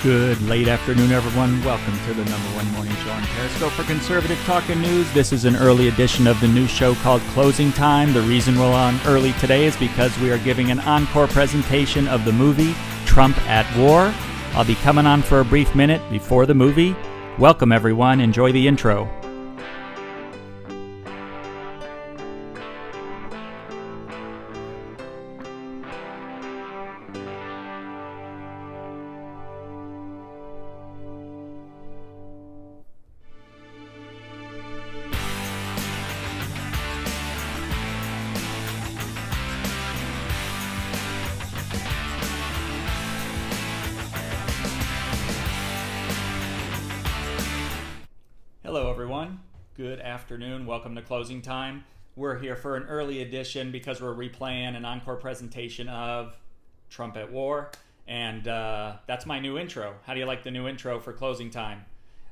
Good late afternoon, everyone. Welcome to the #1 morning show on Periscope for conservative talk and news. This is an early edition of the new show called Closing Time. The reason we're on early today is because we are giving an encore presentation of the movie Trump at War. I'll be coming on for a brief minute before the movie. Welcome, everyone. Enjoy the intro. Hello, everyone. Good afternoon. Welcome to Closing Time. We're here for an early edition because we're replaying an encore presentation of Trump at War. And that's my new intro. How do you like the new intro for Closing Time?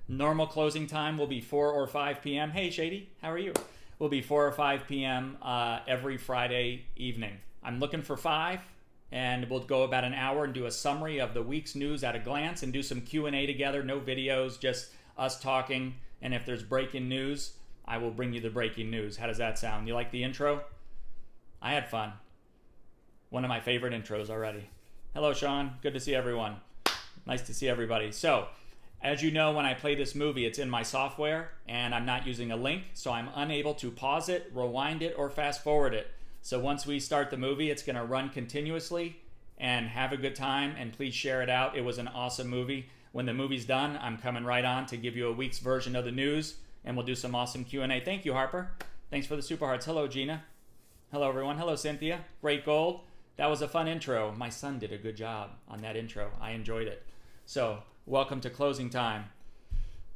Normal closing time will be 4 or 5 p.m. Hey, Shady. How are you? Will be 4 or 5 p.m. Every Friday evening. I'm looking for 5. And we'll go about an hour and do a summary of the week's news at a glance and do some Q&A together. No videos, just us talking. And if there's breaking news, I will bring you the breaking news. How does that sound? You like the intro? I had fun. One of my favorite intros already. Hello, Sean. Good to see everyone. Nice to see everybody. So, as you know, when I play this movie, it's in my software, and I'm not using a link, so I'm unable to pause it, rewind it, or fast forward it. So once we start the movie, it's going to run continuously, and have a good time, and please share it out. It was an awesome movie. When the movie's done, I'm coming right on to give you a week's version of the news, and we'll do some awesome Q&A. Thank you, Harper. Thanks for the super hearts. Hello, Gina. Hello, everyone. Hello, Cynthia. Great gold. That was a fun intro. My son did a good job on that intro. I enjoyed it. So, welcome to Closing Time.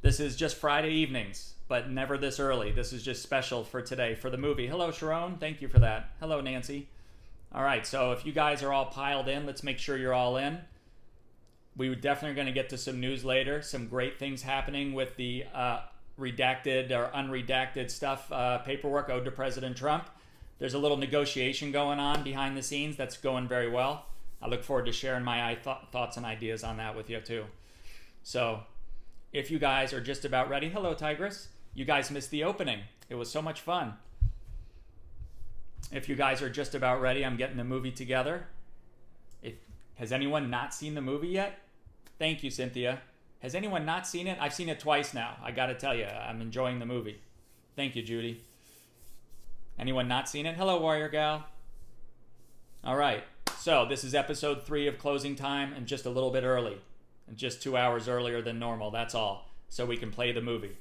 This is just Friday evenings, but never this early. This is just special for today, for the movie. Hello, Sharon. Thank you for that. Hello, Nancy. All right, so if you guys are all piled in, let's make sure you're all in. We definitely are going to get to some news later. Some great things happening with the redacted or unredacted stuff, paperwork owed to President Trump. There's a little negotiation going on behind the scenes that's going very well. I look forward to sharing my thoughts and ideas on that with you too. So if you guys are just about ready, hello, Tigress. You guys missed the opening. It was so much fun. If you guys are just about ready, I'm getting the movie together. Has anyone not seen the movie yet? Thank you, Cynthia. Has anyone not seen it? I've seen it twice now. I got to tell you, I'm enjoying the movie. Thank you, Judy. Anyone not seen it? Hello, Warrior Gal. All right. So this is episode 3 of Closing Time, and just a little bit early. And just 2 hours earlier than normal. That's all. So we can play the movie.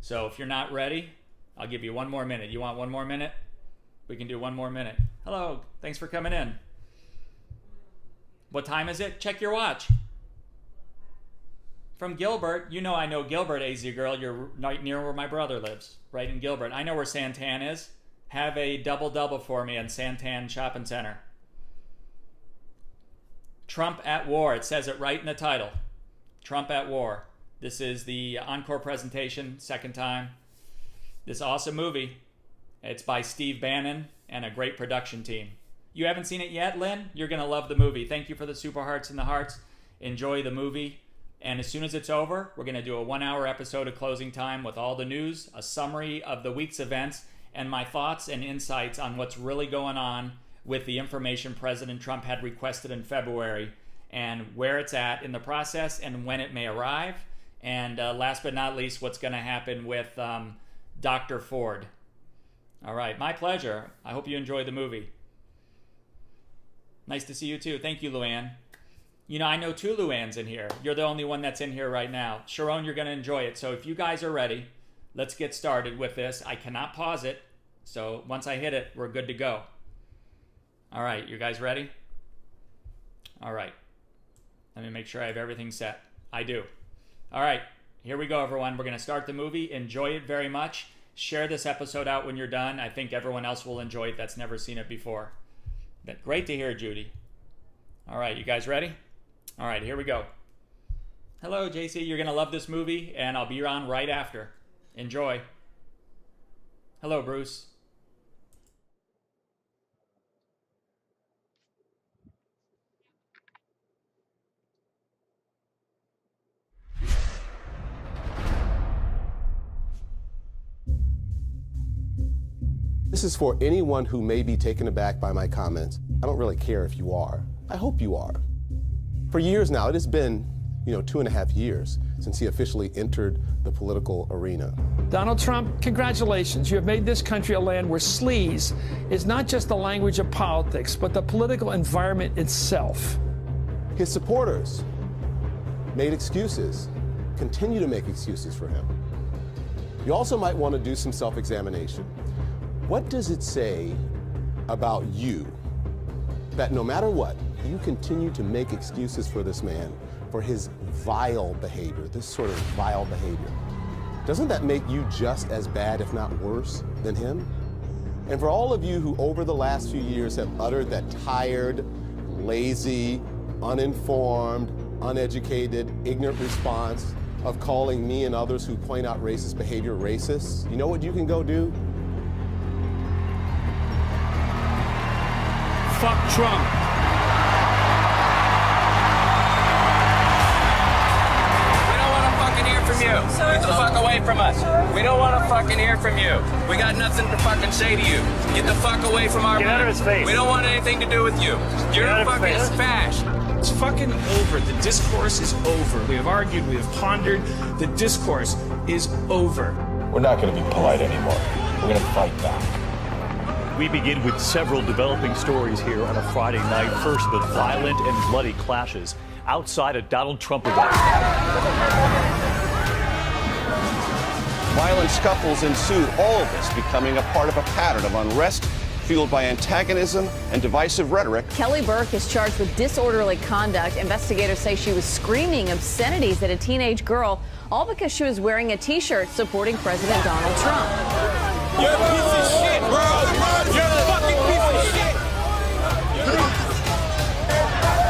So if you're not ready, I'll give you 1 more minute. You want 1 more minute? We can do 1 more minute. Hello. Thanks for coming in. What time is it? Check your watch. From Gilbert. You know I know Gilbert, AZ girl. You're right near where my brother lives. Right in Gilbert. I know where Santan is. Have a double-double for me in Santan Shopping Center. Trump at War. It says it right in the title. Trump at War. This is the encore presentation, second time. This awesome movie. It's by Steve Bannon and a great production team. You haven't seen it yet, Lynn? You're going to love the movie. Thank you for the super hearts and the hearts. Enjoy the movie. And as soon as it's over, we're going to do a 1-hour episode of Closing Time with all the news, a summary of the week's events, and my thoughts and insights on what's really going on with the information President Trump had requested in February and where it's at in the process and when it may arrive. And last but not least, what's going to happen with Dr. Ford. All right, my pleasure. I hope you enjoy the movie. Nice to see you too. Thank you, Luann. You know, I know 2 Luanns in here. You're the only one that's in here right now. Sharon, you're going to enjoy it. So if you guys are ready, let's get started with this. I cannot pause it. So once I hit it, we're good to go. All right, you guys ready? All right. Let me make sure I have everything set. I do. All right, here we go, everyone. We're going to start the movie. Enjoy it very much. Share this episode out when you're done. I think everyone else will enjoy it that's never seen it before. Great to hear, Judy. All right, you guys ready? All right, here we go. Hello, JC. You're going to love this movie, and I'll be on right after. Enjoy. Hello, Bruce. This is for anyone who may be taken aback by my comments. I don't really care if you are. I hope you are. For years now, it has been, 2.5 years since he officially entered the political arena. Donald Trump, congratulations. You have made this country a land where sleaze is not just the language of politics, but the political environment itself. His supporters made excuses, continue to make excuses for him. You also might want to do some self-examination. What does it say about you that no matter what, you continue to make excuses for this man, for his vile behavior, this sort of vile behavior? Doesn't that make you just as bad, if not worse, than him? And for all of you who over the last few years have uttered that tired, lazy, uninformed, uneducated, ignorant response of calling me and others who point out racist behavior racists, you know what you can go do? Fuck Trump. Get the fuck away from us. We don't want to fucking hear from you. We got nothing to fucking say to you. Get the fuck away from our man. Get out of his face. We don't want anything to do with you. You're a fucking spash. It's fucking over. The discourse is over. We have argued, we have pondered. The discourse is over. We're not going to be polite anymore. We're going to fight back. We begin with several developing stories here on a Friday night. First, the violent and bloody clashes outside a Donald Trump event. Violent scuffles ensued, all of this becoming a part of a pattern of unrest fueled by antagonism and divisive rhetoric. Kelly Burke is charged with disorderly conduct. Investigators say she was screaming obscenities at a teenage girl, all because she was wearing a T-shirt supporting President Donald Trump. You're a piece of shit, bro. You're a fucking piece of shit.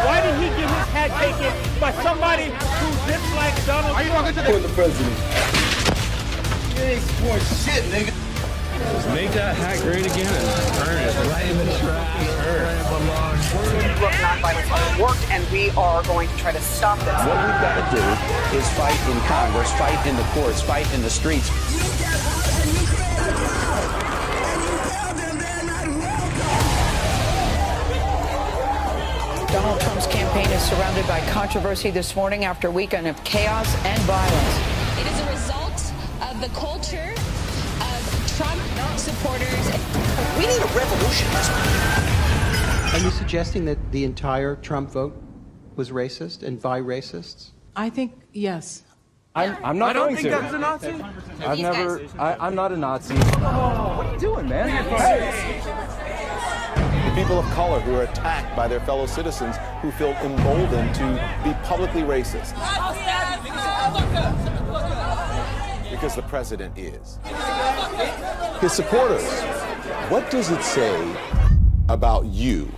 Why did he get his hat taken by somebody who dislikes Donald Trump? Are you talking to the president? You ain't support shit, nigga. Just make that hat great again and burn it right in the trash. Look, nonviolence worked, and we are going to try to stop this. What we've got to do is fight in Congress, fight in the courts, fight in the streets. Donald Trump's campaign is surrounded by controversy this morning after a weekend of chaos and violence. It is a result of the culture of Trump supporters. We need a revolution. Are you suggesting that the entire Trump vote was racist and by racists? I think, yes. I'm not going to. I don't think that's a Nazi. I'm not a Nazi. What are you doing, man? The people of color who are attacked by their fellow citizens who feel emboldened to be publicly racist. Because the president is. His supporters, what does it say about you?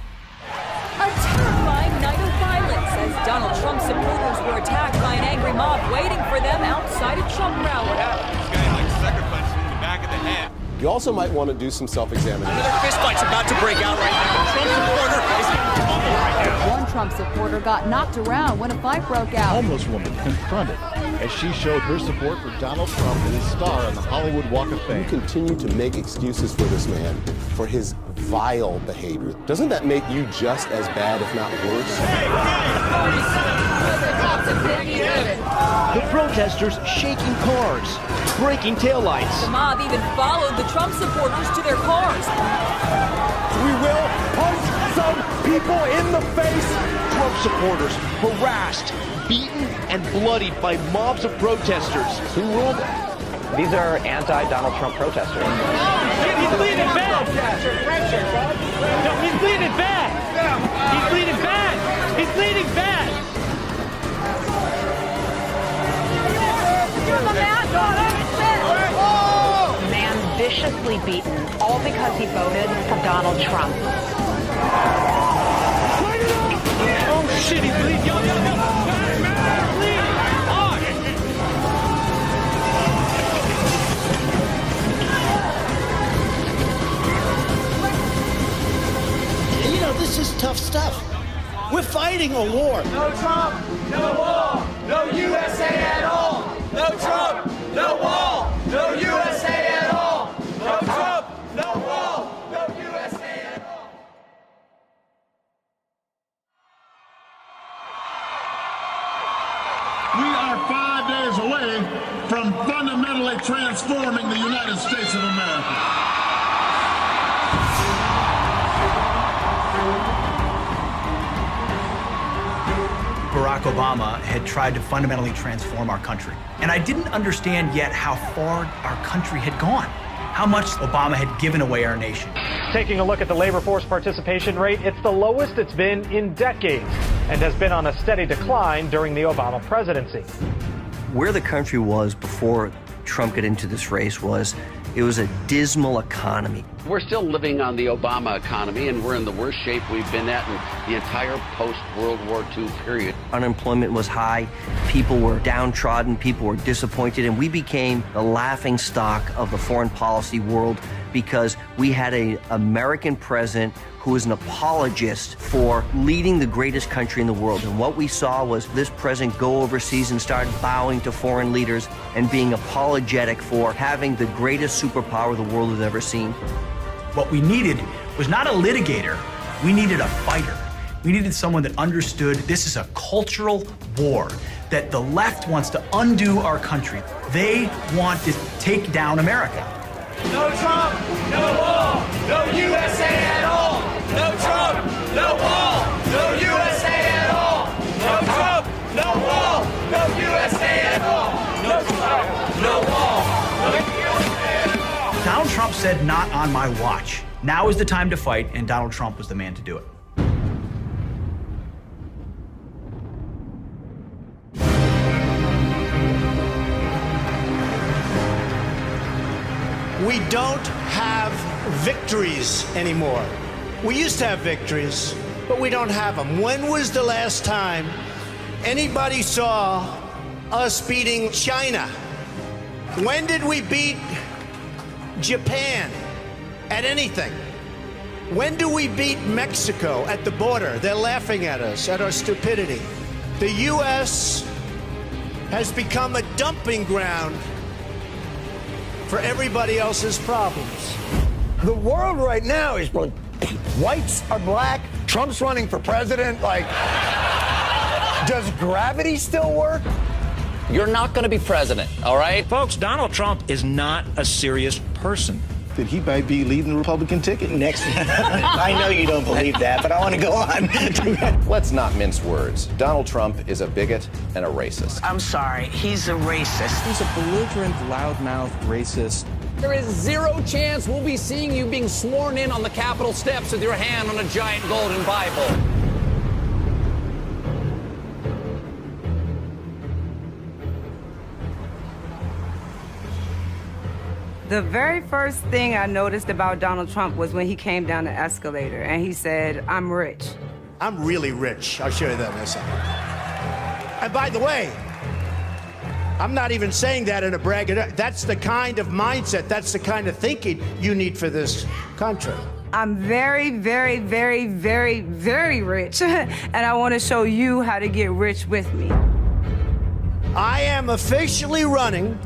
A terrifying night of violence as Donald Trump supporters were attacked by an angry mob waiting for them outside a Trump rally. This guy like sucker punched him in the back of the head. You also might want to do some self-examination. Another fist fight's about to break out right now. Trump supporter is getting pummeled right now. One Trump supporter got knocked around when a fight broke out. Homeless woman confronted as she showed her support for Donald Trump and his star on the Hollywood Walk of Fame. You continue to make excuses for this man, for his vile behavior. Doesn't that make you just as bad, if not worse? The protesters shaking cars, breaking taillights. The mob even followed the Trump supporters to their cars. We will punch some people in the face. Trump supporters harassed, beaten, and bloodied by mobs of protesters. Who ruled it? These are anti-Donald Trump protesters. He's bleeding bad. No, he's bleeding bad. He's bleeding bad. He's bleeding bad. Man viciously beaten, all because he voted for Donald Trump. Oh shit, he's bleeding. Yo. You know, this is tough stuff. We're fighting a war. No Trump, no wall, no USA at all. No Trump, no wall, no USA at all. No Trump, no wall. transforming the United States of America. Barack Obama had tried to fundamentally transform our country. And I didn't understand yet how far our country had gone, how much Obama had given away our nation. Taking a look at the labor force participation rate, it's the lowest it's been in decades and has been on a steady decline during the Obama presidency. Where the country was before Trump got into this race it was a dismal economy. We're still living on the Obama economy, and we're in the worst shape we've been at in the entire post-World War II period. Unemployment was high, people were downtrodden, people were disappointed, and we became the laughing stock of the foreign policy world because we had an American president who was an apologist for leading the greatest country in the world. And what we saw was this president go overseas and start bowing to foreign leaders and being apologetic for having the greatest superpower the world has ever seen. What we needed was not a litigator, we needed a fighter. We needed someone that understood this is a cultural war, that the left wants to undo our country. They want to take down America. No Trump, no wall, no USA at all. No Trump, no wall, no USA at all. No Trump, no wall, no USA at all. No Trump, no wall, no USA at all. Donald Trump said, "Not on my watch." Now is the time to fight, and Donald Trump was the man to do it. We don't have victories anymore. We used to have victories, but we don't have them. When was the last time anybody saw us beating China? When did we beat Japan at anything? When do we beat Mexico at the border? They're laughing at us, at our stupidity. The U.S. has become a dumping ground for everybody else's problems. The world right now is like, whites are black, Trump's running for president, like, does gravity still work? You're not going to be president, all right? Folks, Donald Trump is not a serious person. That he might be leading the Republican ticket next. I know you don't believe that, but I want to go on. Let's not mince words. Donald Trump is a bigot and a racist. I'm sorry, he's a racist. He's a belligerent, loudmouth racist. There is zero chance we'll be seeing you being sworn in on the Capitol steps with your hand on a giant golden Bible. The very first thing I noticed about Donald Trump was when he came down the escalator and he said, "I'm rich." I'm really rich. I'll show you that in a second. And by the way, I'm not even saying that in a brag. That's the kind of mindset, that's the kind of thinking you need for this country. I'm very, very, very, very, very rich, and I want to show you how to get rich with me. I am officially running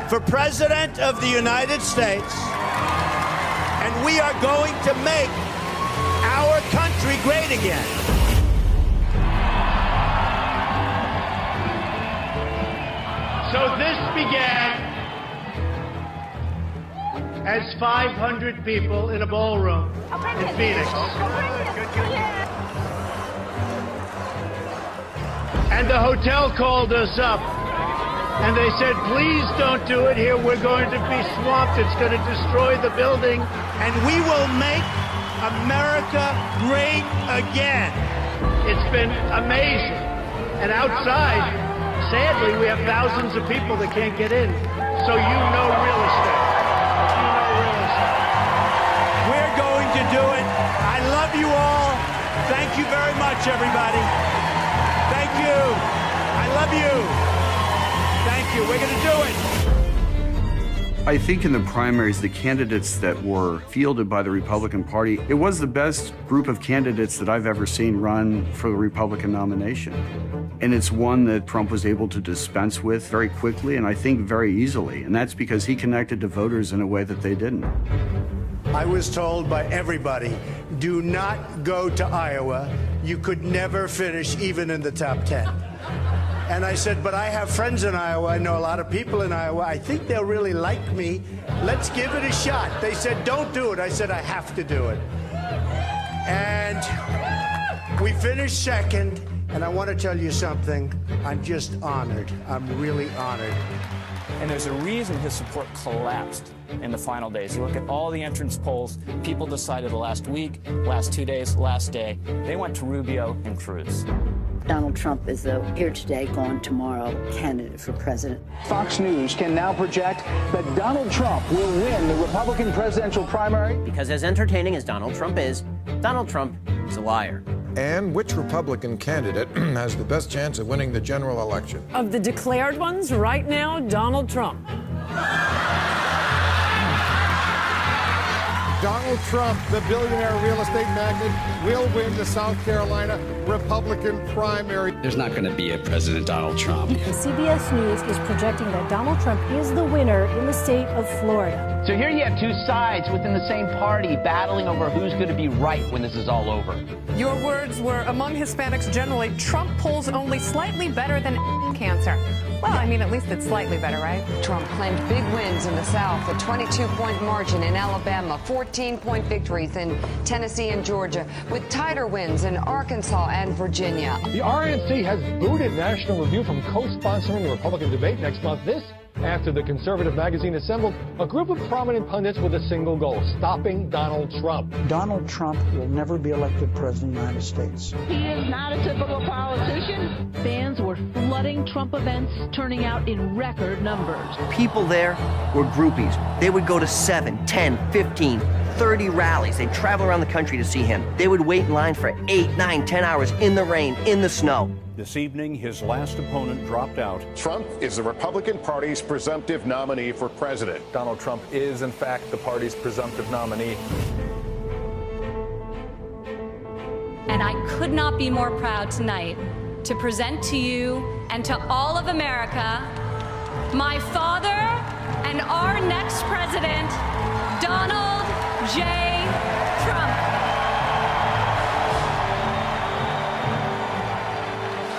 for President of the United States, and we are going to make our country great again. So this began as 500 people in a ballroom in Phoenix. And the hotel called us up. And they said, "Please don't do it here. We're going to be swamped. It's going to destroy the building." And we will make America great again. It's been amazing. And outside, sadly, we have thousands of people that can't get in. So you know real estate. You know real estate. We're going to do it. I love you all. Thank you very much, everybody. Thank you. I love you. Thank you. We're going to do it. I think in the primaries, the candidates that were fielded by the Republican Party, it was the best group of candidates that I've ever seen run for the Republican nomination. And it's one that Trump was able to dispense with very quickly and I think very easily. And that's because he connected to voters in a way that they didn't. I was told by everybody, do not go to Iowa. You could never finish even in the top 10. And I said, but I have friends in Iowa. I know a lot of people in Iowa. I think they'll really like me. Let's give it a shot. They said, don't do it. I said, I have to do it. And we finished second. And I want to tell you something. I'm just honored. I'm really honored. And there's a reason his support collapsed in the final days. You look at all the entrance polls, people decided the last week, last 2 days, last day. They went to Rubio and Cruz. Donald Trump is the here today, gone tomorrow candidate for president. Fox News can now project that Donald Trump will win the Republican presidential primary. Because as entertaining as Donald Trump is a liar. And which Republican candidate has the best chance of winning the general election? Of the declared ones, right now, Donald Trump. Donald Trump, the billionaire real estate magnate, will win the South Carolina Republican primary. There's not going to be a President Donald Trump. CBS News is projecting that Donald Trump is the winner in the state of Florida. So here you have two sides within the same party battling over who's going to be right when this is all over. Your words were, among Hispanics generally, Trump polls only slightly better than cancer. Well, I mean, at least it's slightly better, right? Trump claimed big wins in the South, a 22-point margin in Alabama, 14-point victories in Tennessee and Georgia, with tighter wins in Arkansas and Virginia. The RNC has booted National Review from co-sponsoring the Republican debate next month. This after the conservative magazine assembled a group of prominent pundits with a single goal: stopping Donald Trump. Donald Trump will never be elected president of the United States. He is not a typical politician. Fans were flooding Trump events, turning out in record numbers. People there were groupies. They would go to 7, 10, 15, 30 rallies. They'd travel around the country to see him. They would wait in line for 8, 9, 10 hours in the rain, in the snow. This evening, his last opponent dropped out. Trump is the Republican Party's presumptive nominee for president. Donald Trump is, in fact, the party's presumptive nominee. And I could not be more proud tonight to present to you and to all of America my father and our next president, Donald J. Trump.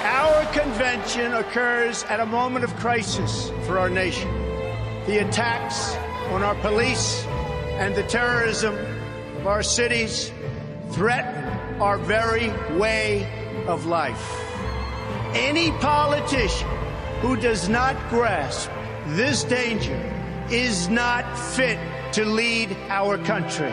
Our convention occurs at a moment of crisis for our nation. The attacks on our police and the terrorism of our cities threaten our very way of life. Any politician who does not grasp this danger is not fit to lead our country.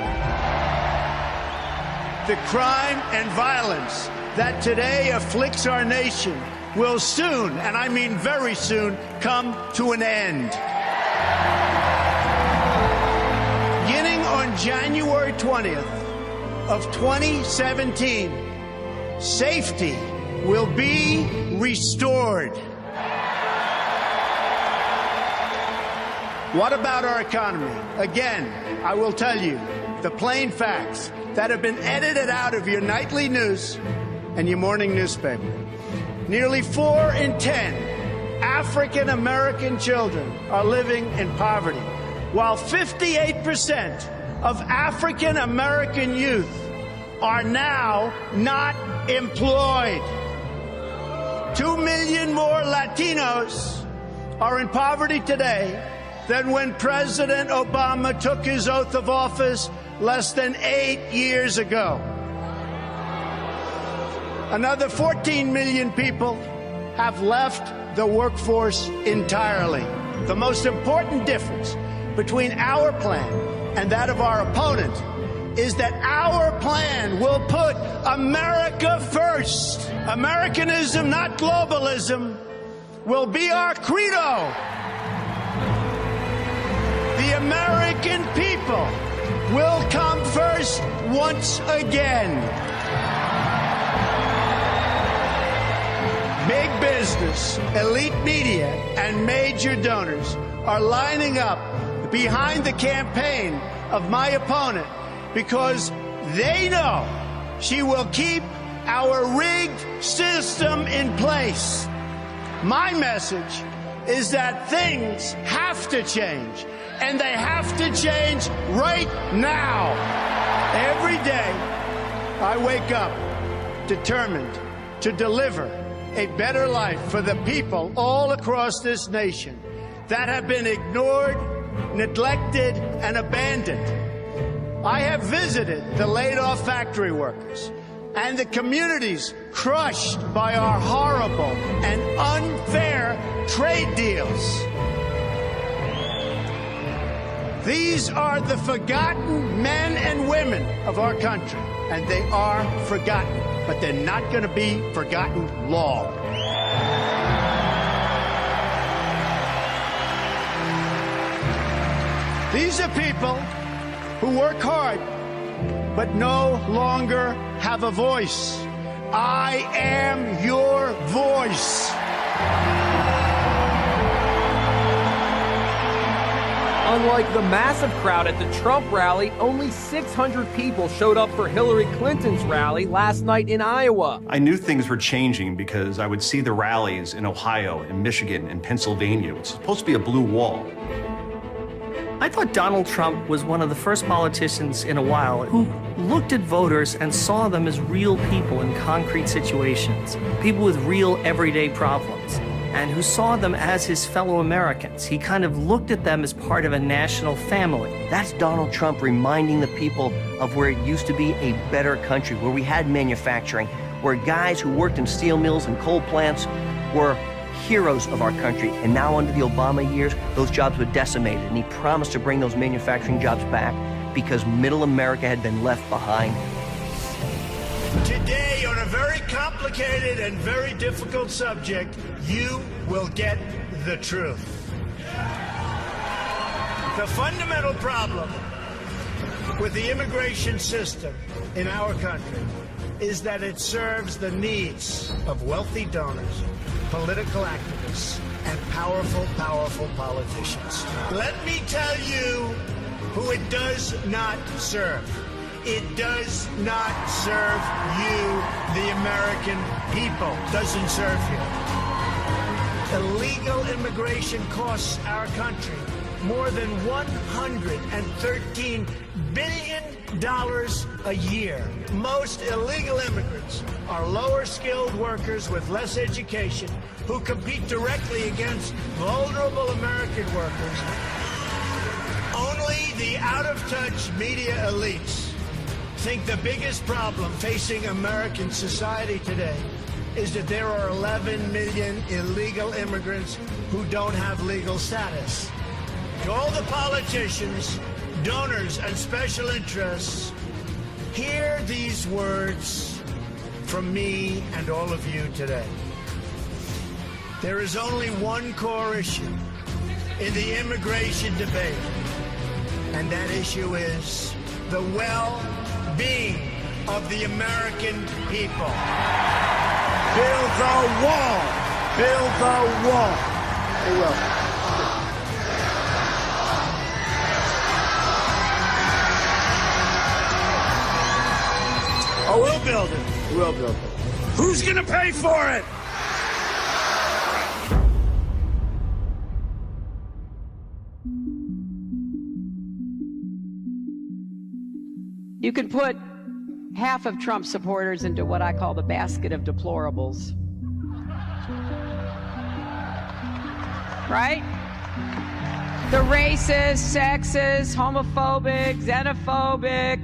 The crime and violence that today afflicts our nation will soon, and I mean very soon, come to an end. Beginning on January 20th of 2017, safety will be restored. What about our economy? Again, I will tell you the plain facts that have been edited out of your nightly news and your morning newspaper. Nearly 4 in 10 African American children are living in poverty, while 58% of African American youth are now not employed. 2 million more Latinos are in poverty today than when President Obama took his oath of office less than 8 years ago. Another 14 million people have left the workforce entirely. The most important difference between our plan and that of our opponent is that our plan will put America first. Americanism, not globalism, will be our credo. The American people will come first once again. Big business, elite media, and major donors are lining up behind the campaign of my opponent because they know she will keep our rigged system in place. My message is that things have to change, and they have to change right now. Every day, I wake up determined to deliver a better life for the people all across this nation that have been ignored, neglected, and abandoned. I have visited the laid-off factory workers and the communities crushed by our horrible and unfair trade deals. These are the forgotten men and women of our country, and they are forgotten, but they're not going to be forgotten long. These are people who work hard, but no longer have a voice. I am your voice. Unlike the massive crowd at the Trump rally, only 600 people showed up for Hillary Clinton's rally last night in Iowa. I knew things were changing because I would see the rallies in Ohio and Michigan and Pennsylvania. It's supposed to be a blue wall. I thought Donald Trump was one of the first politicians in a while who looked at voters and saw them as real people in concrete situations, people with real everyday problems, and who saw them as his fellow Americans. He kind of looked at them as part of a national family. That's Donald Trump reminding the people of where it used to be a better country, where we had manufacturing, where guys who worked in steel mills and coal plants were heroes of our country. And now under the Obama years, those jobs were decimated. And he promised to bring those manufacturing jobs back because middle America had been left behind. Today, on a very complicated and very difficult subject, you will get the truth. The fundamental problem with the immigration system in our country is that it serves the needs of wealthy donors, political activists, and powerful politicians. Let me tell you who it does not serve. It does not serve you, the American people. Doesn't serve you. Illegal immigration costs our country more than $113 billion a year. Most illegal immigrants are lower-skilled workers with less education who compete directly against vulnerable American workers. Only the out-of-touch media elites think the biggest problem facing American society today is that there are 11 million illegal immigrants who don't have legal status. To all the politicians, donors, and special interests, hear these words from me and all of you today. There is only one core issue in the immigration debate, and that issue is the well-being of the American people. Build the wall. Build the wall. They will. Oh, we'll build it. We'll build it. Who's going to pay for it? You can put half of Trump's supporters into what I call the basket of deplorables. Right? The racist, sexist, homophobic, xenophobic,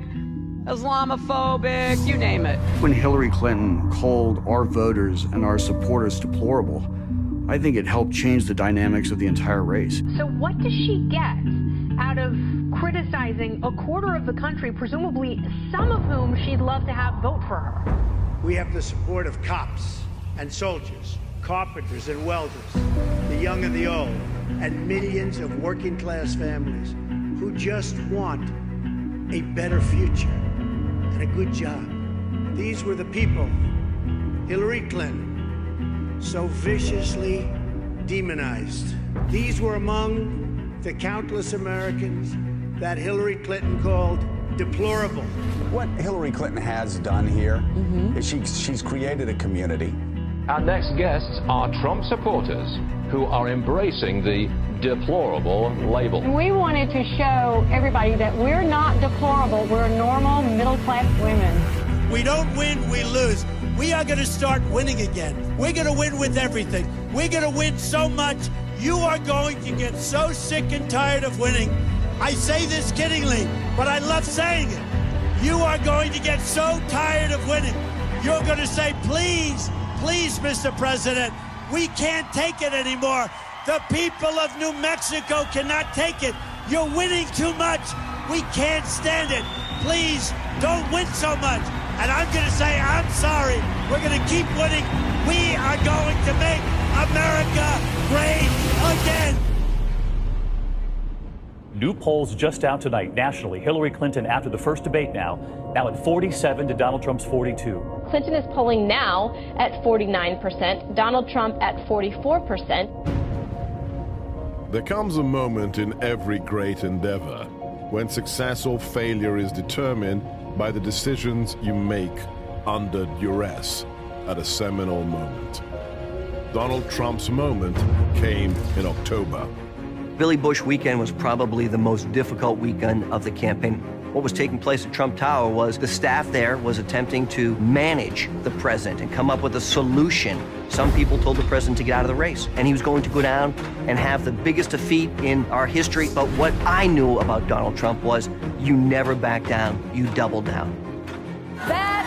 Islamophobic, you name it. When Hillary Clinton called our voters and our supporters deplorable, I think it helped change the dynamics of the entire race. So what does she get out of criticizing a quarter of the country, presumably some of whom she'd love to have vote for her? We have the support of cops and soldiers, carpenters and welders, the young and the old, and millions of working-class families who just want a better future and a good job. These were the people Hillary Clinton so viciously demonized. These were among the countless Americans that Hillary Clinton called deplorable. What Hillary Clinton has done here is she's created a community. Our next guests are Trump supporters who are embracing the deplorable label. We wanted to show everybody that we're not deplorable. We're normal, middle-class women. We don't win, we lose. we are going to start winning again. We're going to win with everything. We're going to win so much. You are going to get so sick and tired of winning. I say this kiddingly, but I love saying it. You are going to get so tired of winning. You're going to say, please, please, Mr. President, we can't take it anymore. The people of New Mexico cannot take it. You're winning too much. We can't stand it. Please, don't win so much. And I'm going to say, I'm sorry. We're going to keep winning. We are going to make America great again. New polls just out tonight nationally. Hillary Clinton, after the first debate now at 47 to Donald Trump's 42. Clinton is polling now at 49%, Donald Trump at 44%. There comes a moment in every great endeavor when success or failure is determined by the decisions you make under duress at a seminal moment. Donald Trump's moment came in October. Billy Bush weekend was probably the most difficult weekend of the campaign. What was taking place at Trump Tower was the staff there was attempting to manage the president and come up with a solution. Some people told the president to get out of the race, and he was going to go down and have the biggest defeat in our history. But what I knew about Donald Trump was you never back down, you double down. That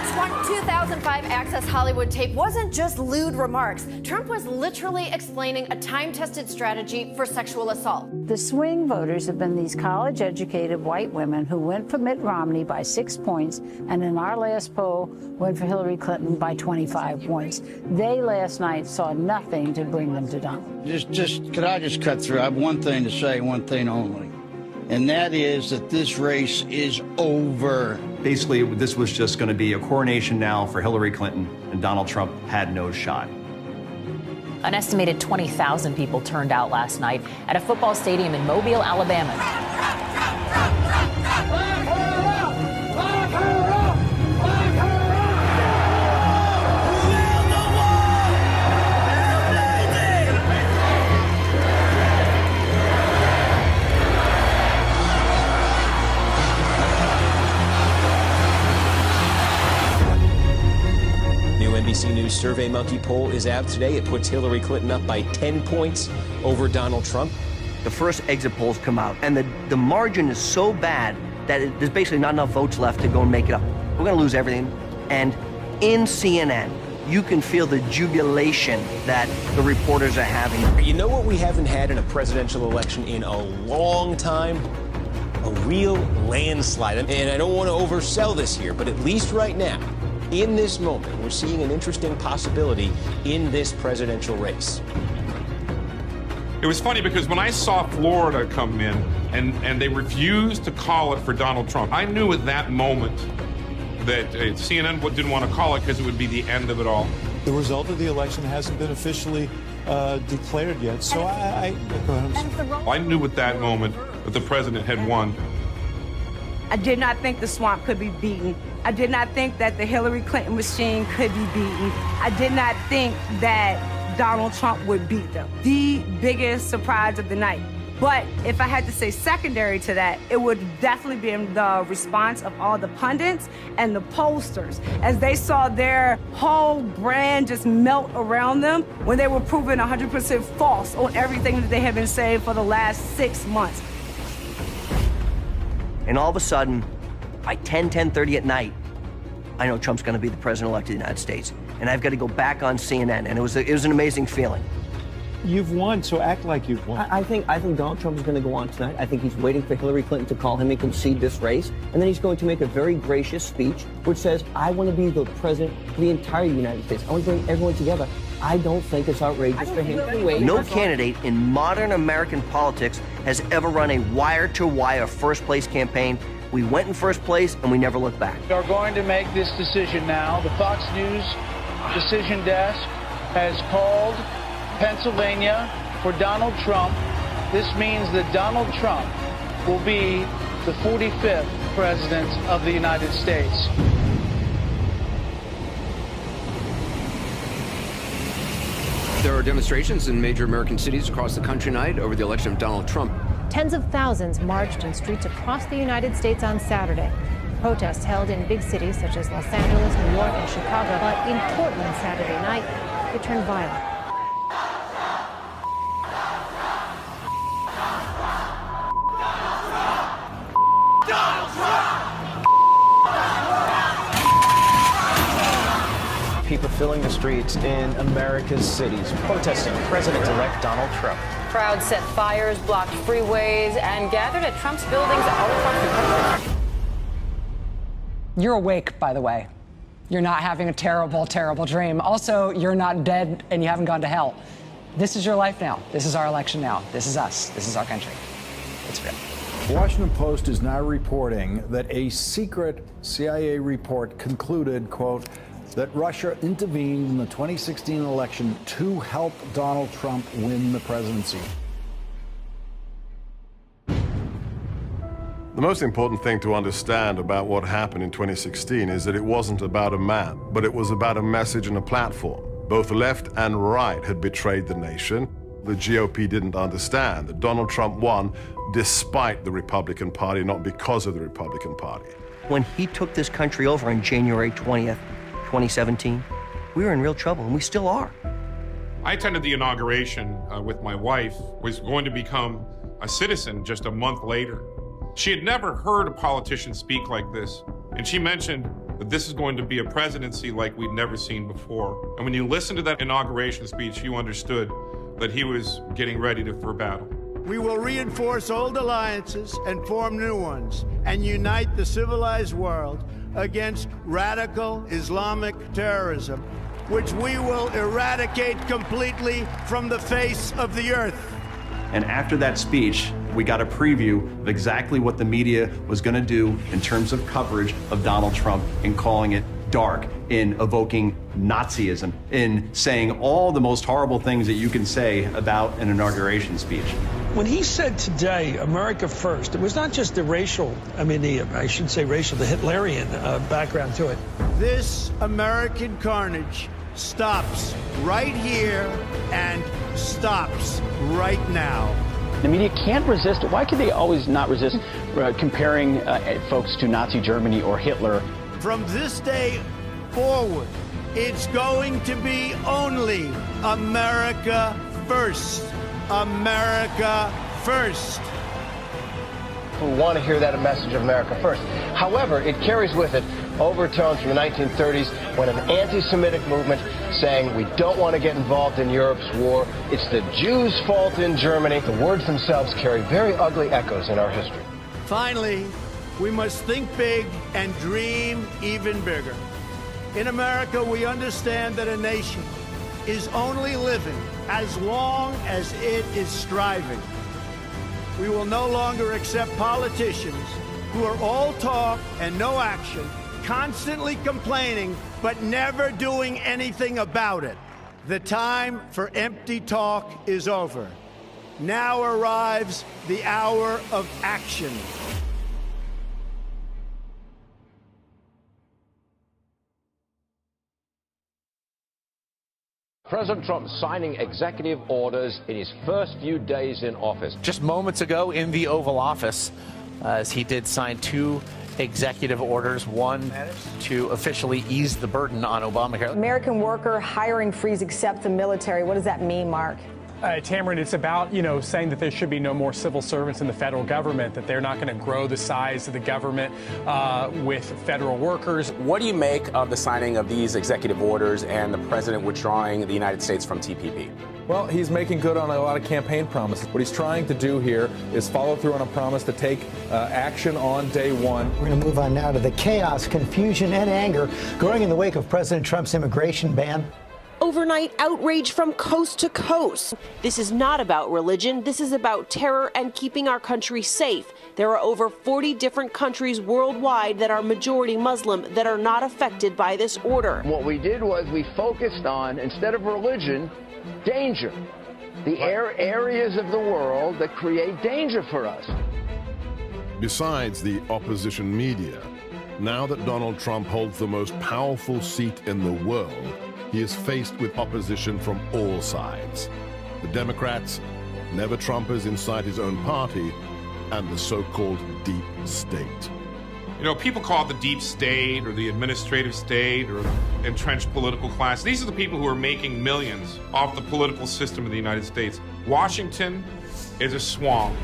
2005 Access Hollywood tape wasn't just lewd remarks. Trump was literally explaining a time-tested strategy for sexual assault. The swing voters have been these college-educated white women who went for Mitt Romney by 6 points, and in our last poll, went for Hillary Clinton by 25 points. They last night saw nothing to bring them to Donald. Could I just cut through? I have one thing to say, one thing only. And that is that this race is over. Basically, this was just going to be a coronation now for Hillary Clinton, and Donald Trump had no shot. An estimated 20,000 people turned out last night at a football stadium in Mobile, Alabama. NBC News Survey Monkey poll is out today. It puts Hillary Clinton up by 10 points over Donald Trump. The first exit polls come out, and the margin is so bad that there's basically not enough votes left to go and make it up. We're going to lose everything. And in CNN, you can feel the jubilation that the reporters are having. You know what we haven't had in a presidential election in a long time? A real landslide. And I don't want to oversell this here, but at least right now, in this moment, we're seeing an interesting possibility in this presidential race. It was funny because when I saw Florida come in and they refused to call it for Donald Trump, I knew at that moment that CNN didn't want to call it because it would be the end of it all. The result of the election hasn't been officially declared yet, so I knew at that moment that the president had won. I did not think the swamp could be beaten. I did not think that the Hillary Clinton machine could be beaten. I did not think that Donald Trump would beat them. The biggest surprise of the night. But if I had to say secondary to that, it would definitely be the response of all the pundits and the pollsters as they saw their whole brand just melt around them when they were proven 100% false on everything that they had been saying for the last 6 months. And all of a sudden, by 10:30 at night, I know Trump's going to be the president-elect of the United States. And I've got to go back on CNN. And it was an amazing feeling. You've won, so act like you've won. I think Donald Trump is going to go on tonight. I think he's waiting for Hillary Clinton to call him and concede this race. And then he's going to make a very gracious speech which says, I want to be the president of the entire United States. I want to bring everyone together. I don't think it's outrageous for him. No candidate in modern American politics has ever run a wire-to-wire first-place campaign. We went in first place, and we never looked back. We are going to make this decision now. The Fox News decision desk has called Pennsylvania for Donald Trump. This means that Donald Trump will be the 45th president of the United States. There are demonstrations in major American cities across the country tonight over the election of Donald Trump. Tens of thousands marched in streets across the United States on Saturday. Protests held in big cities such as Los Angeles, New York, and Chicago, but in Portland Saturday night, it turned violent. People filling the streets in America's cities, protesting President-elect Donald Trump. Crowds set fires, blocked freeways, and gathered at Trump's buildings all across the country. You're awake, by the way. You're not having a terrible, terrible dream. Also, you're not dead and you haven't gone to hell. This is your life now. This is our election now. This is us. This is our country. It's real. The Washington Post is now reporting that a secret CIA report concluded, quote, that Russia intervened in the 2016 election to help Donald Trump win the presidency. The most important thing to understand about what happened in 2016 is that it wasn't about a man, but it was about a message and a platform. Both left and right had betrayed the nation. The GOP didn't understand that Donald Trump won despite the Republican Party, not because of the Republican Party. When he took this country over on January 20th, 2017, we were in real trouble, and we still are. I attended the inauguration with my wife, was going to become a citizen just a month later. She had never heard a politician speak like this, and she mentioned that this is going to be a presidency like we'd never seen before. And when you listen to that inauguration speech, you understood that he was getting ready for battle. We will reinforce old alliances and form new ones and unite the civilized world against radical Islamic terrorism, which we will eradicate completely from the face of the earth. And after that speech, we got a preview of exactly what the media was going to do in terms of coverage of Donald Trump, in calling it dark, in evoking Nazism, in saying all the most horrible things that you can say about an inauguration speech. When he said today, America first, it was not just the racial, I shouldn't say racial, the Hitlerian background to it. This American carnage stops right here and stops right now. The media can't resist. Why can they always not resist comparing folks to Nazi Germany or Hitler? From this day forward, it's going to be only America first. America first. We want to hear that message of America first. However, it carries with it overtones from the 1930s when an anti-Semitic movement saying we don't want to get involved in Europe's war. It's the Jews' fault in Germany. The words themselves carry very ugly echoes in our history. Finally, we must think big and dream even bigger. In America, we understand that a nation is only living as long as it is striving. We will no longer accept politicians who are all talk and no action, constantly complaining, but never doing anything about it. The time for empty talk is over. Now arrives the hour of action. President Trump signing executive orders in his first few days in office. Just moments ago in the Oval Office, as he did sign two executive orders, one to officially ease the burden on Obamacare. American worker hiring freeze except the military. What does that mean, Mark? Tamron, it's about, saying that there should be no more civil servants in the federal government, that they're not going to grow the size of the government with federal workers. What do you make of the signing of these executive orders and the president withdrawing the United States from TPP? Well, he's making good on a lot of campaign promises. What he's trying to do here is follow through on a promise to take action on day one. We're going to move on now to the chaos, confusion, and anger growing in the wake of President Trump's immigration ban. Overnight outrage from coast to coast. This is not about religion. This is about terror and keeping our country safe. There are over 40 different countries worldwide that are majority Muslim that are not affected by this order. What we did was we focused on, instead of religion, danger. The areas of the world that create danger for us. Besides the opposition media, now that Donald Trump holds the most powerful seat in the world, he is faced with opposition from all sides. The Democrats, never-Trumpers inside his own party, and the so-called deep state. You know, people call it the deep state or the administrative state or the entrenched political class. These are the people who are making millions off the political system of the United States. Washington is a swamp,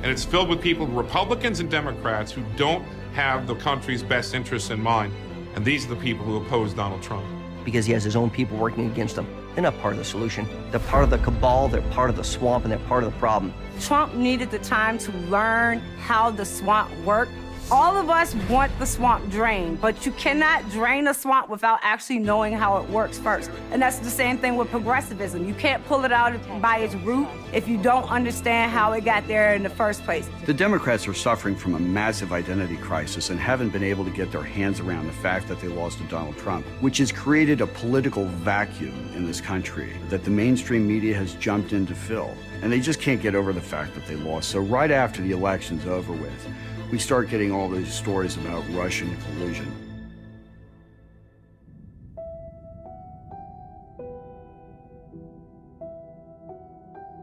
and it's filled with people, Republicans and Democrats, who don't have the country's best interests in mind. And these are the people who oppose Donald Trump. Because he has his own people working against him. They're not part of the solution. They're part of the cabal, they're part of the swamp, and they're part of the problem. Trump needed the time to learn how the swamp worked. All of us want the swamp drained, but you cannot drain a swamp without actually knowing how it works first. And that's the same thing with progressivism. You can't pull it out by its root if you don't understand how it got there in the first place. The Democrats are suffering from a massive identity crisis and haven't been able to get their hands around the fact that they lost to Donald Trump, which has created a political vacuum in this country that the mainstream media has jumped in to fill. And they just can't get over the fact that they lost. So right after the election's over with, we start getting all these stories about Russian collusion.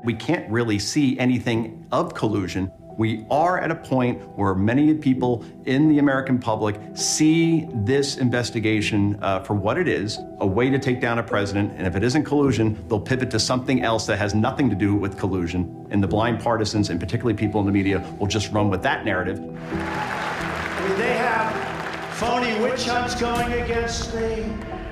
We can't really see anything of collusion. We are at a point where many people in the American public see this investigation for what it is, a way to take down a president, and if it isn't collusion, they'll pivot to something else that has nothing to do with collusion, and the blind partisans, and particularly people in the media, will just run with that narrative. They have phony witch hunts going against me.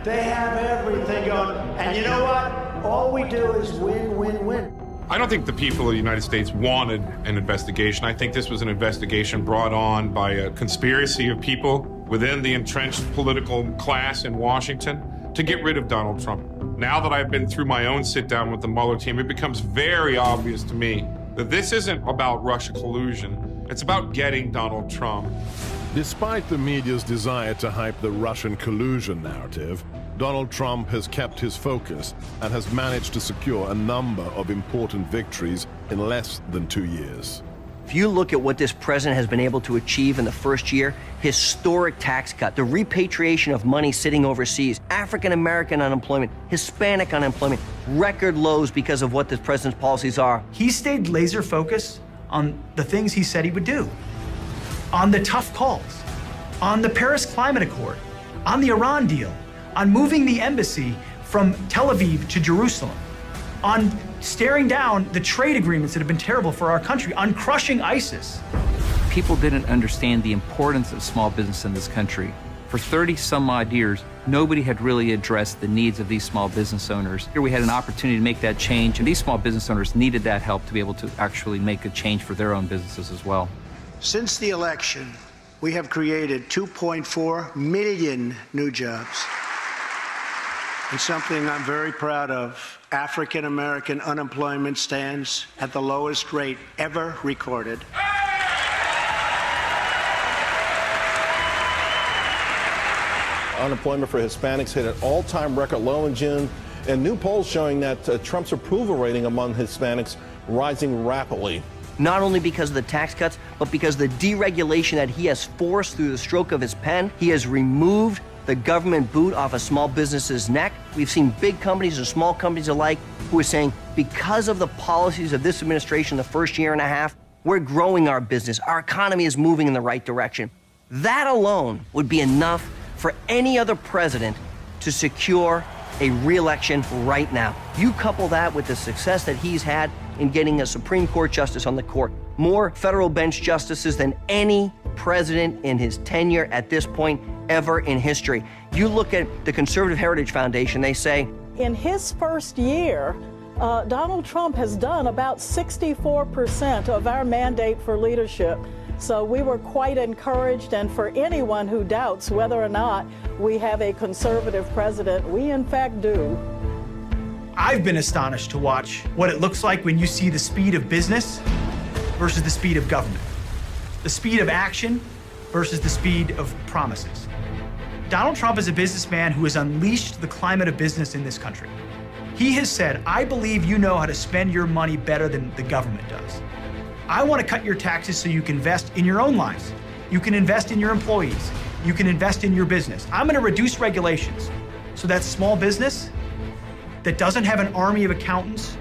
They have everything going. And you know what? All we do is win, win, win. I don't think the people of the United States wanted an investigation. I think this was an investigation brought on by a conspiracy of people within the entrenched political class in Washington to get rid of Donald Trump. Now that I've been through my own sit-down with the Mueller team, it becomes very obvious to me that this isn't about Russia collusion. It's about getting Donald Trump. Despite the media's desire to hype the Russian collusion narrative, Donald Trump has kept his focus and has managed to secure a number of important victories in less than 2 years. If you look at what this president has been able to achieve in the first year, historic tax cut, the repatriation of money sitting overseas, African-American unemployment, Hispanic unemployment, record lows because of what this president's policies are. He stayed laser focused on the things he said he would do, on the tough calls, on the Paris Climate Accord, on the Iran deal, on moving the embassy from Tel Aviv to Jerusalem, on staring down the trade agreements that have been terrible for our country, on crushing ISIS. People didn't understand the importance of small business in this country. For 30 some odd years, nobody had really addressed the needs of these small business owners. Here we had an opportunity to make that change, and these small business owners needed that help to be able to actually make a change for their own businesses as well. Since the election, we have created 2.4 million new jobs. And something I'm very proud of, African-American unemployment stands at the lowest rate ever recorded. Unemployment for Hispanics hit an all-time record low in June, and new polls showing that Trump's approval rating among Hispanics rising rapidly. Not only because of the tax cuts, but because the deregulation that he has forced through the stroke of his pen. He has removed the government boot off a small business's neck. We've seen big companies and small companies alike who are saying, because of the policies of this administration the first year and a half, we're growing our business. Our economy is moving in the right direction. That alone would be enough for any other president to secure a re-election right now. You couple that with the success that he's had in getting a Supreme Court justice on the court, more federal bench justices than any president in his tenure at this point ever in history. You look at the Conservative Heritage Foundation, they say, in his first year, Donald Trump has done about 64% of our mandate for leadership. So we were quite encouraged, and for anyone who doubts whether or not we have a conservative president, we in fact do. I've been astonished to watch what it looks like when you see the speed of business versus the speed of government, the speed of action versus the speed of promises. Donald Trump is a businessman who has unleashed the climate of business in this country. He has said, I believe you know how to spend your money better than the government does. I want to cut your taxes so you can invest in your own lives. You can invest in your employees. You can invest in your business. I'm going to reduce regulations so that small business that doesn't have an army of accountants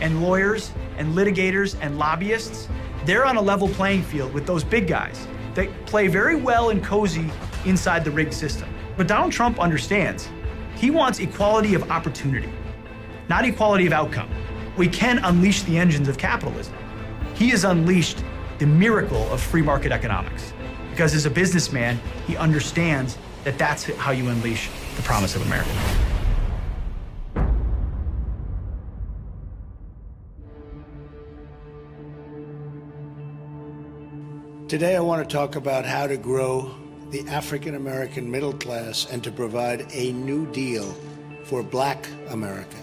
and lawyers and litigators and lobbyists, they're on a level playing field with those big guys that play very well and cozy inside the rigged system. But Donald Trump understands he wants equality of opportunity, not equality of outcome. We can unleash the engines of capitalism. He has unleashed the miracle of free market economics because as a businessman, he understands that that's how you unleash the promise of America. Today, I want to talk about how to grow the African-American middle class and to provide a new deal for Black America.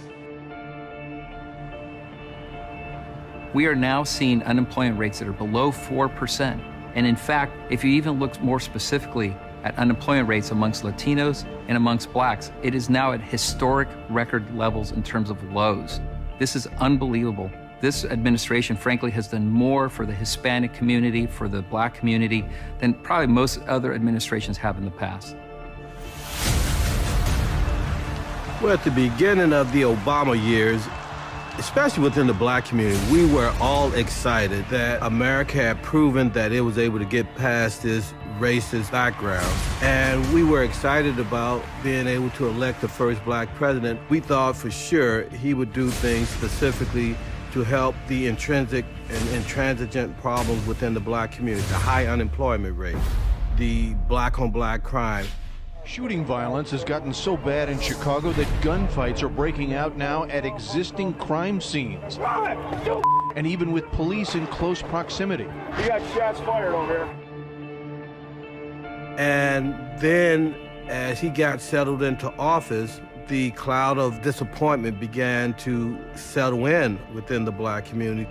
We are now seeing unemployment rates that are below 4%. And in fact, if you even look more specifically at unemployment rates amongst Latinos and amongst blacks, it is now at historic record levels in terms of lows. This is unbelievable. This administration, frankly, has done more for the Hispanic community, for the black community, than probably most other administrations have in the past. Well, at the beginning of the Obama years, especially within the black community, we were all excited that America had proven that it was able to get past this racist background. And we were excited about being able to elect the first black president. We thought for sure he would do things specifically to help the intrinsic and intransigent problems within the black community, the high unemployment rate, the black-on-black crime. Shooting violence has gotten so bad in Chicago that gunfights are breaking out now at existing crime scenes. And even with police in close proximity. You got shots fired over here. And then as he got settled into office, the cloud of disappointment began to settle in within the black community.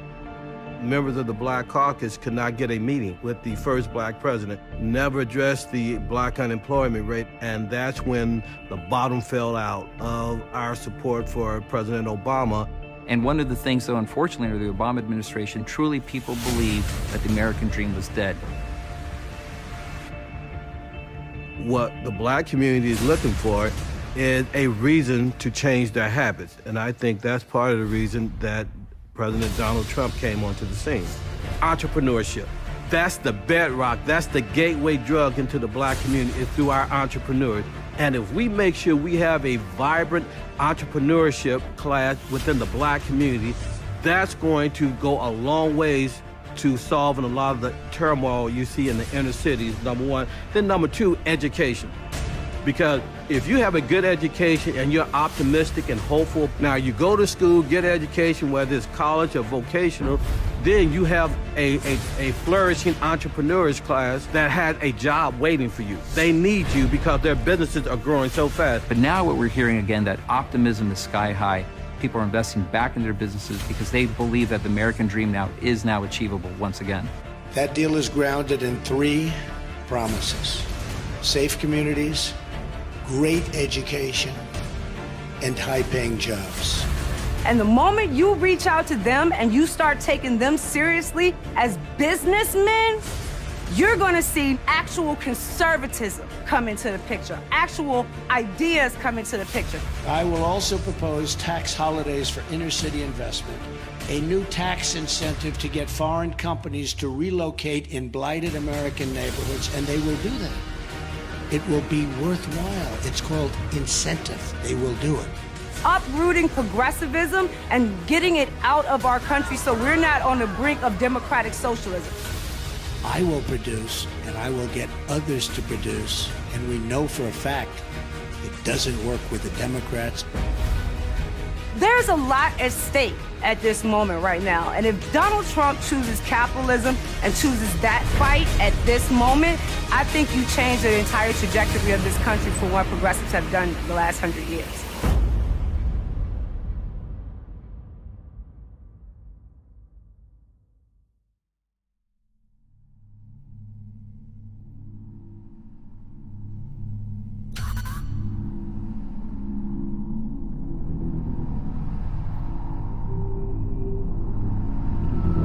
Members of the Black Caucus could not get a meeting with the first black president, never addressed the black unemployment rate, and that's when the bottom fell out of our support for President Obama. And one of the things, though, unfortunately, under the Obama administration, truly people believed that the American dream was dead. What the black community is looking for is a reason to change their habits. And I think that's part of the reason that President Donald Trump came onto the scene. Entrepreneurship. That's the bedrock, that's the gateway drug into the black community, is through our entrepreneurs. And if we make sure we have a vibrant entrepreneurship class within the black community, that's going to go a long ways to solving a lot of the turmoil you see in the inner cities, number one. Then number two, education. Because if you have a good education and you're optimistic and hopeful, now you go to school, get education, whether it's college or vocational, then you have a flourishing entrepreneurs class that has a job waiting for you. They need you because their businesses are growing so fast. But now what we're hearing again, that optimism is sky high. People are investing back in their businesses because they believe that the American dream is now achievable once again. That deal is grounded in 3 promises: safe communities, great education, and high-paying jobs. And the moment you reach out to them and you start taking them seriously as businessmen, you're going to see actual conservatism come into the picture, actual ideas come into the picture. I will also propose tax holidays for inner-city investment, a new tax incentive to get foreign companies to relocate in blighted American neighborhoods, and they will do that. It will be worthwhile. It's called incentive. They will do it. Uprooting progressivism and getting it out of our country so we're not on the brink of democratic socialism. I will produce, and I will get others to produce, and we know for a fact it doesn't work with the Democrats. There's a lot at stake at this moment right now. And if Donald Trump chooses capitalism and chooses that fight at this moment, I think you change the entire trajectory of this country from what progressives have done the last 100 years.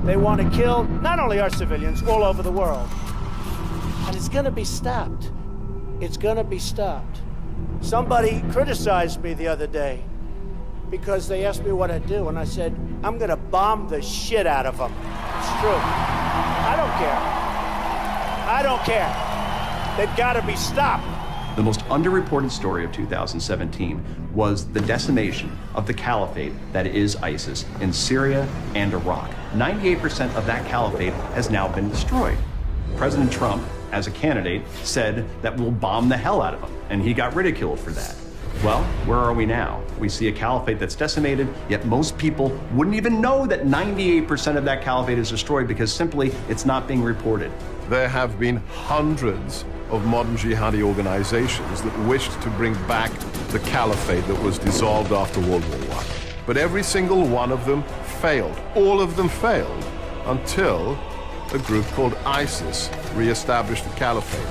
They want to kill not only our civilians, all over the world. And it's going to be stopped. It's going to be stopped. Somebody criticized me the other day because they asked me what I'd do, and I said, I'm going to bomb the shit out of them. It's true. I don't care. I don't care. They've got to be stopped. The most underreported story of 2017 was the decimation of the caliphate that is ISIS in Syria and Iraq. 98% of that caliphate has now been destroyed. President Trump, as a candidate, said that we'll bomb the hell out of them, and he got ridiculed for that. Well, where are we now? We see a caliphate that's decimated, yet most people wouldn't even know that 98% of that caliphate is destroyed because simply it's not being reported. There have been hundreds of modern jihadi organizations that wished to bring back the caliphate that was dissolved after World War I. But every single one of them failed. All of them failed until a group called ISIS reestablished the caliphate.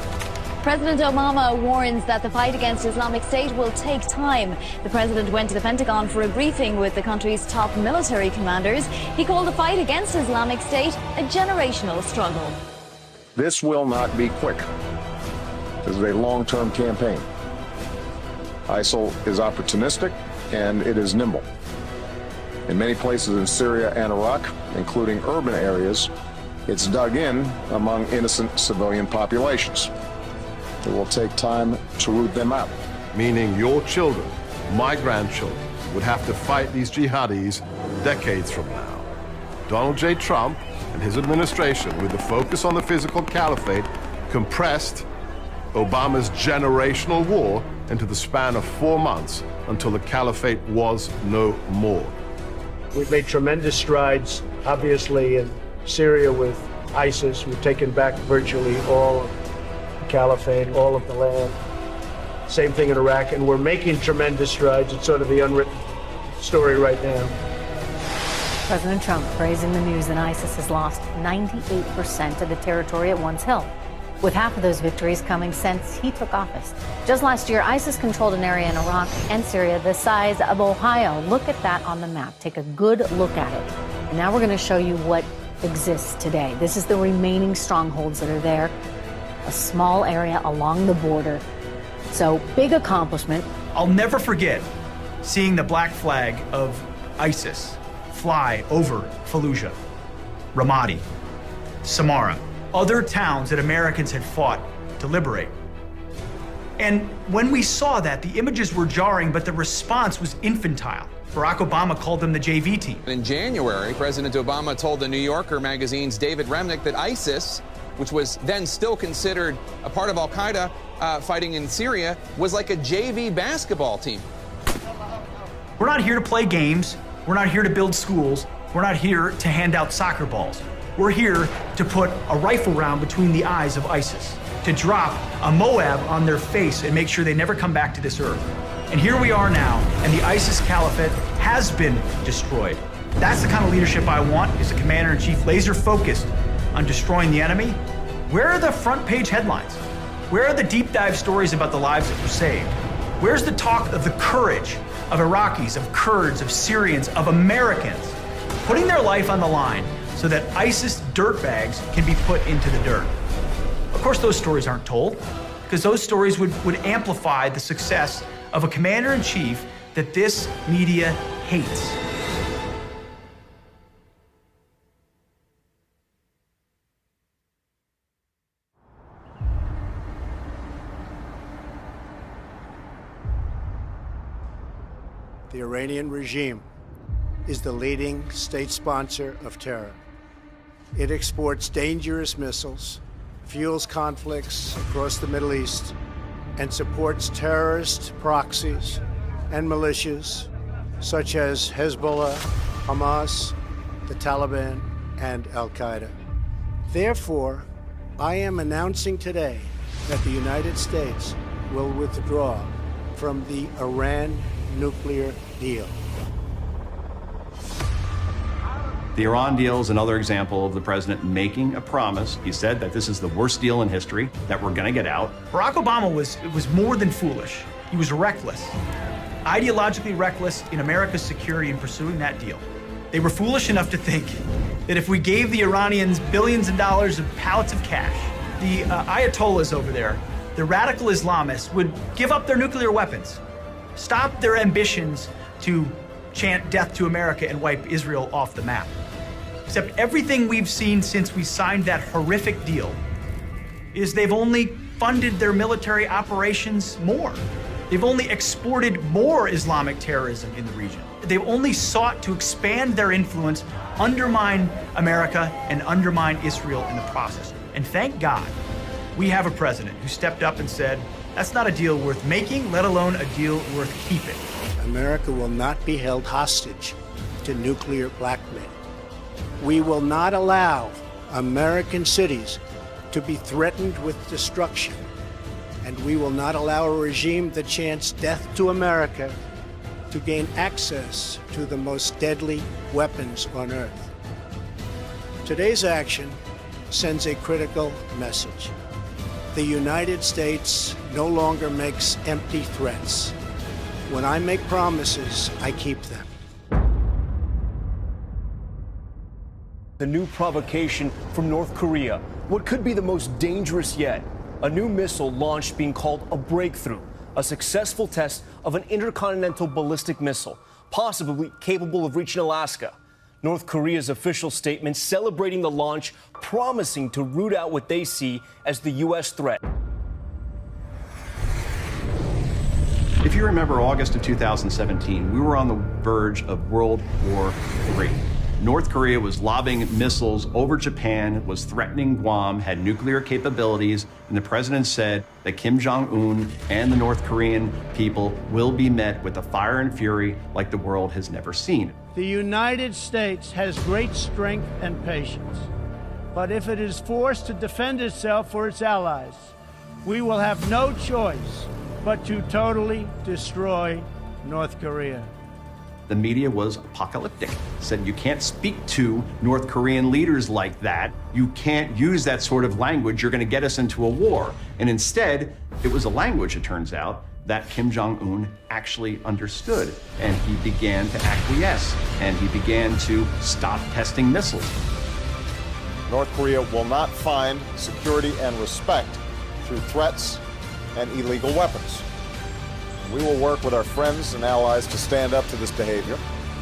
President Obama warns that the fight against Islamic State will take time. The president went to the Pentagon for a briefing with the country's top military commanders. He called the fight against Islamic State a generational struggle. This will not be quick. This is a long-term campaign. ISIL is opportunistic and it is nimble. In many places in Syria and Iraq, including urban areas, it's dug in among innocent civilian populations. It will take time to root them out. Meaning your children, my grandchildren, would have to fight these jihadis decades from now. Donald J. Trump and his administration, with the focus on the physical caliphate, compressed Obama's generational war into the span of 4 months until the caliphate was no more. We've made tremendous strides, obviously, in Syria with ISIS. We've taken back virtually all of the caliphate, all of the land. Same thing in Iraq, and we're making tremendous strides. It's sort of the unwritten story right now. President Trump praising the news that ISIS has lost 98% of the territory it once held, with half of those victories coming since he took office. Just last year, ISIS controlled an area in Iraq and Syria the size of Ohio. Look at that on the map. Take a good look at it. And now we're going to show you what exists today. This is the remaining strongholds that are there, a small area along the border. So, big accomplishment. I'll never forget seeing the black flag of ISIS fly over Fallujah, Ramadi, Samarra, other towns that Americans had fought to liberate. And when we saw that, the images were jarring, but the response was infantile. Barack Obama called them the JV team. In January, President Obama told the New Yorker magazine's David Remnick that ISIS, which was then still considered a part of al-Qaeda fighting in Syria, was like a JV basketball team. We're not here to play games. We're not here to build schools. We're not here to hand out soccer balls. We're here to put a rifle round between the eyes of ISIS, to drop a Moab on their face and make sure they never come back to this earth. And here we are now, and the ISIS caliphate has been destroyed. That's the kind of leadership I want, is a commander-in-chief laser-focused on destroying the enemy. Where are the front-page headlines? Where are the deep-dive stories about the lives that were saved? Where's the talk of the courage of Iraqis, of Kurds, of Syrians, of Americans, putting their life on the line so that ISIS dirtbags can be put into the dirt? Of course, those stories aren't told, because those stories would amplify the success of a commander-in-chief that this media hates. The Iranian regime is the leading state sponsor of terror. It exports dangerous missiles, fuels conflicts across the Middle East, and supports terrorist proxies and militias such as Hezbollah, Hamas, the Taliban, and Al-Qaeda. Therefore, I am announcing today that the United States will withdraw from the Iran nuclear deal. The Iran deal is another example of the president making a promise. He said that this is the worst deal in history, that we're going to get out. Barack Obama was more than foolish. He was reckless, ideologically reckless in America's security in pursuing that deal. They were foolish enough to think that if we gave the Iranians billions of dollars of pallets of cash, the Ayatollahs over there, the radical Islamists, would give up their nuclear weapons, stop their ambitions to chant death to America and wipe Israel off the map. Except everything we've seen since we signed that horrific deal is they've only funded their military operations more. They've only exported more Islamic terrorism in the region. They've only sought to expand their influence, undermine America, and undermine Israel in the process. And thank God, we have a president who stepped up and said, that's not a deal worth making, let alone a deal worth keeping. America will not be held hostage to nuclear blackmail. We will not allow American cities to be threatened with destruction. And we will not allow a regime that chants death to America to gain access to the most deadly weapons on earth. Today's action sends a critical message. The United States no longer makes empty threats. When I make promises, I keep them. The new provocation from North Korea, what could be the most dangerous yet. A new missile launched being called a breakthrough, a successful test of an intercontinental ballistic missile, possibly capable of reaching Alaska. North Korea's official statement celebrating the launch, promising to root out what they see as the U.S. threat. If you remember August of 2017, we were on the verge of World War III. North Korea was lobbing missiles over Japan, was threatening Guam, had nuclear capabilities, and the president said that Kim Jong-un and the North Korean people will be met with a fire and fury like the world has never seen. The United States has great strength and patience, but if it is forced to defend itself or its allies, we will have no choice but to totally destroy North Korea. The media was apocalyptic, said you can't speak to North Korean leaders like that. You can't use that sort of language. You're going to get us into a war. And instead, it was a language, it turns out, that Kim Jong-un actually understood. And he began to acquiesce, and he began to stop testing missiles. North Korea will not find security and respect through threats and illegal weapons. We will work with our friends and allies to stand up to this behavior,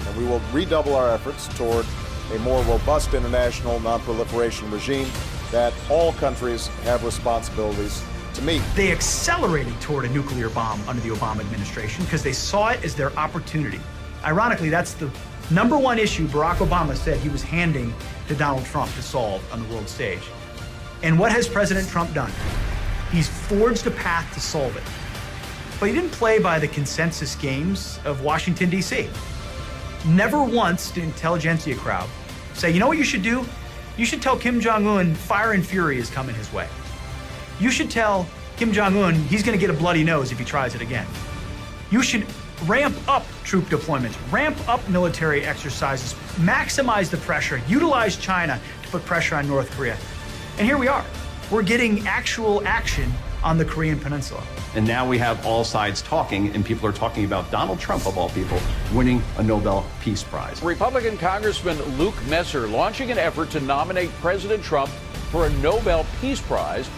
and we will redouble our efforts toward a more robust international non-proliferation regime that all countries have responsibilities to meet. They accelerated toward a nuclear bomb under the Obama administration because they saw it as their opportunity. Ironically, that's the number one issue Barack Obama said he was handing to Donald Trump to solve on the world stage. And what has President Trump done? He's forged a path to solve it. But he didn't play by the consensus games of Washington, D.C. Never once did intelligentsia crowd say, you know what you should do? You should tell Kim Jong-un fire and fury is coming his way. You should tell Kim Jong-un he's going to get a bloody nose if he tries it again. You should ramp up troop deployments, ramp up military exercises, maximize the pressure, utilize China to put pressure on North Korea. And here we are. We're getting actual action on the Korean Peninsula. And now we have all sides talking, and people are talking about Donald Trump, of all people, winning a Nobel Peace Prize. Republican Congressman Luke Messer launching an effort to nominate President Trump for a Nobel Peace Prize.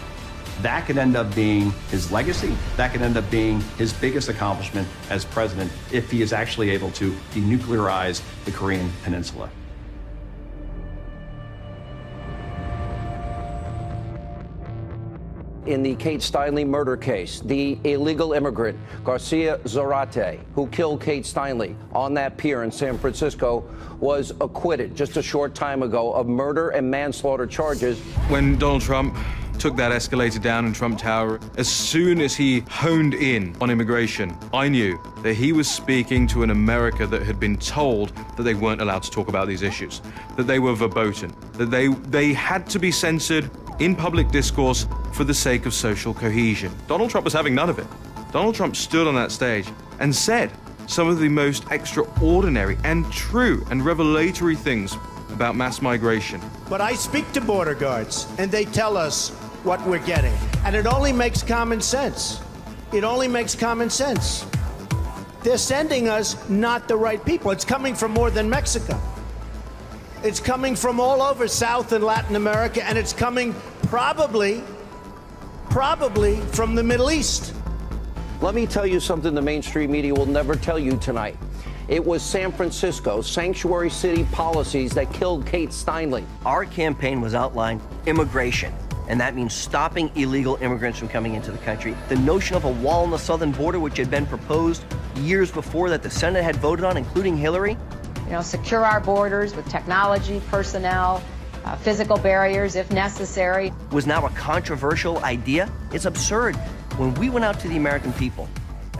That could end up being his legacy. That could end up being his biggest accomplishment as president if he is actually able to denuclearize the Korean Peninsula. In the Kate Steinle murder case, the illegal immigrant Garcia Zarate, who killed Kate Steinle on that pier in San Francisco, was acquitted just a short time ago of murder and manslaughter charges. When Donald Trump took that escalator down in Trump Tower, as soon as he honed in on immigration, I knew that he was speaking to an America that had been told that they weren't allowed to talk about these issues, that they were verboten, that they had to be censored in public discourse for the sake of social cohesion. Donald Trump was having none of it. Donald Trump stood on that stage and said some of the most extraordinary and true and revelatory things about mass migration. But I speak to border guards, and they tell us what we're getting. And it only makes common sense. It only makes common sense. They're sending us not the right people. It's coming from more than Mexico. It's coming from all over South and Latin America, and it's coming probably from the Middle East. Let me tell you something the mainstream media will never tell you tonight. It was San Francisco's sanctuary city policies that killed Kate Steinle. Our campaign was outlined immigration and that means stopping illegal immigrants from coming into the country. The notion of a wall on the southern border, which had been proposed years before that the Senate had voted on, including Hillary. You know, secure our borders with technology, personnel, physical barriers if necessary. Was now a controversial idea. It's absurd. When we went out to the American people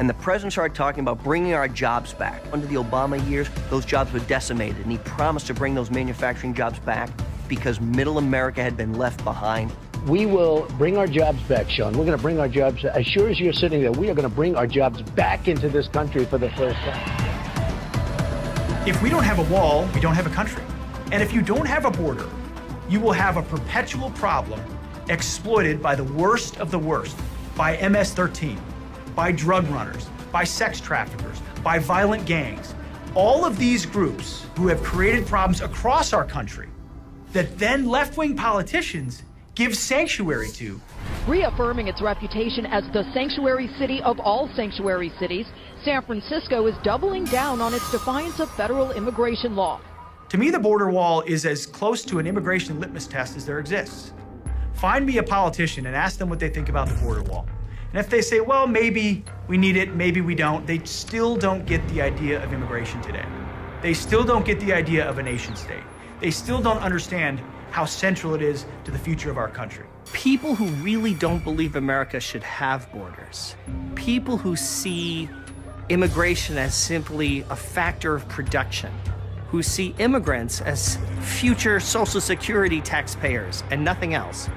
and the president started talking about bringing our jobs back, under the Obama years, those jobs were decimated, and he promised to bring those manufacturing jobs back because middle America had been left behind. We will bring our jobs back, Sean. We're going to bring our jobs, as sure as you're sitting there, we are going to bring our jobs back into this country for the first time. If we don't have a wall, we don't have a country. And if you don't have a border, you will have a perpetual problem exploited by the worst of the worst, by MS-13, by drug runners, by sex traffickers, by violent gangs. All of these groups who have created problems across our country that then left-wing politicians give sanctuary to. Reaffirming its reputation as the sanctuary city of all sanctuary cities, San Francisco is doubling down on its defiance of federal immigration law. To me, the border wall is as close to an immigration litmus test as there exists. Find me a politician and ask them what they think about the border wall. And if they say, well, maybe we need it, maybe we don't, they still don't get the idea of immigration today. They still don't get the idea of a nation state. They still don't understand how central it is to the future of our country. People who really don't believe America should have borders, people who see immigration as simply a factor of production, who see immigrants as future Social Security taxpayers and nothing else,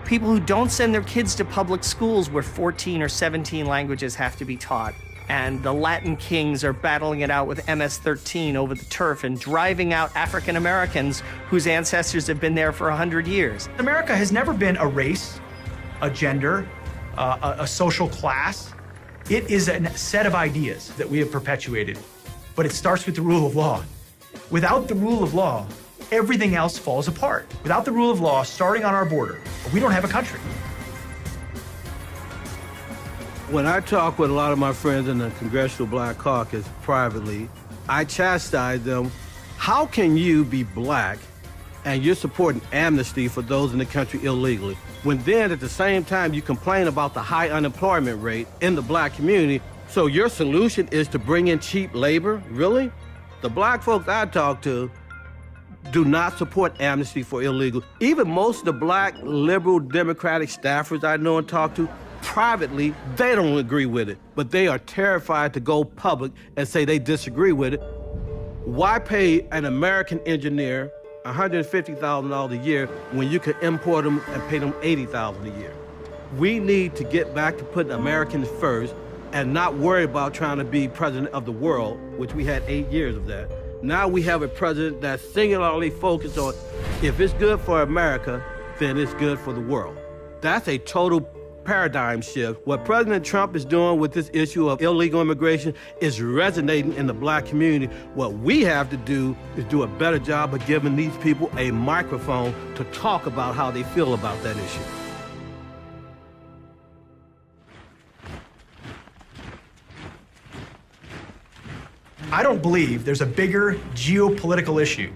people who don't send their kids to public schools where 14 or 17 languages have to be taught, and the Latin kings are battling it out with MS-13 over the turf and driving out African Americans whose ancestors have been there for 100 years. America has never been a race, a gender, a social class. It is a set of ideas that we have perpetuated, but it starts with the rule of law. Without the rule of law, everything else falls apart. Without the rule of law starting on our border, we don't have a country. When I talk with a lot of my friends in the Congressional Black Caucus privately, I chastise them. How can you be black and you're supporting amnesty for those in the country illegally, when then at the same time you complain about the high unemployment rate in the black community? So your solution is to bring in cheap labor? Really? The black folks I talk to do not support amnesty for illegal. Even most of the black liberal Democratic staffers I know and talk to, privately, they don't agree with it, but they are terrified to go public and say they disagree with it. Why pay an American engineer $150,000 a year when you can import them and pay them $80,000 a year? We need to get back to putting Americans first and not worry about trying to be president of the world, which we had 8 years of that. Now we have a president that's singularly focused on, if it's good for America, then it's good for the world. That's a total paradigm shift. What President Trump is doing with this issue of illegal immigration is resonating in the black community. What we have to do is do a better job of giving these people a microphone to talk about how they feel about that issue. I don't believe there's a bigger geopolitical issue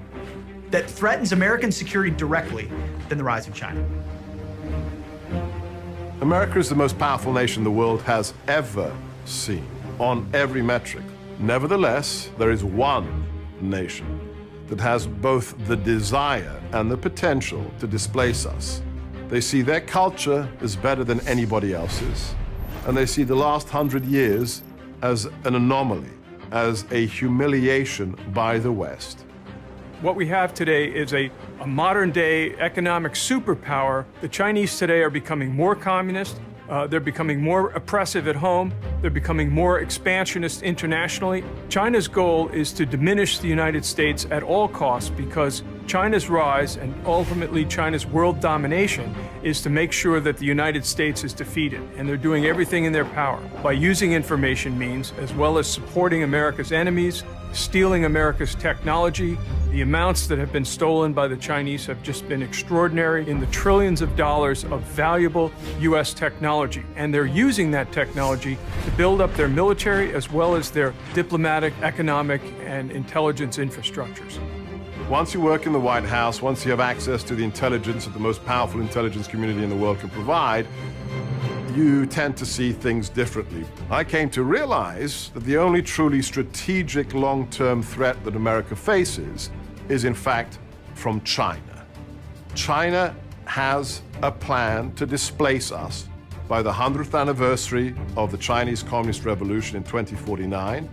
that threatens American security directly than the rise of China. America is the most powerful nation the world has ever seen, on every metric. Nevertheless, there is one nation that has both the desire and the potential to displace us. They see their culture as better than anybody else's, and they see the last 100 years as an anomaly, as a humiliation by the West. What we have today is a modern-day economic superpower. The Chinese today are becoming more communist. They're becoming more oppressive at home. They're becoming more expansionist internationally. China's goal is to diminish the United States at all costs, because China's rise and ultimately China's world domination is to make sure that the United States is defeated. And they're doing everything in their power by using information means, as well as supporting America's enemies, stealing America's technology. The amounts that have been stolen by the Chinese have just been extraordinary, in the trillions of dollars of valuable U.S. technology. And they're using that technology to build up their military as well as their diplomatic, economic, and intelligence infrastructures. Once you work in the White House, once you have access to the intelligence that the most powerful intelligence community in the world can provide, you tend to see things differently. I came to realize that the only truly strategic long-term threat that America faces is, in fact, from China. China has a plan to displace us by the 100th anniversary of the Chinese Communist Revolution in 2049.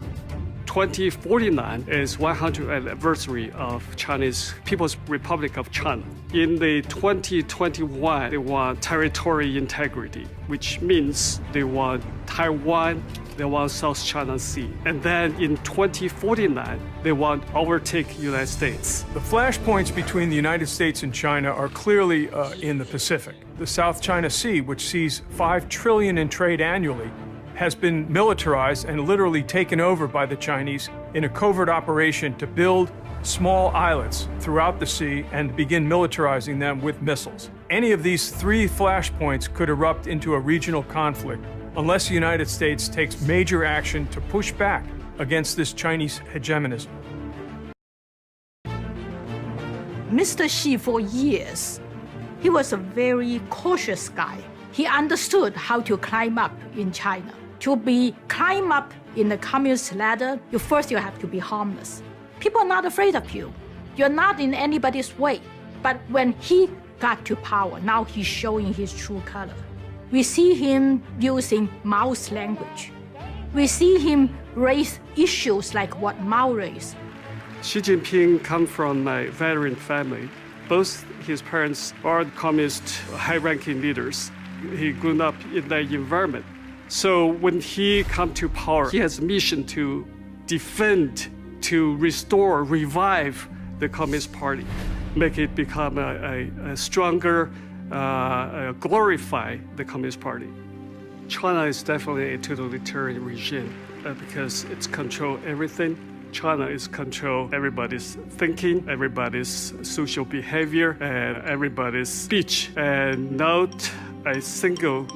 2049 is 100th anniversary of Chinese People's Republic of China. In the 2021, they want territory integrity, which means they want Taiwan, they want South China Sea. And then in 2049, they want to overtake the United States. The flashpoints between the United States and China are clearly in the Pacific. The South China Sea, which sees $5 trillion in trade annually, has been militarized and literally taken over by the Chinese in a covert operation to build small islets throughout the sea and begin militarizing them with missiles. Any of these three flashpoints could erupt into a regional conflict unless the United States takes major action to push back against this Chinese hegemonism. Mr. Xi, for years, he was a very cautious guy. He understood how to climb up in China. To climb up in the communist ladder, you have to be harmless. People are not afraid of you. You're not in anybody's way. But when he got to power, now he's showing his true color. We see him using Mao's language. We see him raise issues like what Mao raised. Xi Jinping comes from a veteran family. Both his parents are communist high-ranking leaders. He grew up in that environment. So when he comes to power, he has a mission to defend, to restore, revive the Communist Party, make it become a stronger, glorify the Communist Party. China is definitely a totalitarian regime because it's control everything. China is control everybody's thinking, everybody's social behavior, and everybody's speech, and not a single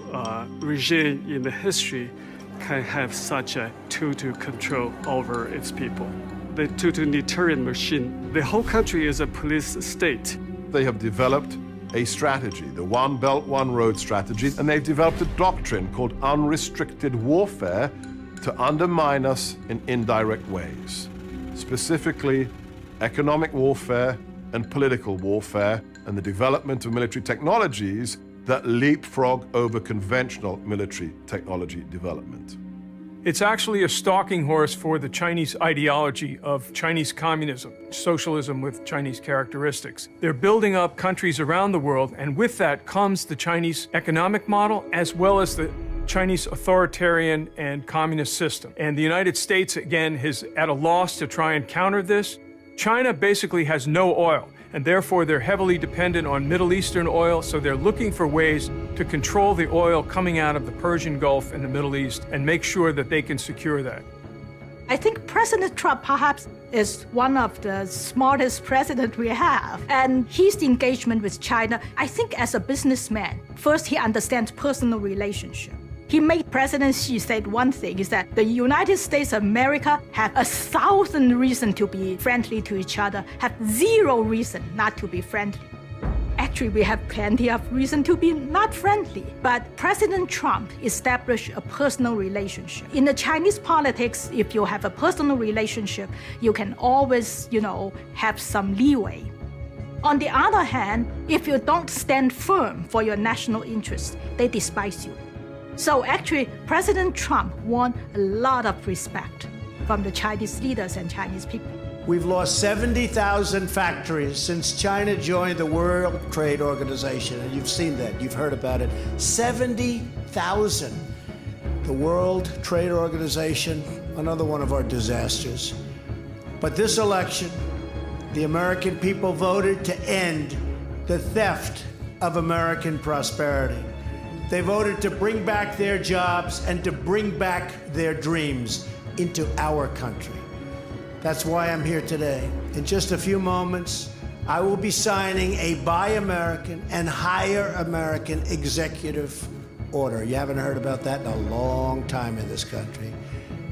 regime in the history can have such a total control over its people. The totalitarian machine, the whole country is a police state. They have developed a strategy, the One Belt, One Road strategy, and they've developed a doctrine called unrestricted warfare to undermine us in indirect ways, specifically economic warfare and political warfare, and the development of military technologies that leapfrog over conventional military technology development. It's actually a stalking horse for the Chinese ideology of Chinese communism, socialism with Chinese characteristics. They're building up countries around the world, and with that comes the Chinese economic model as well as the Chinese authoritarian and communist system. And the United States, again, is at a loss to try and counter this. China basically has no oil, and therefore they're heavily dependent on Middle Eastern oil, so they're looking for ways to control the oil coming out of the Persian Gulf and the Middle East and make sure that they can secure that. I think President Trump perhaps is one of the smartest presidents we have. And his engagement with China, I think as a businessman, first he understands personal relationship. He made President Xi said one thing, is that the United States of America have 1,000 reasons to be friendly to each other, have 0 reason not to be friendly. Actually, we have plenty of reason to be not friendly. But President Trump established a personal relationship. In the Chinese politics, if you have a personal relationship, you can always, have some leeway. On the other hand, if you don't stand firm for your national interests, they despise you. So actually, President Trump won a lot of respect from the Chinese leaders and Chinese people. We've lost 70,000 factories since China joined the World Trade Organization, and you've seen that, you've heard about it. 70,000. The World Trade Organization, another one of our disasters. But this election, the American people voted to end the theft of American prosperity. They voted to bring back their jobs and to bring back their dreams into our country. That's why I'm here today. In just a few moments, I will be signing a Buy American and Hire American executive order. You haven't heard about that in a long time in this country.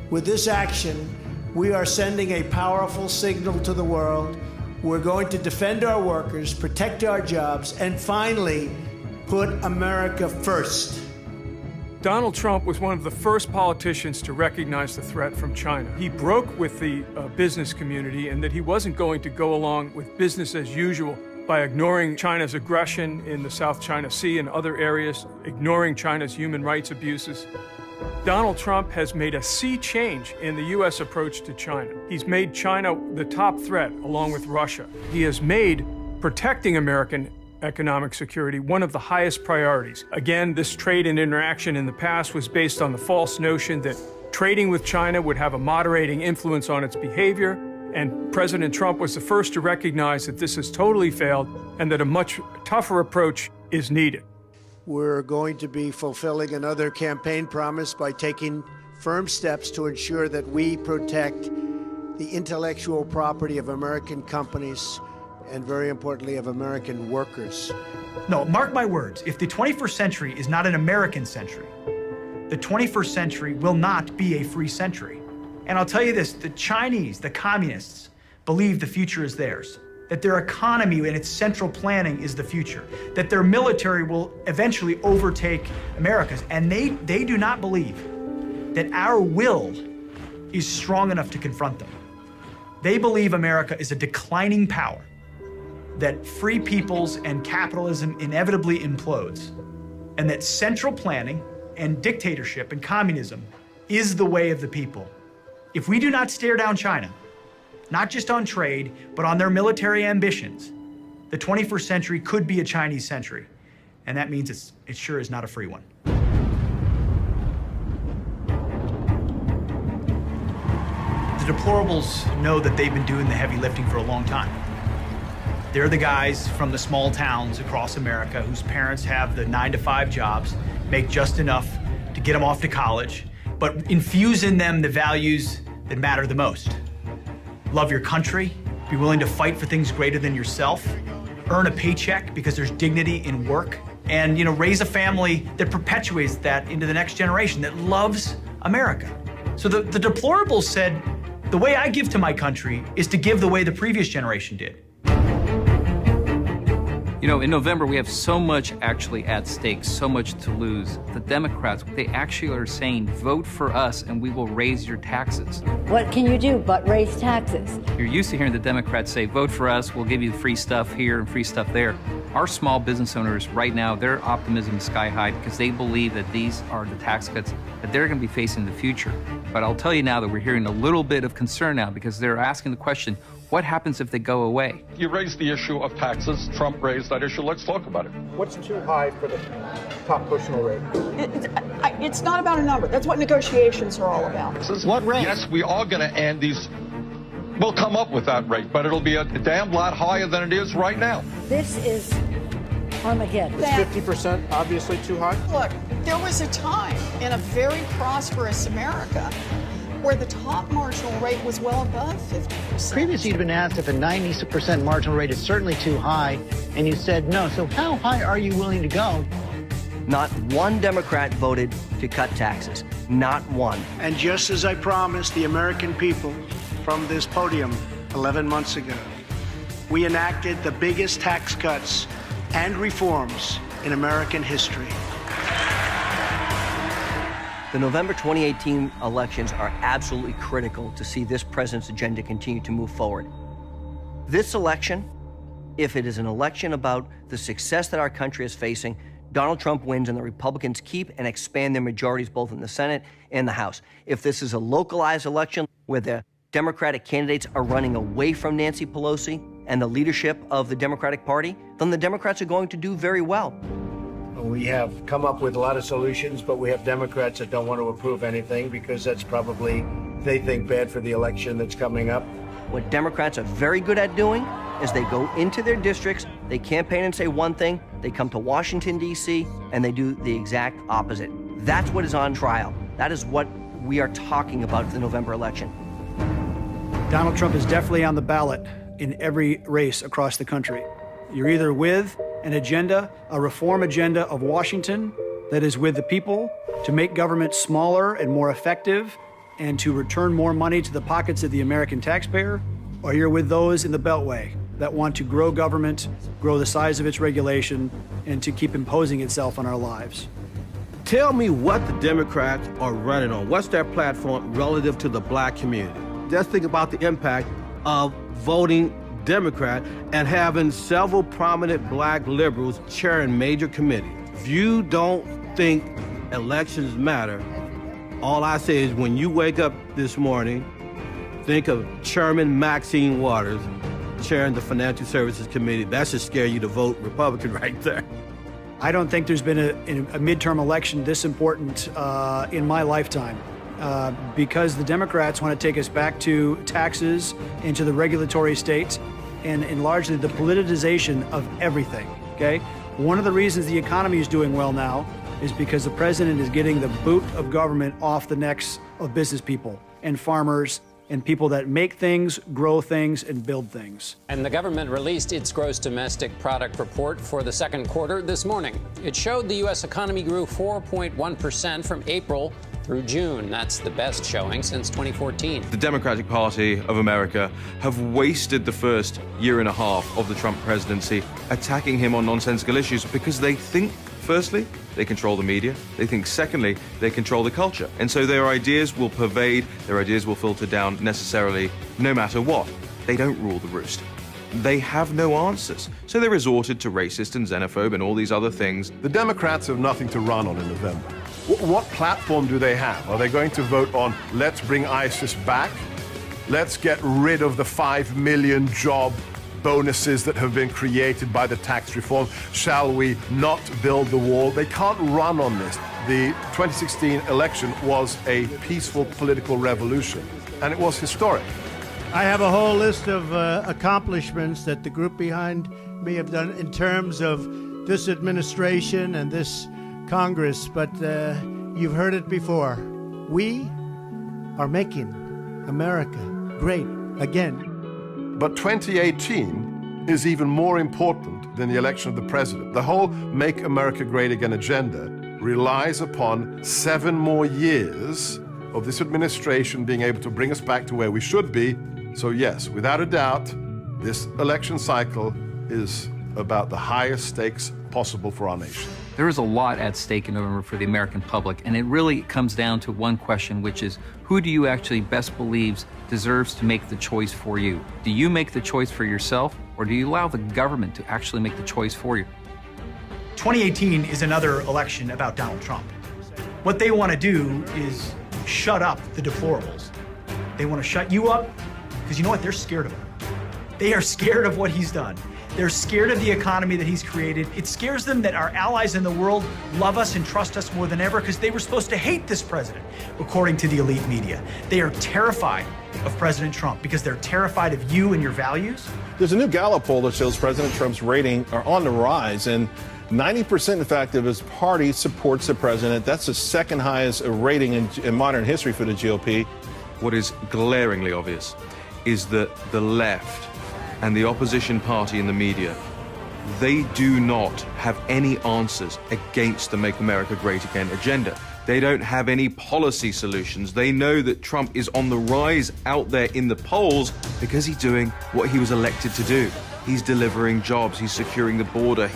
With this action, we are sending a powerful signal to the world We're going to defend our workers, protect our jobs, and finally put America first. Donald Trump was one of the first politicians to recognize the threat from China. He broke with the business community and that he wasn't going to go along with business as usual by ignoring China's aggression in the South China Sea and other areas, ignoring China's human rights abuses. Donald Trump has made a sea change in the U.S. approach to China. He's made China the top threat, along with Russia. He has made protecting American economic security one of the highest priorities. Again, this trade and interaction in the past was based on the false notion that trading with China would have a moderating influence on its behavior, and President Trump was the first to recognize that this has totally failed and that a much tougher approach is needed. We're going to be fulfilling another campaign promise by taking firm steps to ensure that we protect the intellectual property of American companies and, very importantly, of American workers. No, mark my words, if the 21st century is not an American century, the 21st century will not be a free century. And I'll tell you this, the Chinese, the communists, believe the future is theirs, that their economy and its central planning is the future, that their military will eventually overtake America's, and they do not believe that our will is strong enough to confront them. They believe America is a declining power, that free peoples and capitalism inevitably implodes, and that central planning and dictatorship and communism is the way of the people. If we do not stare down China, not just on trade, but on their military ambitions, the 21st century could be a Chinese century, and that means it sure is not a free one. The deplorables know that they've been doing the heavy lifting for a long time. They're the guys from the small towns across America whose parents have the 9-to-5 jobs, make just enough to get them off to college, but infuse in them the values that matter the most. Love your country, be willing to fight for things greater than yourself, earn a paycheck because there's dignity in work, and raise a family that perpetuates that into the next generation that loves America. So the deplorables said, the way I give to my country is to give the way the previous generation did. In November, we have so much actually at stake, so much to lose. The Democrats, they actually are saying, vote for us and we will raise your taxes. What can you do but raise taxes? You're used to hearing the Democrats say, vote for us, we'll give you free stuff here and free stuff there. Our small business owners right now, their optimism is sky high because they believe that these are the tax cuts that they're going to be facing in the future. But I'll tell you now that we're hearing a little bit of concern now because they're asking the question, what happens if they go away? You raised the issue of taxes. Trump raised that issue. Let's talk about it. What's too high for the top personal rate? It's not about a number. That's what negotiations are all about. What rate? Yes, we are going to end these. We'll come up with that rate, but it'll be a damn lot higher than it is right now. This is Armageddon. Is 50% obviously too high? Look, there was a time in a very prosperous America where the top marginal rate was well above 50%. Previously, you'd been asked if a 90% marginal rate is certainly too high, and you said no. So how high are you willing to go? Not one Democrat voted to cut taxes. Not one. And just as I promised the American people from this podium 11 months ago, we enacted the biggest tax cuts and reforms in American history. The November 2018 elections are absolutely critical to see this president's agenda continue to move forward. This election, if it is an election about the success that our country is facing, Donald Trump wins and the Republicans keep and expand their majorities both in the Senate and the House. If this is a localized election where the Democratic candidates are running away from Nancy Pelosi and the leadership of the Democratic Party, then the Democrats are going to do very well. We have come up with a lot of solutions, but we have Democrats that don't want to approve anything because that's probably, they think, bad for the election that's coming up. What Democrats are very good at doing is they go into their districts, they campaign and say one thing, they come to Washington, D.C., and they do the exact opposite. That's what is on trial. That is what we are talking about for the November election. Donald Trump is definitely on the ballot in every race across the country. You're either with an agenda, a reform agenda of Washington that is with the people to make government smaller and more effective and to return more money to the pockets of the American taxpayer, or you're with those in the Beltway that want to grow government, grow the size of its regulation, and to keep imposing itself on our lives. Tell me what the Democrats are running on. What's their platform relative to the black community? Just think about the impact of voting Democrat and having several prominent black liberals chairing major committees. If you don't think elections matter, all I say is when you wake up this morning, think of Chairman Maxine Waters chairing the Financial Services Committee. That should scare you to vote Republican right there. I don't think there's been a midterm election this important in my lifetime because the Democrats want to take us back to taxes and to the regulatory state and largely the politicization of everything, okay? One of the reasons the economy is doing well now is because the president is getting the boot of government off the necks of business people and farmers and people that make things, grow things, and build things. And the government released its gross domestic product report for the second quarter this morning. It showed the U.S. economy grew 4.1% from April through June. That's the best showing since 2014. The Democratic Party of America have wasted the first year and a half of the Trump presidency attacking him on nonsensical issues because they think, firstly, they control the media. They think, secondly, they control the culture. And so their ideas will pervade, their ideas will filter down necessarily no matter what. They don't rule the roost. They have no answers. So they resorted to racist and xenophobe and all these other things. The Democrats have nothing to run on in November. What platform do they have? Are they going to vote on let's bring ISIS back? Let's get rid of the 5 million job bonuses that have been created by the tax reform? Shall we not build the wall? They can't run on this. The 2016 election was a peaceful political revolution, and it was historic. I have a whole list of accomplishments that the group behind me have done in terms of this administration and this Congress, but you've heard it before. We are making America great again. But 2018 is even more important than the election of the president. The whole Make America Great Again agenda relies upon 7 more years of this administration being able to bring us back to where we should be. So yes, without a doubt, this election cycle is about the highest stakes possible for our nation. There is a lot at stake in November for the American public, and it really comes down to one question, which is who do you actually best believes deserves to make the choice for you? Do you make the choice for yourself, or do you allow the government to actually make the choice for you? 2018 is another election about Donald Trump. What they want to do is shut up the deplorables. They want to shut you up because you know what? They're scared of him. They are scared of what he's done. They're scared of the economy that he's created. It scares them that our allies in the world love us and trust us more than ever because they were supposed to hate this president, according to the elite media. They are terrified of President Trump because they're terrified of you and your values. There's a new Gallup poll that shows President Trump's rating are on the rise, and 90%, in fact, of his party supports the president. That's the second highest rating in modern history for the GOP. What is glaringly obvious is that the left and the opposition party in the media, they do not have any answers against the Make America Great Again agenda. They don't have any policy solutions. They know that Trump is on the rise out there in the polls because he's doing what he was elected to do. He's delivering jobs, he's securing the border,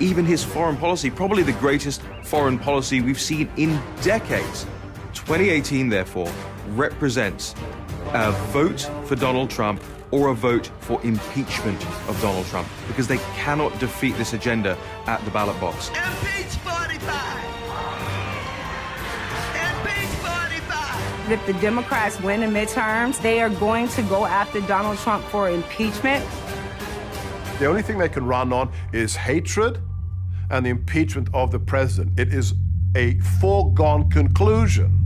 even his foreign policy, probably the greatest foreign policy we've seen in decades. 2018, therefore, represents a vote for Donald Trump or a vote for impeachment of Donald Trump, because they cannot defeat this agenda at the ballot box. Impeach 45! Impeach 45! If the Democrats win the midterms, they are going to go after Donald Trump for impeachment. The only thing they can run on is hatred and the impeachment of the president. It is a foregone conclusion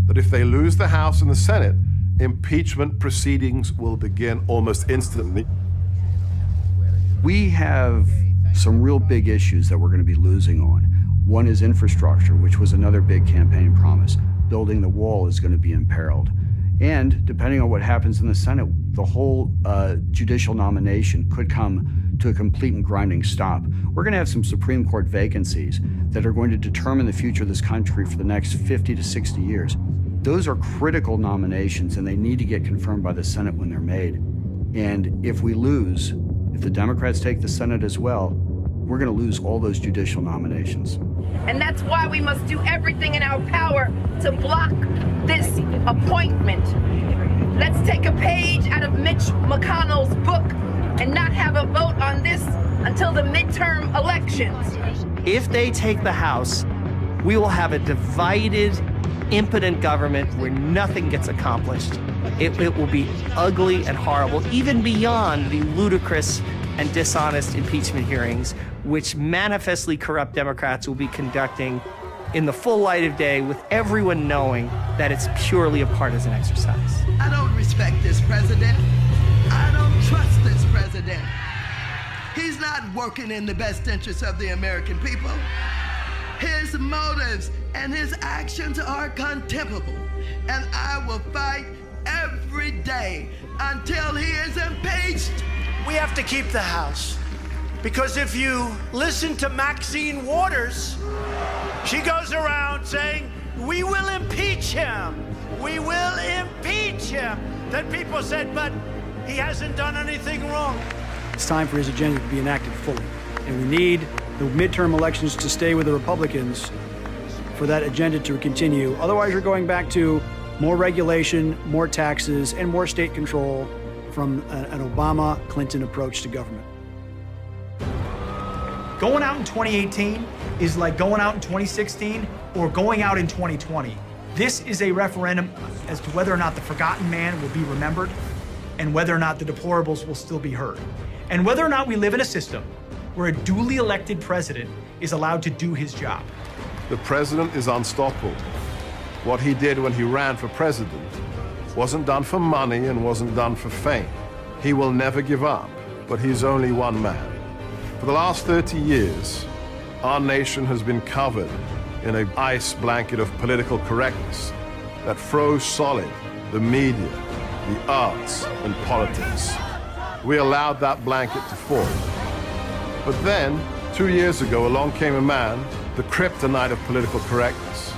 that if they lose the House and the Senate, impeachment proceedings will begin almost instantly. We have some real big issues that we're going to be losing on. One is infrastructure, which was another big campaign promise. Building the wall is going to be imperiled. And depending on what happens in the Senate, the whole judicial nomination could come to a complete and grinding stop. We're going to have some Supreme Court vacancies that are going to determine the future of this country for the next 50 to 60 years. Those are critical nominations, and they need to get confirmed by the Senate when they're made. And if we lose, If the Democrats take the Senate as well, we're going to lose all those judicial nominations. And that's why we must do everything in our power to block this appointment. Let's take a page out of Mitch McConnell's book and not have a vote on this until the midterm elections. If they take the House, we will have a divided, impotent government where nothing gets accomplished. It will be ugly and horrible, even beyond the ludicrous and dishonest impeachment hearings, which manifestly corrupt Democrats will be conducting in the full light of day, with everyone knowing that it's purely a partisan exercise. I don't respect this president. I don't trust this president. He's not working in the best interest of the American people. His motives and his actions are contemptible, and I will fight every day until he is impeached. We have to keep the House, because if you listen to Maxine Waters, she goes around saying, we will impeach him. We will impeach him. Then people said, but he hasn't done anything wrong. It's time for his agenda to be enacted fully. And we need the midterm elections to stay with the Republicans for that agenda to continue. Otherwise, you're going back to more regulation, more taxes, and more state control from an Obama-Clinton approach to government. Going out in 2018 is like going out in 2016 or going out in 2020. This is a referendum as to whether or not the forgotten man will be remembered and whether or not the deplorables will still be heard, and whether or not we live in a system where a duly elected president is allowed to do his job. The president is unstoppable. What he did when he ran for president wasn't done for money and wasn't done for fame. He will never give up, but he's only one man. For the last 30 years, our nation has been covered in an ice blanket of political correctness that froze solid the media, the arts, and politics. We allowed that blanket to fall. But then, 2 years ago, along came a man, the kryptonite of political correctness.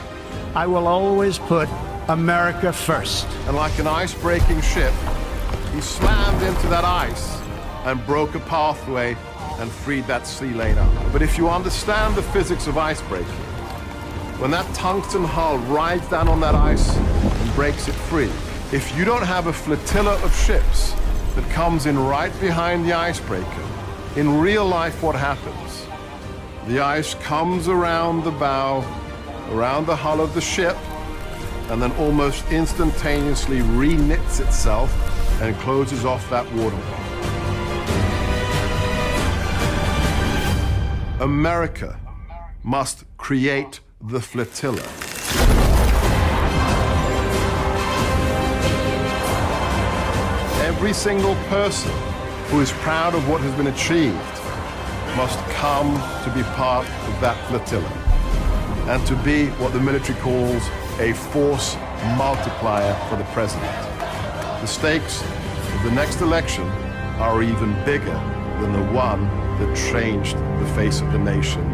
I will always put America first. And like an ice-breaking ship, he slammed into that ice and broke a pathway and freed that sea lane up. But if you understand the physics of icebreaking, when that tungsten hull rides down on that ice and breaks it free, if you don't have a flotilla of ships that comes in right behind the icebreaker, in real life what happens? The ice comes around the bow, around the hull of the ship, and then almost instantaneously re-knits itself and closes off that waterway. America must create the flotilla. Every single person who is proud of what has been achieved must come to be part of that flotilla and to be what the military calls a force multiplier for the president. The stakes of the next election are even bigger than the one that changed the face of the nation.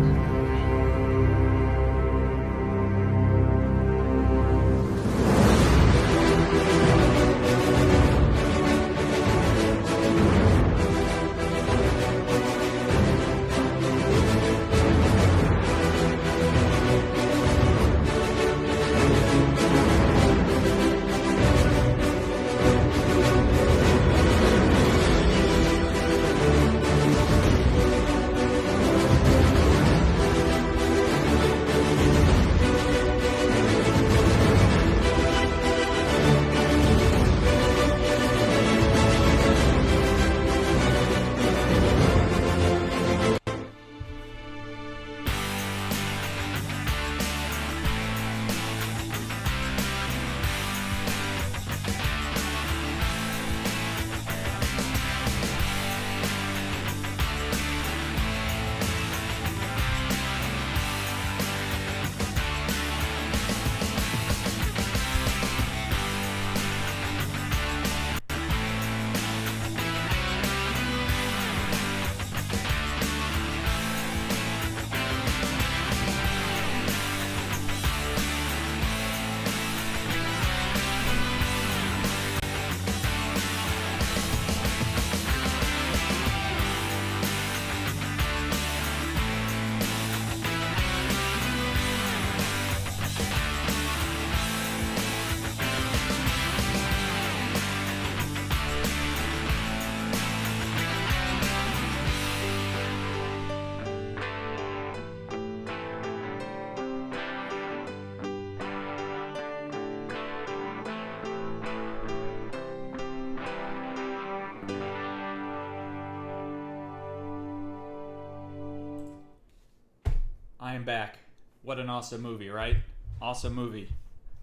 back. What an awesome movie, right? Awesome movie.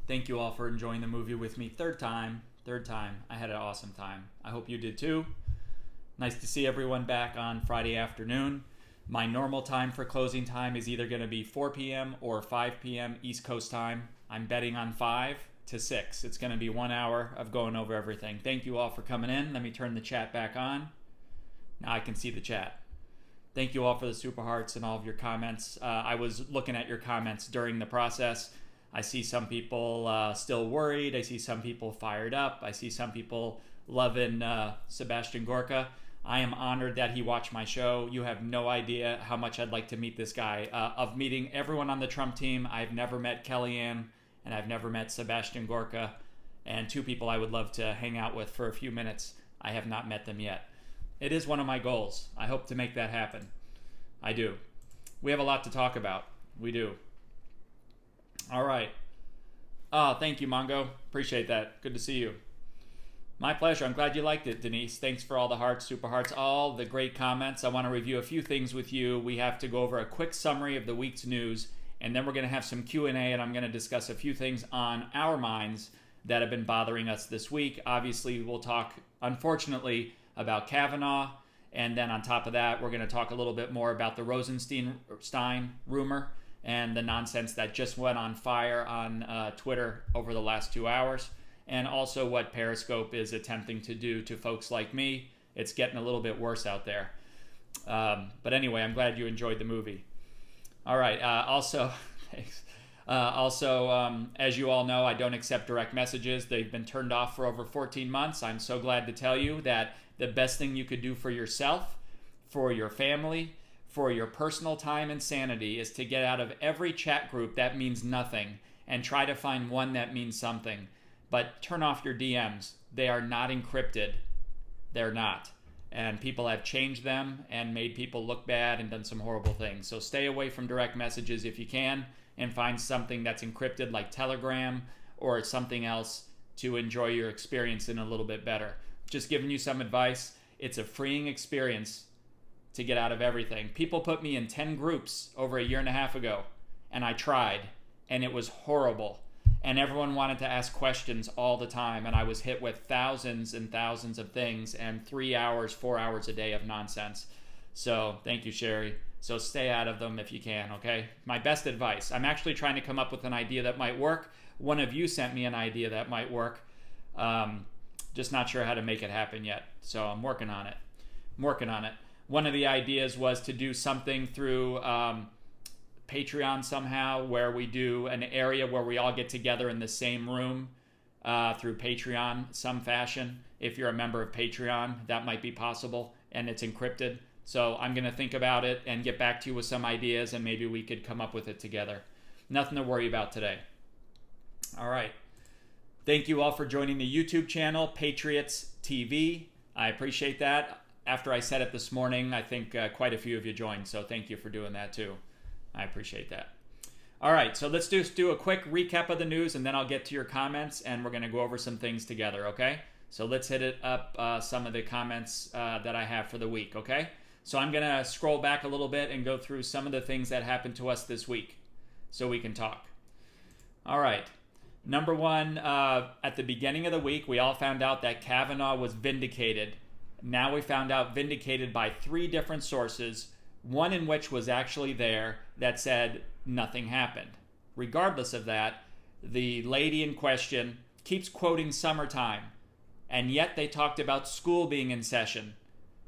Thank you all for enjoying the movie with me. Third time. I had an awesome time. I hope you did too. Nice to see everyone back on Friday afternoon. My normal time for closing time is either going to be 4 p.m. or 5 p.m. East Coast time. I'm betting on 5 to 6. It's going to be 1 hour of going over everything. Thank you all for coming in. Let me turn the chat back on. Now I can see the chat. Thank you all for the super hearts and all of your comments. I was looking at your comments during the process. I see some people still worried. I see some people fired up. I see some people loving Sebastian Gorka. I am honored that he watched my show. You have no idea how much I'd like to meet this guy. Of meeting everyone on the Trump team, I've never met Kellyanne and I've never met Sebastian Gorka. And 2 people I would love to hang out with for a few minutes. I have not met them yet. It is one of my goals. I hope to make that happen. I do. We have a lot to talk about. We do. All right. Thank you, Mongo. Appreciate that. Good to see you. My pleasure. I'm glad you liked it, Denise. Thanks for all the hearts, super hearts, all the great comments. I want to review a few things with you. We have to go over a quick summary of the week's news, and then we're going to have some Q&A, and I'm going to discuss a few things on our minds that have been bothering us this week. Obviously, we'll talk, unfortunately, about Kavanaugh, and then on top of that, we're going to talk a little bit more about the Rosenstein rumor and the nonsense that just went on fire on Twitter over the last 2 hours. And also what Periscope is attempting to do to folks like me. It's getting a little bit worse out there. But anyway, I'm glad you enjoyed the movie. All right. Thanks. As you all know, I don't accept direct messages. They've been turned off for over 14 months. I'm so glad to tell you that the best thing you could do for yourself, for your family, for your personal time and sanity is to get out of every chat group that means nothing and try to find one that means something. But turn off your DMs. They are not encrypted. They're not. And people have changed them and made people look bad and done some horrible things. So stay away from direct messages if you can and find something that's encrypted like Telegram or something else to enjoy your experience in a little bit better. Just giving you some advice. It's a freeing experience to get out of everything. People put me in 10 groups over a year and a half ago, and I tried, and it was horrible. And everyone wanted to ask questions all the time, and I was hit with thousands and thousands of things and 3 hours, 4 hours a day of nonsense. So thank you, Sherry. So stay out of them if you can, okay? My best advice. I'm actually trying to come up with an idea that might work. One of you sent me an idea that might work. Just not sure how to make it happen yet. So I'm working on it. One of the ideas was to do something through Patreon somehow, where we do an area where we all get together in the same room through Patreon, some fashion. If you're a member of Patreon, that might be possible, and it's encrypted. So I'm going to think about it and get back to you with some ideas, and maybe we could come up with it together. Nothing to worry about today. All right. Thank you all for joining the YouTube channel, Patriots TV. I appreciate that. After I said it this morning, I think quite a few of you joined, so thank you for doing that too. I appreciate that. All right, so let's just do a quick recap of the news, and then I'll get to your comments, and we're going to go over some things together, okay? So let's hit it up, some of the comments that I have for the week, okay? So I'm going to scroll back a little bit and go through some of the things that happened to us this week so we can talk. All right. Number one, at the beginning of the week, we all found out that Kavanaugh was vindicated. Now we found out vindicated by 3 different sources, one in which was actually there that said nothing happened. Regardless of that, the lady in question keeps quoting summertime, and yet they talked about school being in session.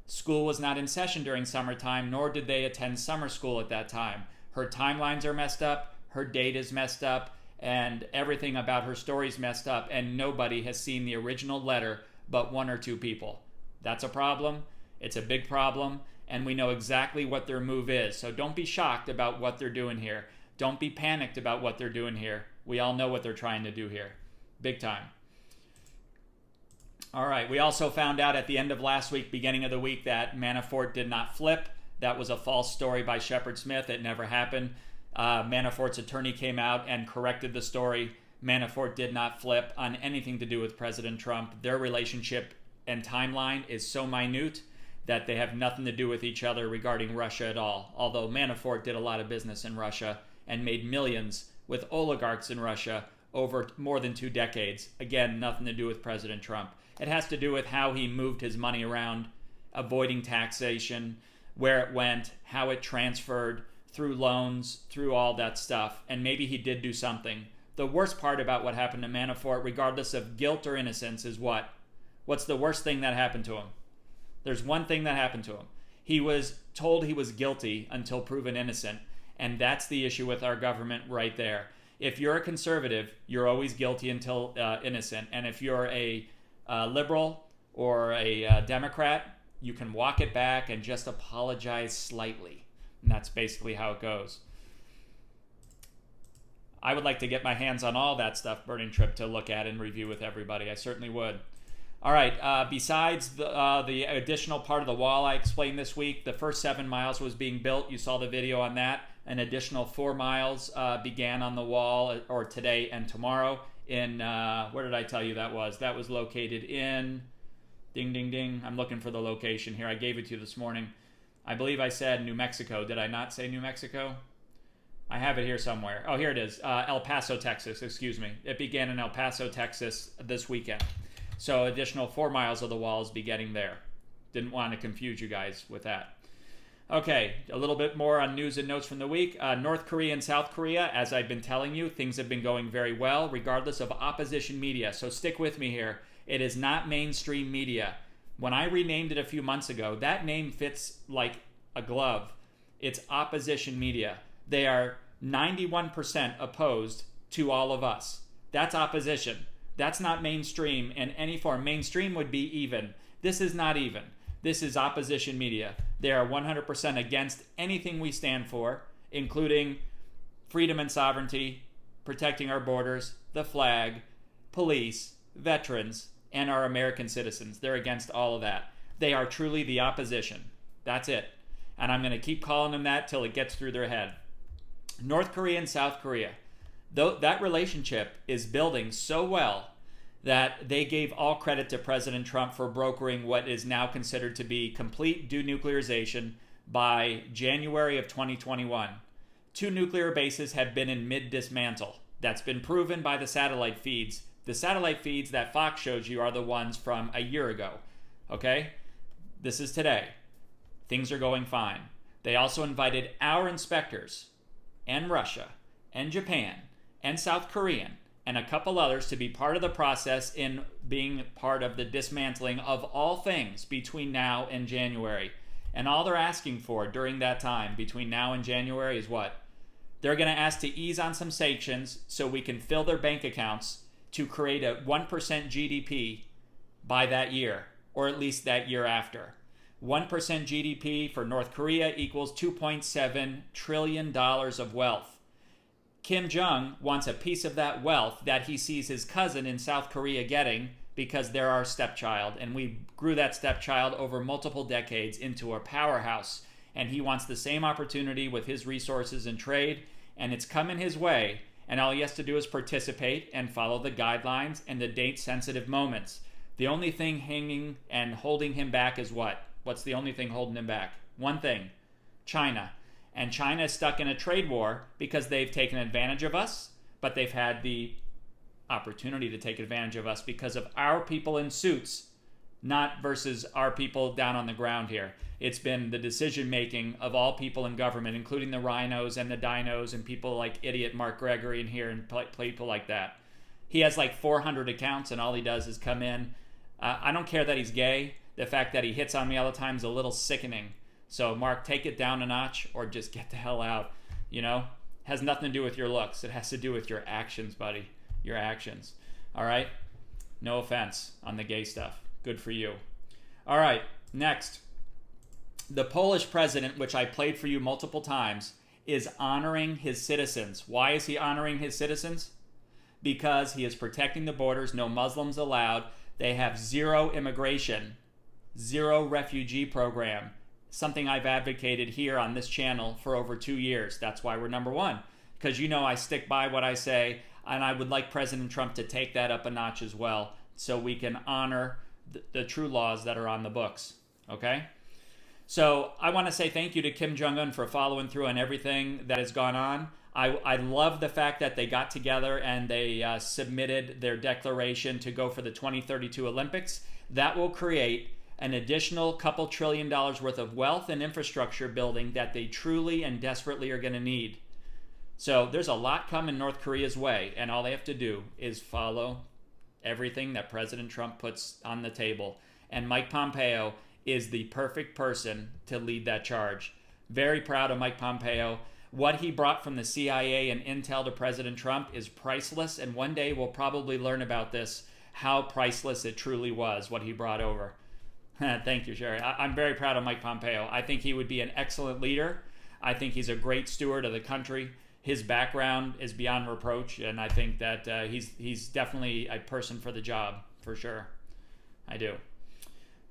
School was not in session during summertime, nor did they attend summer school at that time. Her timelines are messed up, her date is messed up, and everything about her story is messed up, and nobody has seen the original letter but 1 or 2 people. That's a problem. It's a big problem, and we know exactly what their move is. So don't be shocked about what they're doing here. Don't be panicked about what they're doing here. We all know what they're trying to do here. Big time. All right, we also found out at the end of last week, beginning of the week, that Manafort did not flip. That was a false story by Shepard Smith. It never happened. Manafort's attorney came out and corrected the story. Manafort did not flip on anything to do with President Trump. Their relationship and timeline is so minute that they have nothing to do with each other regarding Russia at all. Although Manafort did a lot of business in Russia and made millions with oligarchs in Russia over more than 2 decades. Again, nothing to do with President Trump. It has to do with how he moved his money around, avoiding taxation, where it went, how it transferred, through loans, through all that stuff. And maybe he did do something. The worst part about what happened to Manafort, regardless of guilt or innocence, is what? What's the worst thing that happened to him? There's one thing that happened to him. He was told he was guilty until proven innocent. And that's the issue with our government right there. If you're a conservative, you're always guilty until innocent. And if you're a liberal or a Democrat, you can walk it back and just apologize slightly. And that's basically how it goes. I would like to get my hands on all that stuff, Burning Trip, to look at and review with everybody. I certainly would. All right, besides the additional part of the wall I explained this week, the first 7 miles was being built. You saw the video on that. An additional 4 miles began on the wall, or today and tomorrow, in, where did I tell you that was? That was located in, ding, ding, ding. I'm looking for the location here. I gave it to you this morning. I believe I said New Mexico. Did I not say New Mexico? I have it here somewhere. Oh, here it is. El Paso, Texas. Excuse me. It began in El Paso, Texas this weekend. So additional 4 miles of the wall is beginning there. Didn't want to confuse you guys with that. Okay, a little bit more on news and notes from the week. North Korea and South Korea, as I've been telling you, things have been going very well, regardless of opposition media. So stick with me here. It is not mainstream media. When I renamed it a few months ago, that name fits like a glove. It's opposition media. They are 91% opposed to all of us. That's opposition. That's not mainstream in any form. Mainstream would be even. This is not even. This is opposition media. They are 100% against anything we stand for, including freedom and sovereignty, protecting our borders, the flag, police, veterans, and our American citizens. They're against all of that. They are truly the opposition. That's it. And I'm going to keep calling them that till it gets through their head. North Korea and South Korea. That relationship is building so well that they gave all credit to President Trump for brokering what is now considered to be complete denuclearization by January of 2021. 2 nuclear bases have been in mid-dismantle. That's been proven by the satellite feeds. The satellite feeds that Fox shows you are the ones from a year ago. Okay? This is today. Things are going fine. They also invited our inspectors and Russia and Japan and South Korean and a couple others to be part of the process in being part of the dismantling of all things between now and January. And all they're asking for during that time between now and January is what? They're going to ask to ease on some sanctions so we can fill their bank accounts to create a 1% GDP by that year, or at least that year after. 1% GDP for North Korea equals $2.7 trillion of wealth. Kim Jong wants a piece of that wealth that he sees his cousin in South Korea getting because they're our stepchild, and we grew that stepchild over multiple decades into a powerhouse, and he wants the same opportunity with his resources and trade, and it's coming his way, and all he has to do is participate and follow the guidelines and the date-sensitive moments. The only thing hanging and holding him back is what? What's the only thing holding him back? One thing, China. And China is stuck in a trade war because they've taken advantage of us, but they've had the opportunity to take advantage of us because of our people in suits, not versus our people down on the ground here. It's been the decision-making of all people in government, including the rhinos and the dinos and people like idiot Mark Gregory in here and people like that. He has like 400 accounts and all he does is come in. I don't care that he's gay. The fact that he hits on me all the time is a little sickening. So, Mark, take it down a notch or just get the hell out. You know? Has nothing to do with your looks. It has to do with your actions, buddy. Your actions. All right? No offense on the gay stuff. Good for you. All right, next. The Polish president, which I played for you multiple times, is honoring his citizens. Why is he honoring his citizens? Because he is protecting the borders. No Muslims allowed. They have zero immigration, zero refugee program. Something I've advocated here on this channel for over 2 years. That's why we're number one. Because you know I stick by what I say, and I would like President Trump to take that up a notch as well so we can honor the true laws that are on the books. Okay? So I want to say thank you to Kim Jong-un for following through on everything that has gone on. I love the fact that they got together and they submitted their declaration to go for the 2032 Olympics. That will create an additional couple $1 trillion worth of wealth and infrastructure building that they truly and desperately are going to need. So there's a lot coming North Korea's way, and all they have to do is follow everything that President Trump puts on the table. And Mike Pompeo is the perfect person to lead that charge. Very proud of Mike Pompeo. What he brought from the CIA and intel to President Trump is priceless, and one day we'll probably learn about this, how priceless it truly was, what he brought over. Thank you, Sherry. I'm very proud of Mike Pompeo. I think he would be an excellent leader. I think he's a great steward of the country. His background is beyond reproach, and I think that he's definitely a person for the job, for sure. I do.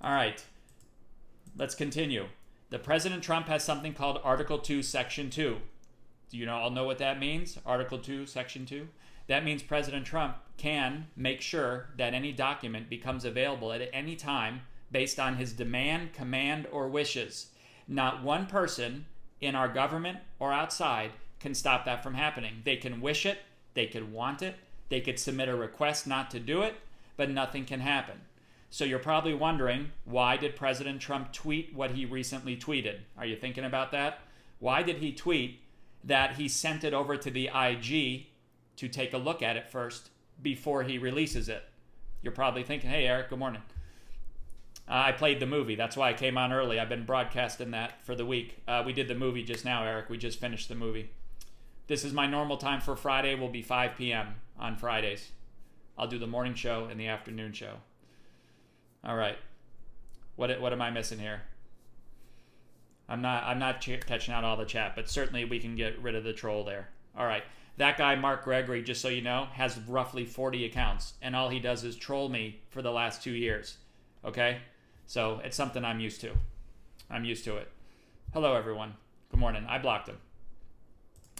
All right, let's continue. The President Trump has something called Article 2, Section 2. Do you all know what that means? Article 2, Section 2? That means President Trump can make sure that any document becomes available at any time based on his demand, command, or wishes. Not one person in our government or outside can stop that from happening. They can wish it, they could want it, they could submit a request not to do it, but nothing can happen. So you're probably wondering, why did President Trump tweet what he recently tweeted? Are you thinking about that? Why did he tweet that he sent it over to the IG to take a look at it first before he releases it? You're probably thinking, hey, Eric, good morning. I played the movie. That's why I came on early. I've been broadcasting that for the week. We did the movie just now, Eric. We just finished the movie. This is my normal time for Friday. Will be 5 p.m. on Fridays. I'll do the morning show and the afternoon show. All right. What am I missing here? I'm not catching out all the chat, but certainly we can get rid of the troll there. All right. That guy, Mark Gregory, just so you know, has roughly 40 accounts, and all he does is troll me for the last 2 years. Okay? So it's something I'm used to. I'm used to it. Hello, everyone. Good morning. I blocked him.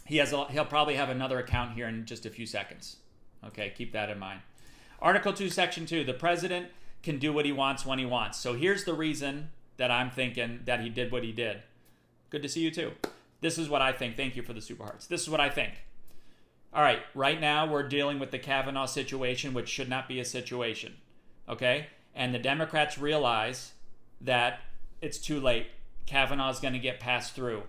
He'll probably have another account here in just a few seconds. Okay, keep that in mind. Article 2, Section 2. The president can do what he wants when he wants. So here's the reason that I'm thinking that he did what he did. Good to see you too. This is what I think. Thank you for the super hearts. This is what I think. All right, right now we're dealing with the Kavanaugh situation, which should not be a situation. Okay? And the Democrats realize that it's too late. Kavanaugh's going to get passed through.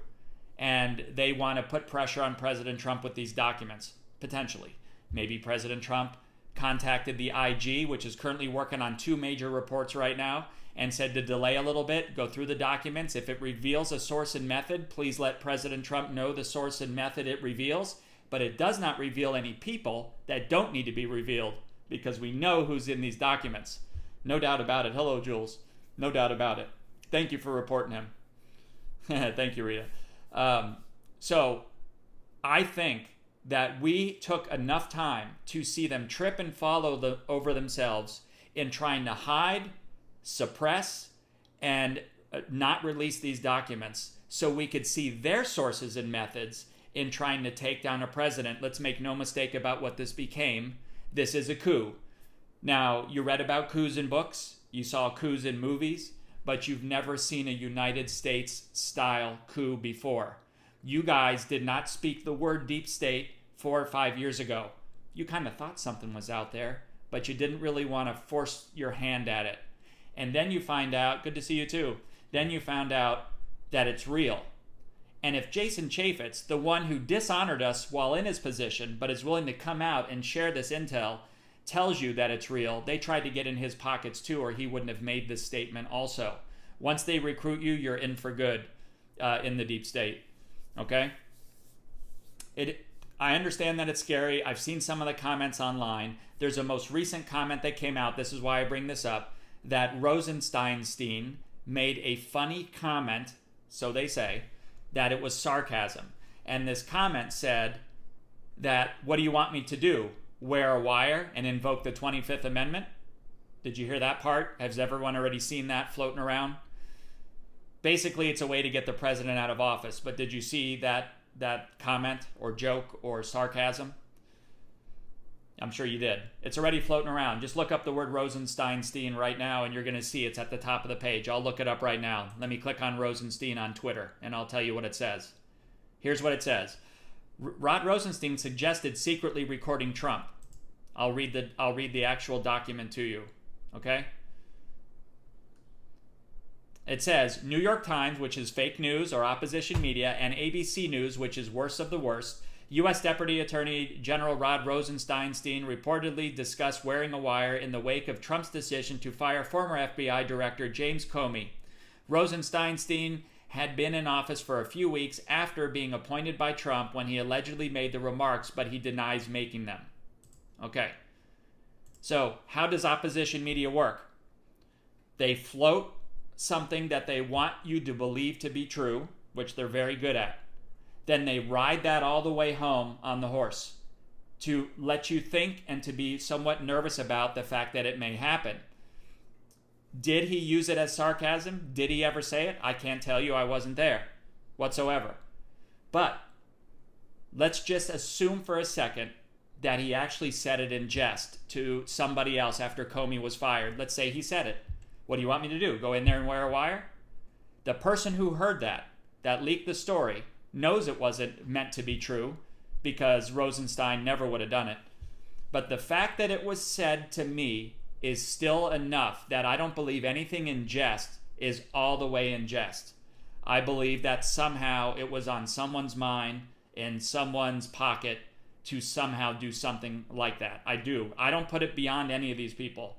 And they want to put pressure on President Trump with these documents, potentially. Maybe President Trump contacted the IG, which is currently working on 2 major reports right now, and said to delay a little bit, go through the documents. If it reveals a source and method, please let President Trump know the source and method it reveals. But it does not reveal any people that don't need to be revealed, because we know who's in these documents. No doubt about it. Hello, Jules. No doubt about it. Thank you for reporting him. Thank you, Rita. So I think that we took enough time to see them trip and follow over themselves in trying to hide, suppress, and not release these documents so we could see their sources and methods in trying to take down a president. Let's make no mistake about what this became. This is a coup. Now, you read about coups in books, you saw coups in movies, but you've never seen a United States-style coup before. You guys did not speak the word deep state 4 or 5 years ago. You kind of thought something was out there, but you didn't really want to force your hand at it. And then you find out, good to see you too, then you found out that it's real. And if Jason Chaffetz, the one who dishonored us while in his position, but is willing to come out and share this intel, tells you that it's real, they tried to get in his pockets too, or he wouldn't have made this statement also. Once they recruit you, you're in for good in the deep state. Okay? I understand that it's scary. I've seen some of the comments online. There's a most recent comment that came out, this is why I bring this up, that Rosensteinstein made a funny comment, so they say, that it was sarcasm. And this comment said that, what do you want me to do? Wear a wire and invoke the 25th Amendment? Did you hear that part? Has everyone already seen that floating around? Basically, it's a way to get the president out of office. But did you see that comment or joke or sarcasm? I'm sure you did. It's already floating around. Just look up the word Rosensteinstein right now and you're going to see it's at the top of the page. I'll look it up right now. Let me click on Rosenstein on Twitter and I'll tell you what it says. Here's what it says. Rod Rosenstein suggested secretly recording Trump. I'll read the actual document to you, okay? It says, New York Times, which is fake news or opposition media, and ABC News, which is worst of the worst, U.S. Deputy Attorney General Rod Rosenstein reportedly discussed wearing a wire in the wake of Trump's decision to fire former FBI Director James Comey. Rosenstein had been in office for a few weeks after being appointed by Trump when he allegedly made the remarks, but he denies making them. Okay. So, how does opposition media work? They float something that they want you to believe to be true, which they're very good at. Then they ride that all the way home on the horse to let you think and to be somewhat nervous about the fact that it may happen. Did he use it as sarcasm? Did he ever say it? I can't tell you. I wasn't there whatsoever. But let's just assume for a second that he actually said it in jest to somebody else after Comey was fired. Let's say he said it. What do you want me to do? Go in there and wear a wire? The person who heard that leaked the story, knows it wasn't meant to be true because Rosenstein never would have done it. But the fact that it was said to me is still enough that I don't believe anything in jest is all the way in jest. I believe that somehow it was on someone's mind, in someone's pocket, to somehow do something like that. I do. I don't put it beyond any of these people.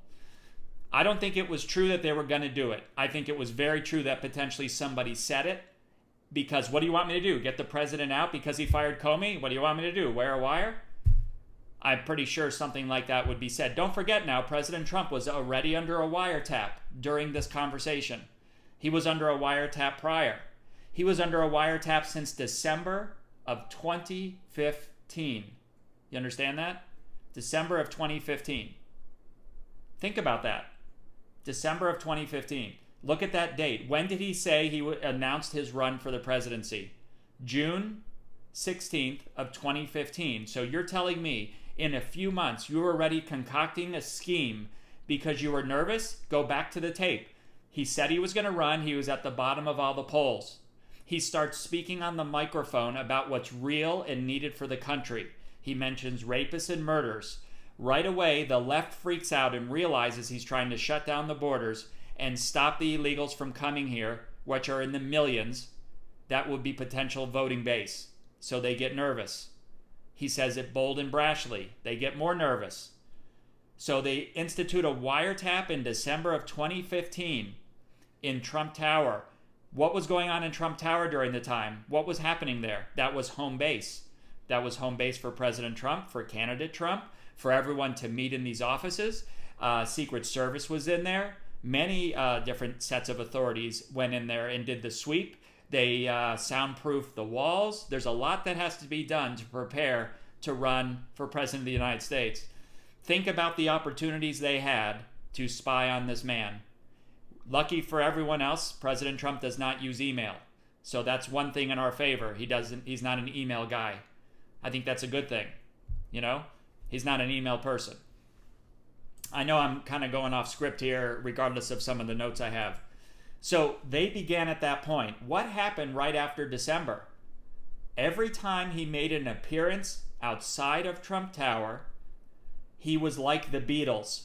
I don't think it was true that they were going to do it. I think it was very true that potentially somebody said it. Because what do you want me to do? Get the president out because he fired Comey? What do you want me to do? Wear a wire? I'm pretty sure something like that would be said. Don't forget now, President Trump was already under a wiretap during this conversation. He was under a wiretap prior. He was under a wiretap since December of 2015. You understand that? December of 2015. Think about that. December of 2015. Look at that date. When did he say he announced his run for the presidency? June 16th of 2015. So you're telling me in a few months you were already concocting a scheme because you were nervous? Go back to the tape. He said he was going to run. He was at the bottom of all the polls. He starts speaking on the microphone about what's real and needed for the country. He mentions rapists and murders. Right away, the left freaks out and realizes he's trying to shut down the borders and stop the illegals from coming here, which are in the millions. That would be potential voting base. So they get nervous. He says it bold and brashly. They get more nervous. So they institute a wiretap in December of 2015 in Trump Tower. What was going on in Trump Tower during the time? What was happening there? That was home base. That was home base for President Trump, for candidate Trump, for everyone to meet in these offices. Secret Service was in there. Many different sets of authorities went in there and did the sweep. They soundproofed the walls. There's a lot that has to be done to prepare to run for President of the United States. Think about the opportunities they had to spy on this man. Lucky for everyone else, President Trump does not use email. So that's one thing in our favor. He's not an email guy. I think that's a good thing. You know, he's not an email person. I know I'm kind of going off script here, regardless of some of the notes I have. So they began at that point. What happened right after December? Every time he made an appearance outside of Trump Tower, he was like the Beatles.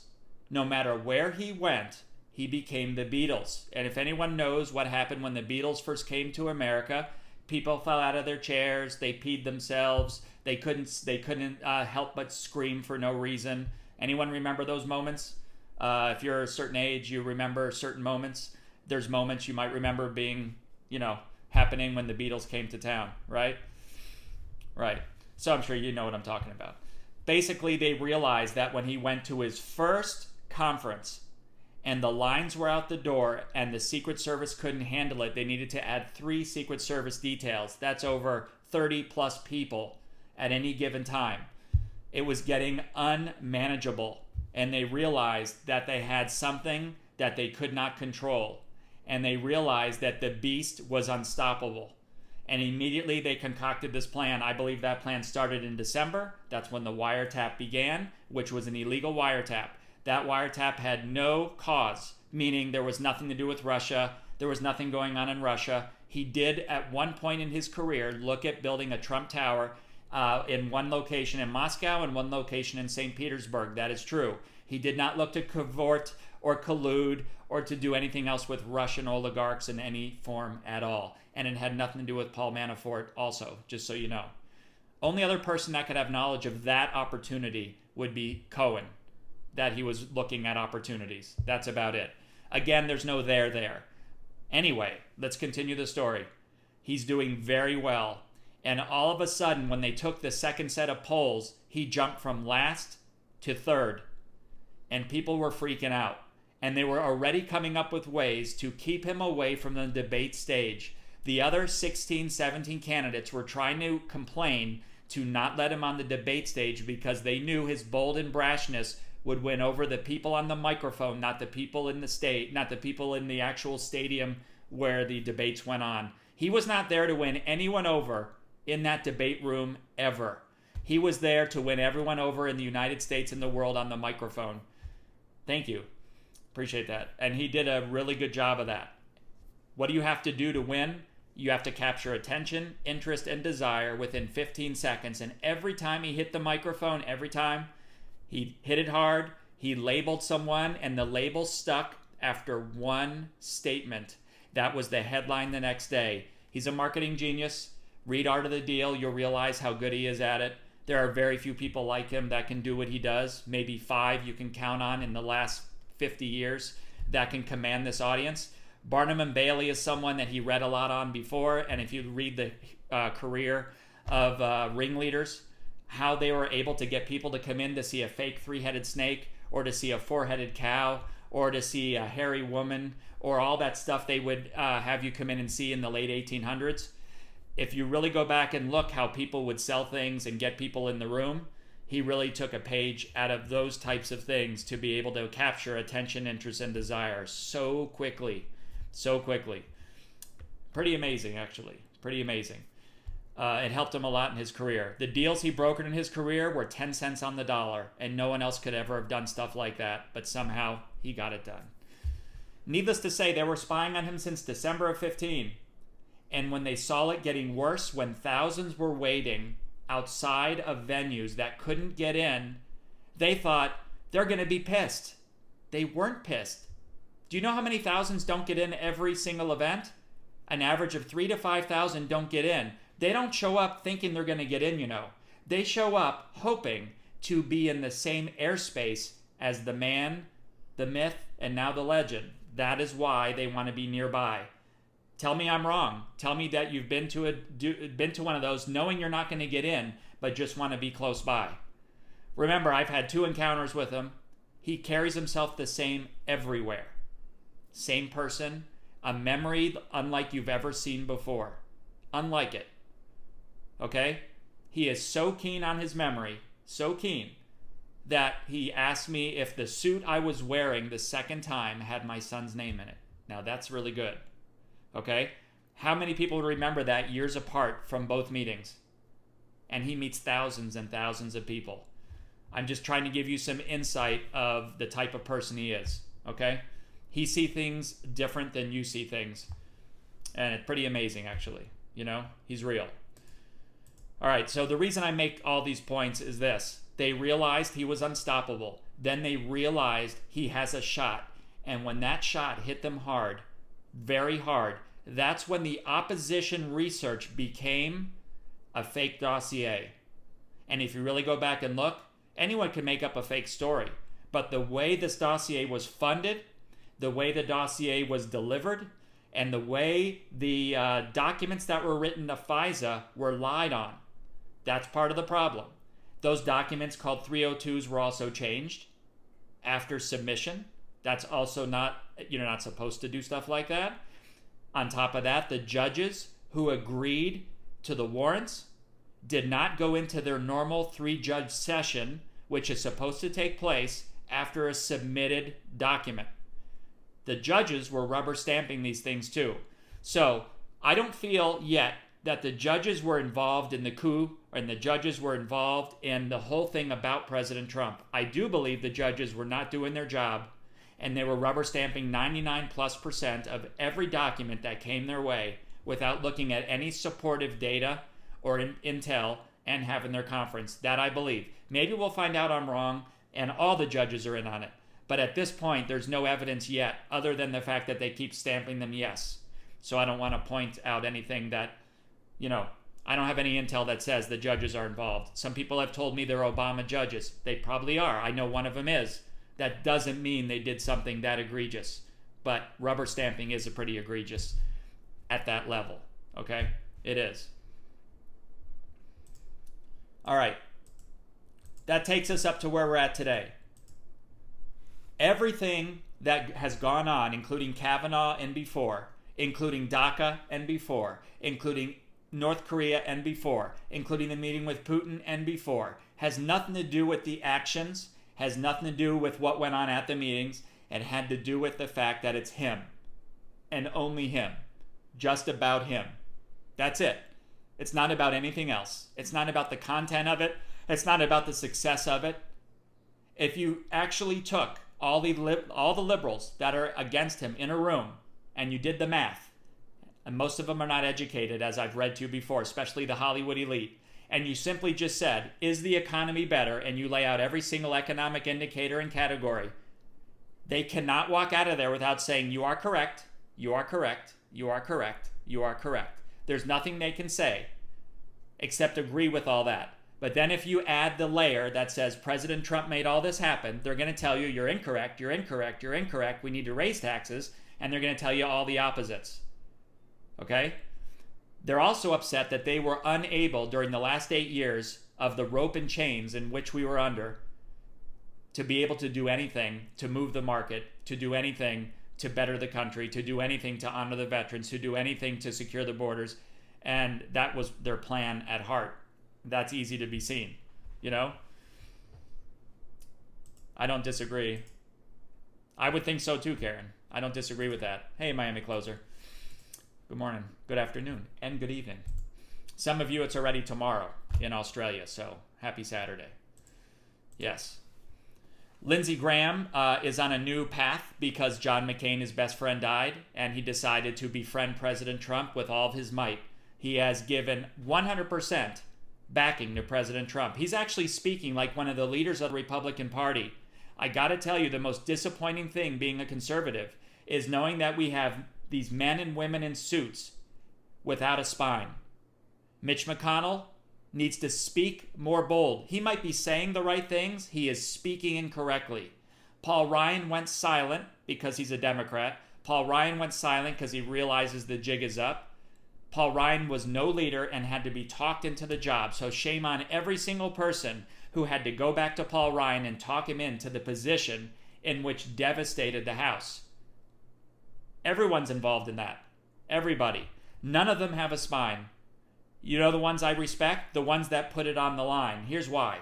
No matter where he went, he became the Beatles. And if anyone knows what happened when the Beatles first came to America, people fell out of their chairs, they peed themselves, they couldn't help but scream for no reason. Anyone remember those moments? If you're a certain age, you remember certain moments. There's moments you might remember being, happening when the Beatles came to town, right? Right. So I'm sure you know what I'm talking about. Basically, they realized that when he went to his first conference and the lines were out the door and the Secret Service couldn't handle it, they needed to add 3 Secret Service details. That's over 30 plus people at any given time. It was getting unmanageable, and they realized that they had something that they could not control, and they realized that the beast was unstoppable. And immediately they concocted this plan. I believe that plan started in December. That's when the wiretap began, which was an illegal wiretap. That wiretap had no cause, meaning there was nothing to do with Russia. There was nothing going on in Russia. He did, at one point in his career, look at building a Trump Tower in one location in Moscow and one location in St. Petersburg. That is true. He did not look to cavort or collude or to do anything else with Russian oligarchs in any form at all. And it had nothing to do with Paul Manafort also, just so you know. Only other person that could have knowledge of that opportunity would be Cohen, that he was looking at opportunities. That's about it. Again, there's no there. Anyway, let's continue the story. He's doing very well. And all of a sudden, when they took the second set of polls, he jumped from last to third. And people were freaking out. And they were already coming up with ways to keep him away from the debate stage. The other 16, 17 candidates were trying to complain to not let him on the debate stage because they knew his bold and brashness would win over the people on the microphone, not the people in the state, not the people in the actual stadium where the debates went on. He was not there to win anyone over in that debate room ever. He was there to win everyone over in the United States and the world on the microphone. Thank you. Appreciate that. And he did a really good job of that. What do you have to do to win? You have to capture attention, interest, and desire within 15 seconds. And every time he hit the microphone, every time he hit it hard, he labeled someone, and the label stuck after one statement. That was the headline the next day. He's a marketing genius. Read Art of the Deal. You'll realize how good he is at it. There are very few people like him that can do what he does. Maybe 5 you can count on in the last 50 years that can command this audience. Barnum and Bailey is someone that he read a lot on before, and if you read the career of ringleaders, how they were able to get people to come in to see a fake 3-headed snake, or to see a 4-headed cow, or to see a hairy woman, or all that stuff they would have you come in and see in the late 1800s. If you really go back and look how people would sell things and get people in the room, he really took a page out of those types of things to be able to capture attention, interest, and desire so quickly. So quickly. Pretty amazing, actually. Pretty amazing. It helped him a lot in his career. The deals he brokered in his career were 10 cents on the dollar, and no one else could ever have done stuff like that, but somehow he got it done. Needless to say, they were spying on him since December of 15. And when they saw it getting worse, when thousands were waiting outside of venues that couldn't get in, they thought they're going to be pissed. They weren't pissed. Do you know how many thousands don't get in every single event? An average of 3,000 to 5,000 don't get in. They don't show up thinking they're going to get in, you know. They show up hoping to be in the same airspace as the man, the myth, and now the legend. That is why they want to be nearby. Tell me I'm wrong. Tell me that you've been to one of those knowing you're not going to get in, but just want to be close by. Remember, I've had 2 encounters with him. He carries himself the same everywhere. Same person, a memory unlike you've ever seen before. Unlike it. Okay? He is so keen on his memory, so keen, that he asked me if the suit I was wearing the second time had my son's name in it. Now that's really good. Okay? How many people remember that years apart from both meetings? And he meets thousands and thousands of people. I'm just trying to give you some insight of the type of person he is. Okay? He sees things different than you see things. And it's pretty amazing, actually. You know, he's real. All right, so the reason I make all these points is this. They realized he was unstoppable. Then they realized he has a shot. And when that shot hit them hard, very hard, that's when the opposition research became a fake dossier. And if you really go back and look, anyone can make up a fake story. But the way this dossier was funded, the way the dossier was delivered, and the way the documents that were written to FISA were lied on. That's part of the problem. Those documents called 302s were also changed after submission. That's also not, you're not supposed to do stuff like that. On top of that, the judges who agreed to the warrants did not go into their normal 3-judge session, which is supposed to take place after a submitted document. The judges were rubber stamping these things too. So I don't feel yet that the judges were involved in the coup and the judges were involved in the whole thing about President Trump. I do believe the judges were not doing their job and they were rubber stamping 99+% of every document that came their way without looking at any supportive data or intel and having their conference. That I believe. Maybe we'll find out I'm wrong and all the judges are in on it. But at this point, there's no evidence yet other than the fact that they keep stamping them yes. So I don't want to point out anything that, I don't have any intel that says the judges are involved. Some people have told me they're Obama judges. They probably are. I know one of them is. That doesn't mean they did something that egregious. But rubber stamping is a pretty egregious at that level. Okay? It is. All right. That takes us up to where we're at today. Everything that has gone on, including Kavanaugh and before, including DACA and before, including North Korea and before, including the meeting with Putin and before, has nothing to do with the actions, has nothing to do with what went on at the meetings, and had to do with the fact that it's him and only him, just about him. That's it. It's not about anything else. It's not about the content of it. It's not about the success of it. If you actually took all the liberals that are against him in a room and you did the math, and most of them are not educated, as I've read to before, especially the Hollywood elite, and you simply just said, is the economy better? And you lay out every single economic indicator and category, they cannot walk out of there without saying, you are correct, you are correct, you are correct, you are correct. There's nothing they can say except agree with all that. But then if you add the layer that says President Trump made all this happen, they're going to tell you you're incorrect, you're incorrect, you're incorrect, we need to raise taxes, and they're going to tell you all the opposites. Okay? They're also upset that they were unable during the last 8 years of the rope and chains in which we were under to be able to do anything to move the market, to do anything to better the country, to do anything to honor the veterans, to do anything to secure the borders. And that was their plan at heart. That's easy to be seen, I don't disagree. I would think so too, Karen. I don't disagree with that. Hey, Miami Closer. Good morning, good afternoon, and good evening. Some of you, it's already tomorrow in Australia, so happy Saturday. Yes. Lindsey Graham is on a new path because John McCain, his best friend, died, and he decided to befriend President Trump with all of his might. He has given 100% backing to President Trump. He's actually speaking like one of the leaders of the Republican Party. I gotta tell you, the most disappointing thing being a conservative is knowing that we have these men and women in suits without a spine. Mitch McConnell needs to speak more bold. He might be saying the right things, he is speaking incorrectly. Paul Ryan went silent because he's a Democrat. Paul Ryan went silent because he realizes the jig is up. Paul Ryan was no leader and had to be talked into the job. So shame on every single person who had to go back to Paul Ryan and talk him into the position in which devastated the House. Everyone's involved in that. Everybody. None of them have a spine. You know the ones I respect? The ones that put it on the line. Here's why.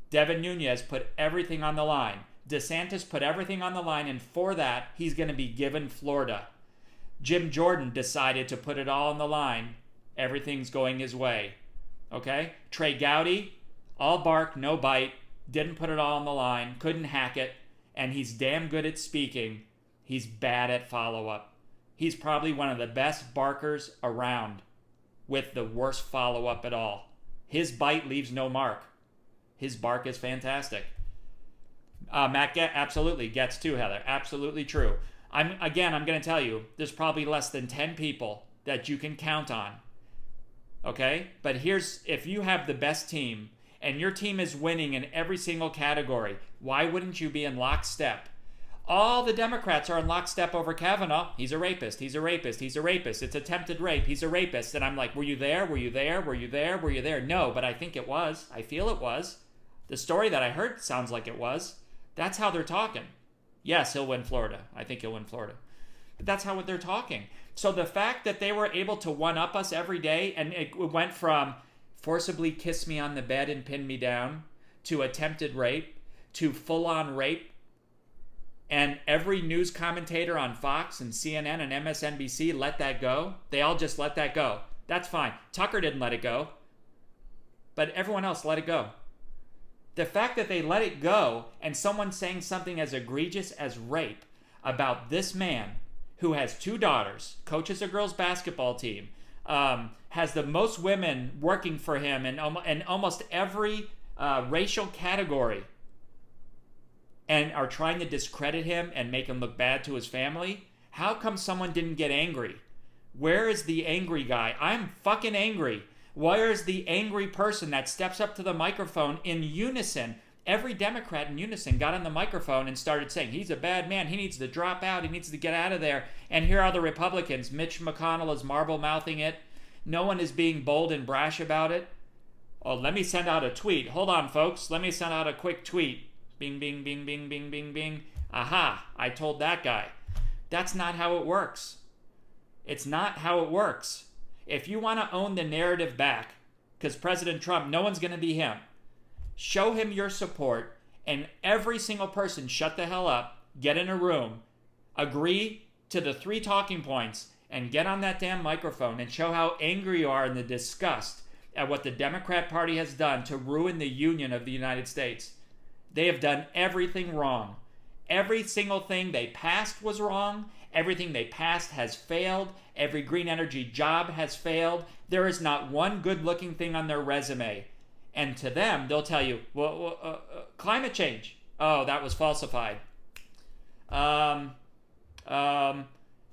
Devin Nunes put everything on the line. DeSantis put everything on the line, and for that, he's going to be given Florida. Jim Jordan decided to put it all on the line. Everything's going his way. Okay? Trey Gowdy, all bark, no bite, didn't put it all on the line, couldn't hack it, and he's damn good at speaking. He's bad at follow-up. He's probably one of the best barkers around with the worst follow-up at all. His bite leaves no mark. His bark is fantastic. Matt absolutely gets too, Heather. Absolutely true. I'm going to tell you, there's probably less than 10 people that you can count on. Okay? But if you have the best team and your team is winning in every single category, why wouldn't you be in lockstep? All the Democrats are in lockstep over Kavanaugh. He's a rapist. He's a rapist. He's a rapist. It's attempted rape. He's a rapist. And I'm like, were you there? Were you there? Were you there? Were you there? No, but I think it was. I feel it was. The story that I heard sounds like it was. That's how they're talking. Yes, he'll win Florida. I think he'll win Florida. But that's how they're talking. So the fact that they were able to one-up us every day, and it went from forcibly kiss me on the bed and pin me down to attempted rape to full-on rape, and every news commentator on Fox and CNN and MSNBC let that go. They all just let that go. That's fine. Tucker didn't let it go, but everyone else let it go. The fact that they let it go and someone saying something as egregious as rape about this man who has 2 daughters, coaches a girls' basketball team, has the most women working for him in almost every racial category, and are trying to discredit him and make him look bad to his family, how come someone didn't get angry? Where is the angry guy? I'm fucking angry. Where is the angry person that steps up to the microphone in unison? Every Democrat in unison got on the microphone and started saying, he's a bad man, he needs to drop out, he needs to get out of there. And here are the Republicans. Mitch McConnell is marble-mouthing it. No one is being bold and brash about it. Oh, let me send out a tweet. Hold on, folks. Let me send out a quick tweet. Bing, bing, bing, bing, bing, bing, bing. Aha, I told that guy. That's not how it works. It's not how it works. If you want to own the narrative back, because President Trump, no one's going to be him, show him your support, and every single person shut the hell up, get in a room, agree to the 3 talking points, and get on that damn microphone and show how angry you are and the disgust at what the Democrat Party has done to ruin the union of the United States. They have done everything wrong. Every single thing they passed was wrong. Everything they passed has failed. Every green energy job has failed. There is not one good-looking thing on their resume. And to them, they'll tell you, well, climate change. Oh, that was falsified.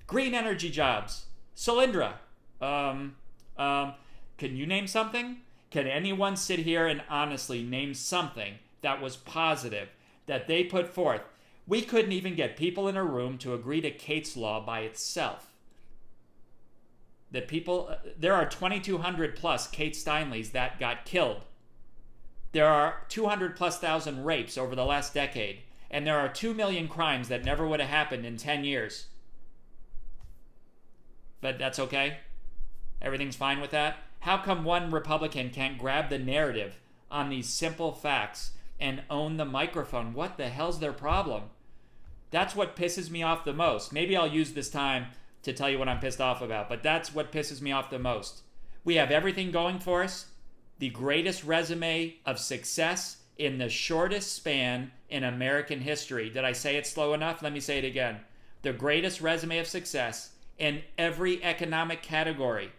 Green energy jobs. Solyndra. Can you name something? Can anyone sit here and honestly name something that was positive that they put forth? We couldn't even get people in a room to agree to Kate's Law by itself. There are 2,200 plus Kate Steinleys that got killed. There are 200 plus thousand rapes over the last decade, and there are 2 million crimes that never would have happened in 10 years. But that's okay? Everything's fine with that? How come one Republican can't grab the narrative on these simple facts and own the microphone? What the hell's their problem? That's what pisses me off the most. Maybe I'll use this time to tell you what I'm pissed off about, but that's what pisses me off the most. We have everything going for us. The greatest resume of success in the shortest span in American history. Did I say it slow enough? Let me say it again. The greatest resume of success in every economic category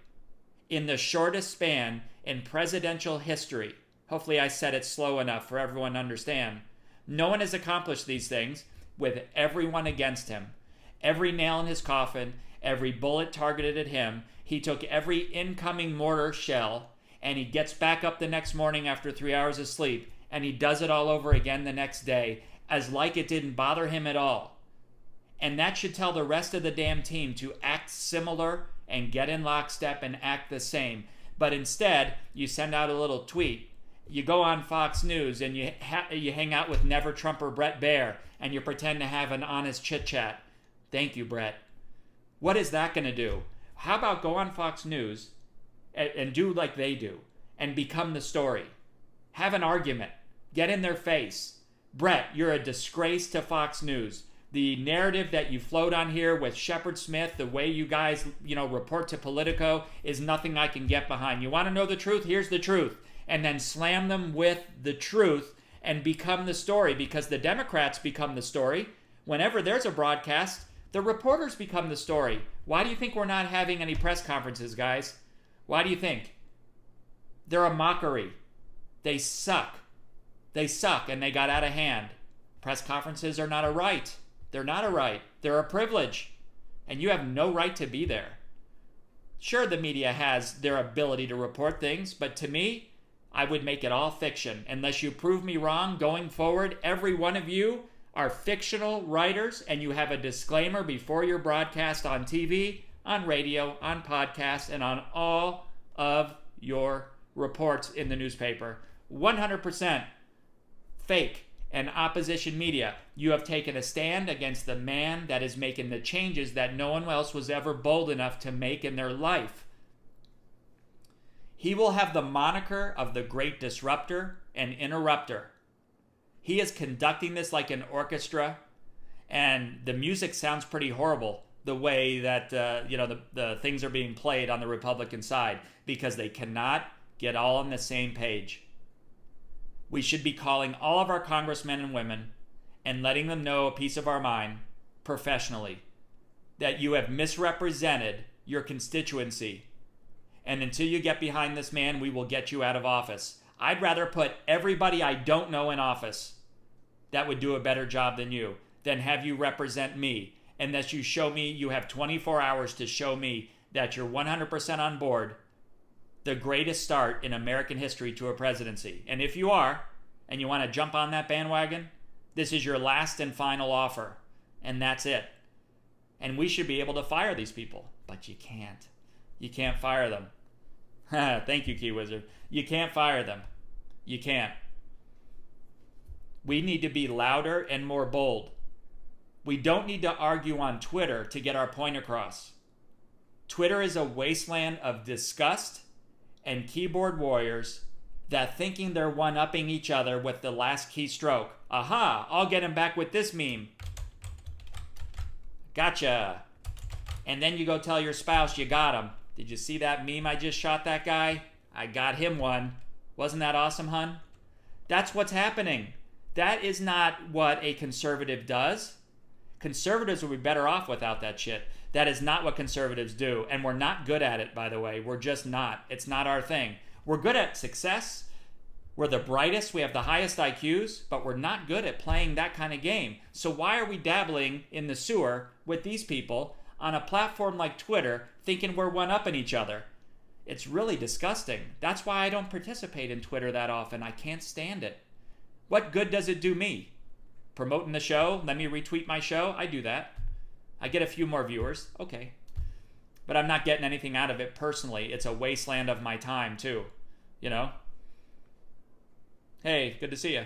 in the shortest span in presidential history. Hopefully I said it slow enough for everyone to understand. No one has accomplished these things with everyone against him. Every nail in his coffin, every bullet targeted at him. He took every incoming mortar shell, and he gets back up the next morning after 3 hours of sleep, and he does it all over again the next day, as like it didn't bother him at all. And that should tell the rest of the damn team to act similar and get in lockstep and act the same. But instead, you send out a little tweet. You go on Fox News and you hang out with Never Trumper Brett Baer, and you pretend to have an honest chit-chat. Thank you, Brett. What is that going to do? How about go on Fox News and do like they do and become the story? Have an argument. Get in their face. Brett, you're a disgrace to Fox News. The narrative that you float on here with Shepard Smith, the way you guys, report to Politico is nothing I can get behind. You want to know the truth? Here's the truth. And then slam them with the truth and become the story, because the Democrats become the story. Whenever there's a broadcast, the reporters become the story. Why do you think we're not having any press conferences, guys? Why do you think? They're a mockery. They suck. They suck, and they got out of hand. Press conferences are not a right. They're not a right. They're a privilege. And you have no right to be there. Sure, the media has their ability to report things, but to me, I would make it all fiction. Unless you prove me wrong going forward, every one of you are fictional writers, and you have a disclaimer before your broadcast on TV, on radio, on podcasts, and on all of your reports in the newspaper. 100% fake and opposition media. You have taken a stand against the man that is making the changes that no one else was ever bold enough to make in their life. He will have the moniker of the great disruptor and interrupter. He is conducting this like an orchestra, and the music sounds pretty horrible the way that the things are being played on the Republican side, because they cannot get all on the same page. We should be calling all of our congressmen and women and letting them know a piece of our mind professionally that you have misrepresented your constituency, And until you get behind this man, we will get you out of office. I'd rather put everybody I don't know in office that would do a better job than you than have you represent me. And that you show me, you have 24 hours to show me that you're 100% on board, the greatest start in American history to a presidency. And if you are, and you want to jump on that bandwagon, this is your last and final offer. And that's it. And we should be able to fire these people. But you can't. You can't fire them. Thank you, Key Wizard. You can't fire them. You can't. We need to be louder and more bold. We don't need to argue on Twitter to get our point across. Twitter is a wasteland of disgust and keyboard warriors that thinking they're one-upping each other with the last keystroke. Aha, I'll get him back with this meme. Gotcha. And then you go tell your spouse you got him. Did you see that meme I just shot that guy? I got him one. Wasn't that awesome, hun? That's what's happening. That is not what a conservative does. Conservatives would be better off without that shit. That is not what conservatives do. And we're not good at it, by the way. We're just not. It's not our thing. We're good at success. We're the brightest. We have the highest IQs. But we're not good at playing that kind of game. So why are we dabbling in the sewer with these people on a platform like Twitter thinking we're one-upping each other? It's really disgusting. That's why I don't participate in Twitter that often. I can't stand it. What good does it do me? Promoting the show? Let me retweet my show? I do that. I get a few more viewers. Okay. But I'm not getting anything out of it personally. It's a wasteland of my time, too. You know? Hey, good to see you.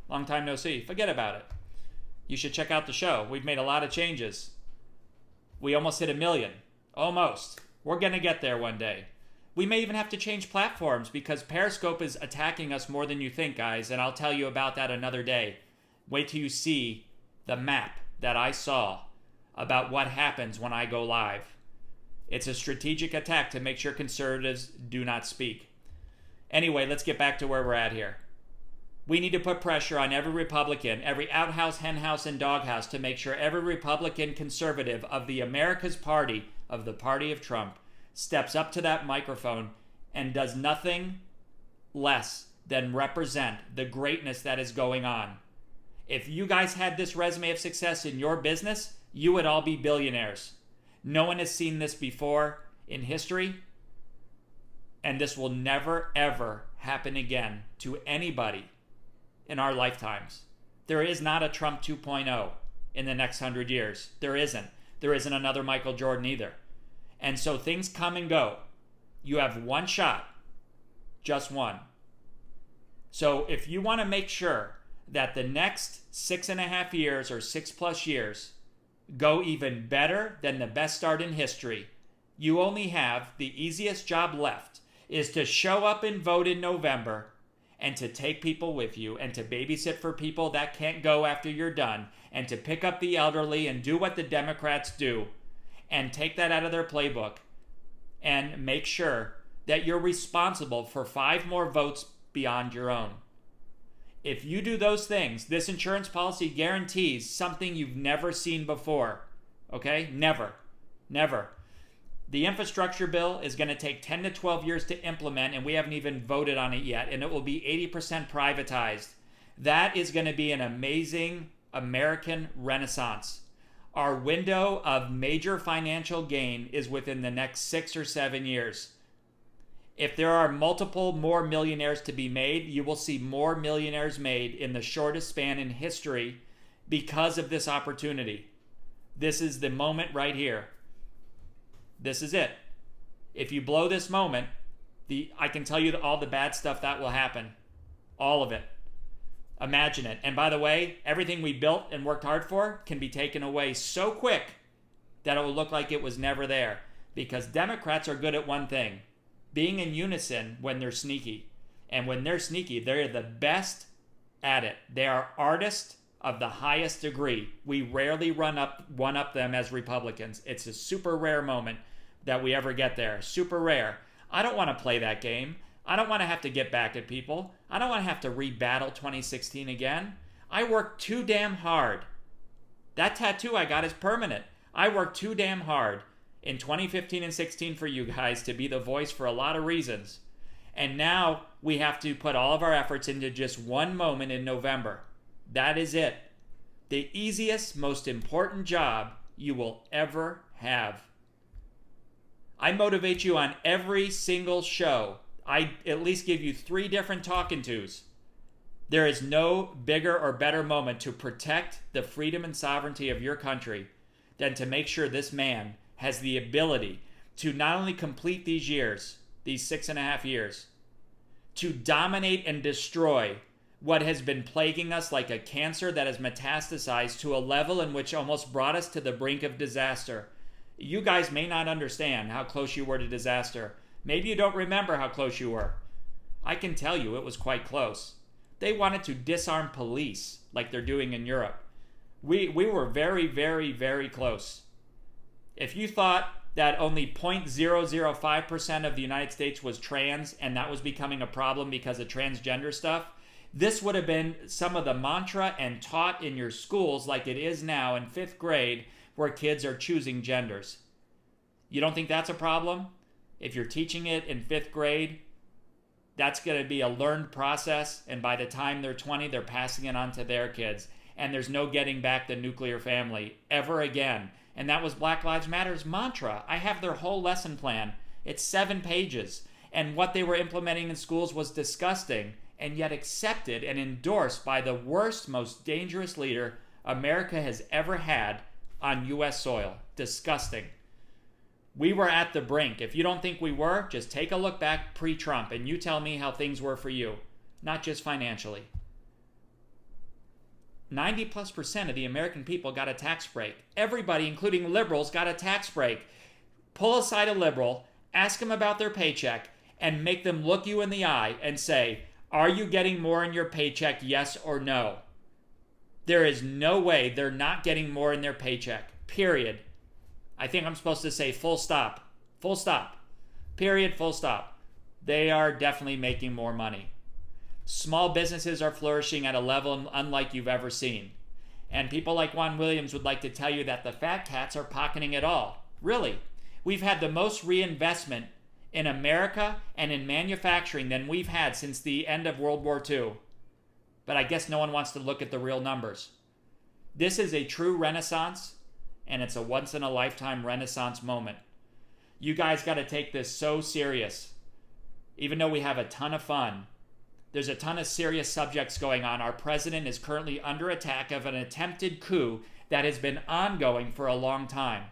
Long time no see. Forget about it. You should check out the show. We've made a lot of changes. We almost hit 1 million. Almost. We're going to get there one day. We may even have to change platforms because Periscope is attacking us more than you think, guys, and I'll tell you about that another day. Wait till you see the map that I saw about what happens when I go live. It's a strategic attack to make sure conservatives do not speak. Anyway, let's get back to where we're at here. We need to put pressure on every Republican, every outhouse, henhouse, and doghouse to make sure every Republican conservative of the America's Party, of the party of Trump, steps up to that microphone and does nothing less than represent the greatness that is going on. If you guys had this resume of success in your business, you would all be billionaires. No one has seen this before in history, and this will never, ever happen again to anybody in our lifetimes. There is not a Trump 2.0 in the next 100 years. There isn't. There isn't another Michael Jordan either. And so things come and go. You have one shot, just one. So if you want to make sure that the next 6.5 years or 6+ years go even better than the best start in history, you only have the easiest job left is to show up and vote in November and to take people with you and to babysit for people that can't go after you're done and to pick up the elderly and do what the Democrats do and take that out of their playbook and make sure that you're responsible for 5 more votes beyond your own. If you do those things, this insurance policy guarantees something you've never seen before. Okay? Never. Never. The infrastructure bill is going to take 10 to 12 years to implement, and we haven't even voted on it yet, and it will be 80% privatized. That is going to be an amazing American renaissance. Our window of major financial gain is within the next 6 or 7 years. If there are multiple more millionaires to be made, you will see more millionaires made in the shortest span in history because of this opportunity. This is the moment right here. This is it. If you blow this moment, I can tell you all the bad stuff that will happen. All of it. Imagine it. And by the way, everything we built and worked hard for can be taken away so quick that it will look like it was never there. Because Democrats are good at one thing: being in unison when they're sneaky. And when they're sneaky, they're the best at it. They are artists of the highest degree. We rarely one up them as Republicans. It's a super rare moment that we ever get there. Super rare. I don't want to play that game. I don't want to have to get back at people. I don't want to have to rebattle 2016 again. I worked too damn hard. That tattoo I got is permanent. I worked too damn hard. in 2015 and 16 for you guys to be the voice for a lot of reasons. And now we have to put all of our efforts into just one moment in November. That is it. The easiest, most important job you will ever have. I motivate you on every single show. I at least give you 3 different talking tos. There is no bigger or better moment to protect the freedom and sovereignty of your country than to make sure this man has the ability to not only complete these years, these 6.5 years, to dominate and destroy what has been plaguing us like a cancer that has metastasized to a level in which almost brought us to the brink of disaster. You guys may not understand how close you were to disaster. Maybe you don't remember how close you were. I can tell you it was quite close. They wanted to disarm police like they're doing in Europe. We were very, very, very close. If you thought that only 0.005% of the United States was trans and that was becoming a problem because of transgender stuff, this would have been some of the mantra and taught in your schools like it is now in 5th grade where kids are choosing genders. You don't think that's a problem? If you're teaching it in 5th grade, that's going to be a learned process, and by the time they're 20, they're passing it on to their kids. And there's no getting back the nuclear family ever again. And that was Black Lives Matter's mantra. I have their whole lesson plan. It's 7 pages. And what they were implementing in schools was disgusting, and yet accepted and endorsed by the worst, most dangerous leader America has ever had on U.S. soil. Disgusting. We were at the brink. If you don't think we were, just take a look back pre-Trump and you tell me how things were for you, not just financially. 90+% of the American people got a tax break. Everybody, including liberals, got a tax break. Pull aside a liberal, ask them about their paycheck, and make them look you in the eye and say, are you getting more in your paycheck, yes or no? There is no way they're not getting more in their paycheck, period. I think I'm supposed to say full stop. Full stop. Period, full stop. They are definitely making more money. Small businesses are flourishing at a level unlike you've ever seen. And people like Juan Williams would like to tell you that the fat cats are pocketing it all. Really. We've had the most reinvestment in America and in manufacturing than we've had since the end of World War II. But I guess no one wants to look at the real numbers. This is a true renaissance, and it's a once-in-a-lifetime renaissance moment. You guys got to take this so serious. Even though we have a ton of fun, there's a ton of serious subjects going on. Our president is currently under attack of an attempted coup that has been ongoing for a long time.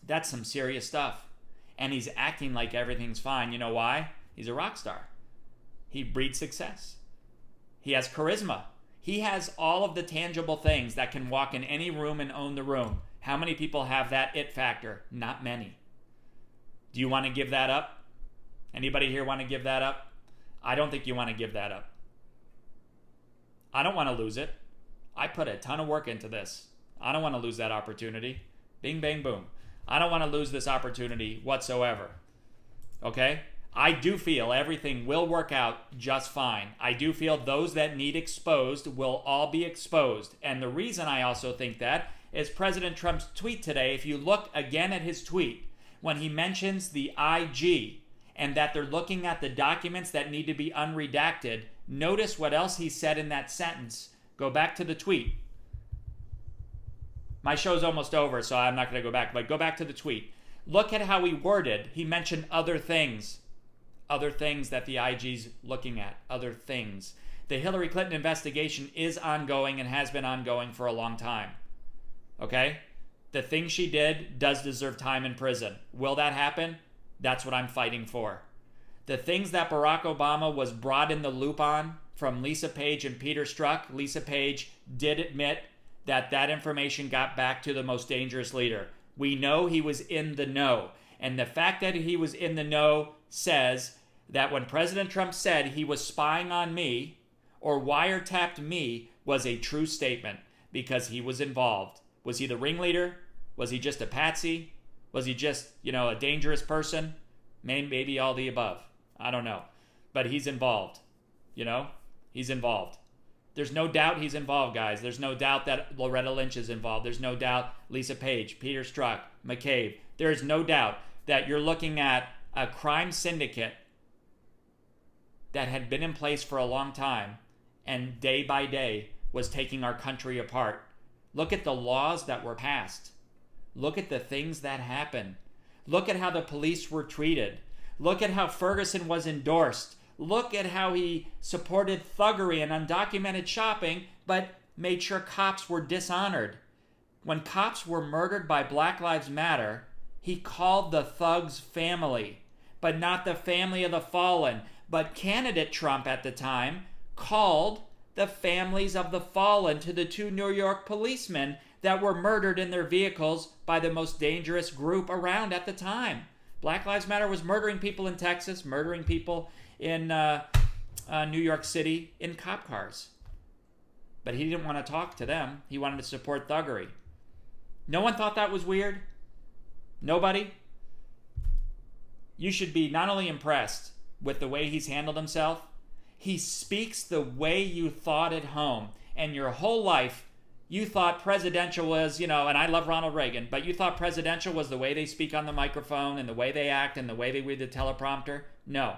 That's some serious stuff. And he's acting like everything's fine. You know why? He's a rock star. He breeds success. He has charisma. He has all of the tangible things that can walk in any room and own the room. How many people have that it factor? Not many. Do you want to give that up? Anybody here want to give that up? I don't think you want to give that up. I don't want to lose it. I put a ton of work into this. I don't want to lose that opportunity. Bing, bang, boom. I don't want to lose this opportunity whatsoever. Okay? I do feel everything will work out just fine. I do feel those that need exposed will all be exposed. And the reason I also think that is President Trump's tweet today. If you look again at his tweet, when he mentions the IG and that they're looking at the documents that need to be unredacted, notice what else he said in that sentence. Go back to the tweet. My show's almost over, so I'm not going to go back, but go back to the tweet. Look at how he worded. He mentioned other things that the IG's looking at, other things. The Hillary Clinton investigation is ongoing and has been ongoing for a long time. Okay? The thing she did does deserve time in prison. Will that happen? That's what I'm fighting for. The things that Barack Obama was brought in the loop on from Lisa Page and Peter Strzok, Lisa Page did admit that that information got back to the most dangerous leader. We know he was in the know. And the fact that he was in the know says that when President Trump said he was spying on me or wiretapped me was a true statement because he was involved. Was he the ringleader? Was he just a patsy? Was he just, a dangerous person? Maybe all the above. I don't know. But he's involved. He's involved. There's no doubt he's involved, guys. There's no doubt that Loretta Lynch is involved. There's no doubt Lisa Page, Peter Strzok, McCabe. There is no doubt that you're looking at a crime syndicate that had been in place for a long time and day by day was taking our country apart. Look at the laws that were passed. Look at the things that happened. Look at how the police were treated. Look at how Ferguson was endorsed. Look at how he supported thuggery and undocumented shopping, but made sure cops were dishonored. When cops were murdered by Black Lives Matter, he called the thugs family, but not the family of the fallen. But candidate Trump at the time called the families of the fallen to the 2 New York policemen that were murdered in their vehicles by the most dangerous group around at the time. Black Lives Matter was murdering people in Texas, murdering people in New York City in cop cars. But he didn't want to talk to them. He wanted to support thuggery. No one thought that was weird? Nobody? You should be not only impressed with the way he's handled himself, he speaks the way you thought at home. And your whole life, you thought presidential was, and I love Ronald Reagan, but you thought presidential was the way they speak on the microphone and the way they act and the way they read the teleprompter. No.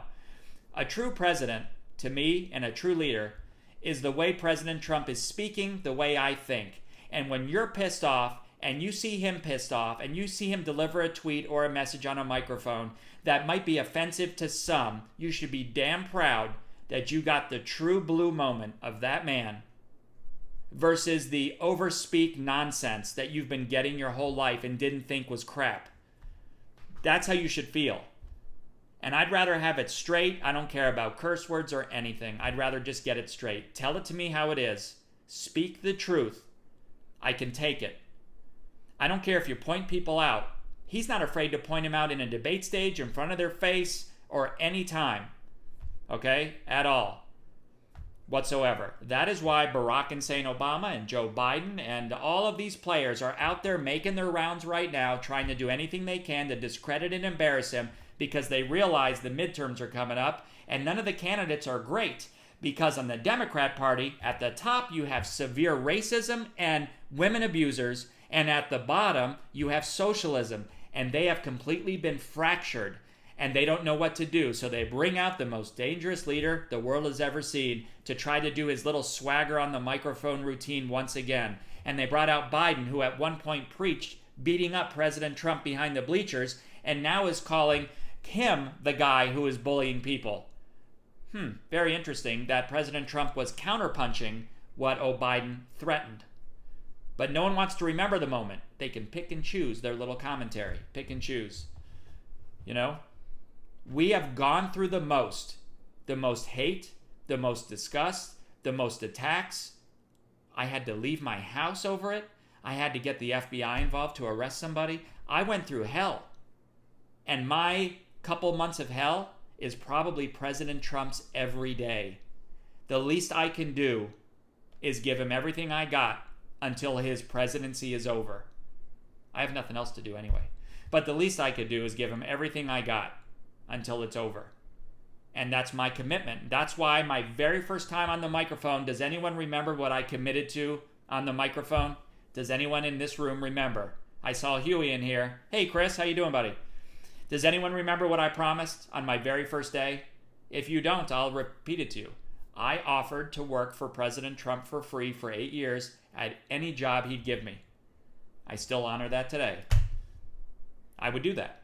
A true president, to me, and a true leader, is the way President Trump is speaking, the way I think. And when you're pissed off, and you see him pissed off, and you see him deliver a tweet or a message on a microphone that might be offensive to some, you should be damn proud that you got the true blue moment of that man versus the overspeak nonsense that you've been getting your whole life and didn't think was crap. That's how you should feel. And I'd rather have it straight. I don't care about curse words or anything. I'd rather just get it straight. Tell it to me how it is. Speak the truth. I can take it. I don't care if you point people out. He's not afraid to point them out in a debate stage, in front of their face, or any time. Okay? At all. Whatsoever. That is why Barack Hussein Obama and Joe Biden and all of these players are out there making their rounds right now, trying to do anything they can to discredit and embarrass him, because they realize the midterms are coming up and none of the candidates are great. Because on the Democrat Party, at the top you have severe racism and women abusers, and at the bottom you have socialism, and they have completely been fractured and they don't know what to do. So they bring out the most dangerous leader the world has ever seen to try to do his little swagger on the microphone routine once again. And they brought out Biden, who at one point preached beating up President Trump behind the bleachers, and now is calling him the guy who is bullying people. Very interesting that President Trump was counterpunching what Biden threatened. But no one wants to remember the moment. They can pick and choose their little commentary. Pick and choose. We have gone through the most hate, the most disgust, the most attacks. I had to leave my house over it. I had to get the FBI involved to arrest somebody. I went through hell. And my couple months of hell is probably President Trump's every day. The least I can do is give him everything I got until his presidency is over. I have nothing else to do anyway. But the least I could do is give him everything I got until it's over. And that's my commitment. That's why my very first time on the microphone, does anyone remember what I committed to on the microphone? Does anyone in this room remember? I saw Huey in here. Hey, Chris, how you doing, buddy? Does anyone remember what I promised on my very first day? If you don't, I'll repeat it to you. I offered to work for President Trump for free for 8 years at any job he'd give me. I still honor that today. I would do that.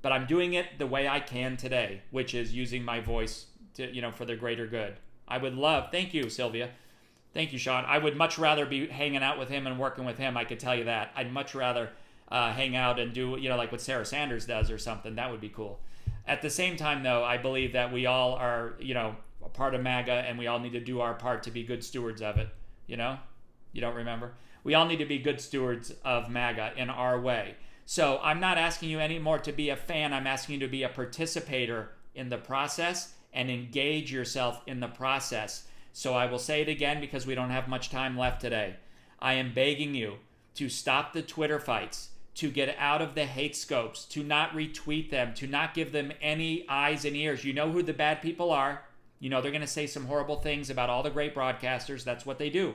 But I'm doing it the way I can today, which is using my voice to, for the greater good. I would love, thank you, Sylvia. Thank you, Sean. I would much rather be hanging out with him and working with him. I could tell you that. I'd much rather hang out and do, like what Sarah Sanders does or something. That would be cool. At the same time, though, I believe that we all are, a part of MAGA, and we all need to do our part to be good stewards of it. You don't remember? We all need to be good stewards of MAGA in our way. So I'm not asking you anymore to be a fan. I'm asking you to be a participator in the process and engage yourself in the process. So I will say it again because we don't have much time left today. I am begging you to stop the Twitter fights, to get out of the hate scopes, to not retweet them, to not give them any eyes and ears. You know who the bad people are. You know they're going to say some horrible things about all the great broadcasters. That's what they do.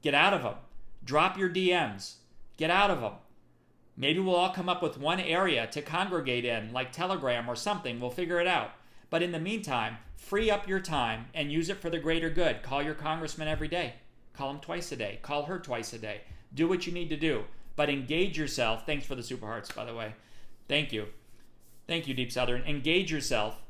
Get out of them. Drop your DMs. Get out of them. Maybe we'll all come up with one area to congregate in, like Telegram or something. We'll figure it out. But in the meantime, free up your time and use it for the greater good. Call your congressman every day. Call him twice a day. Call her twice a day. Do what you need to do. But engage yourself. Thanks for the super hearts, by the way. Thank you. Thank you, Deep Southern. Engage yourself.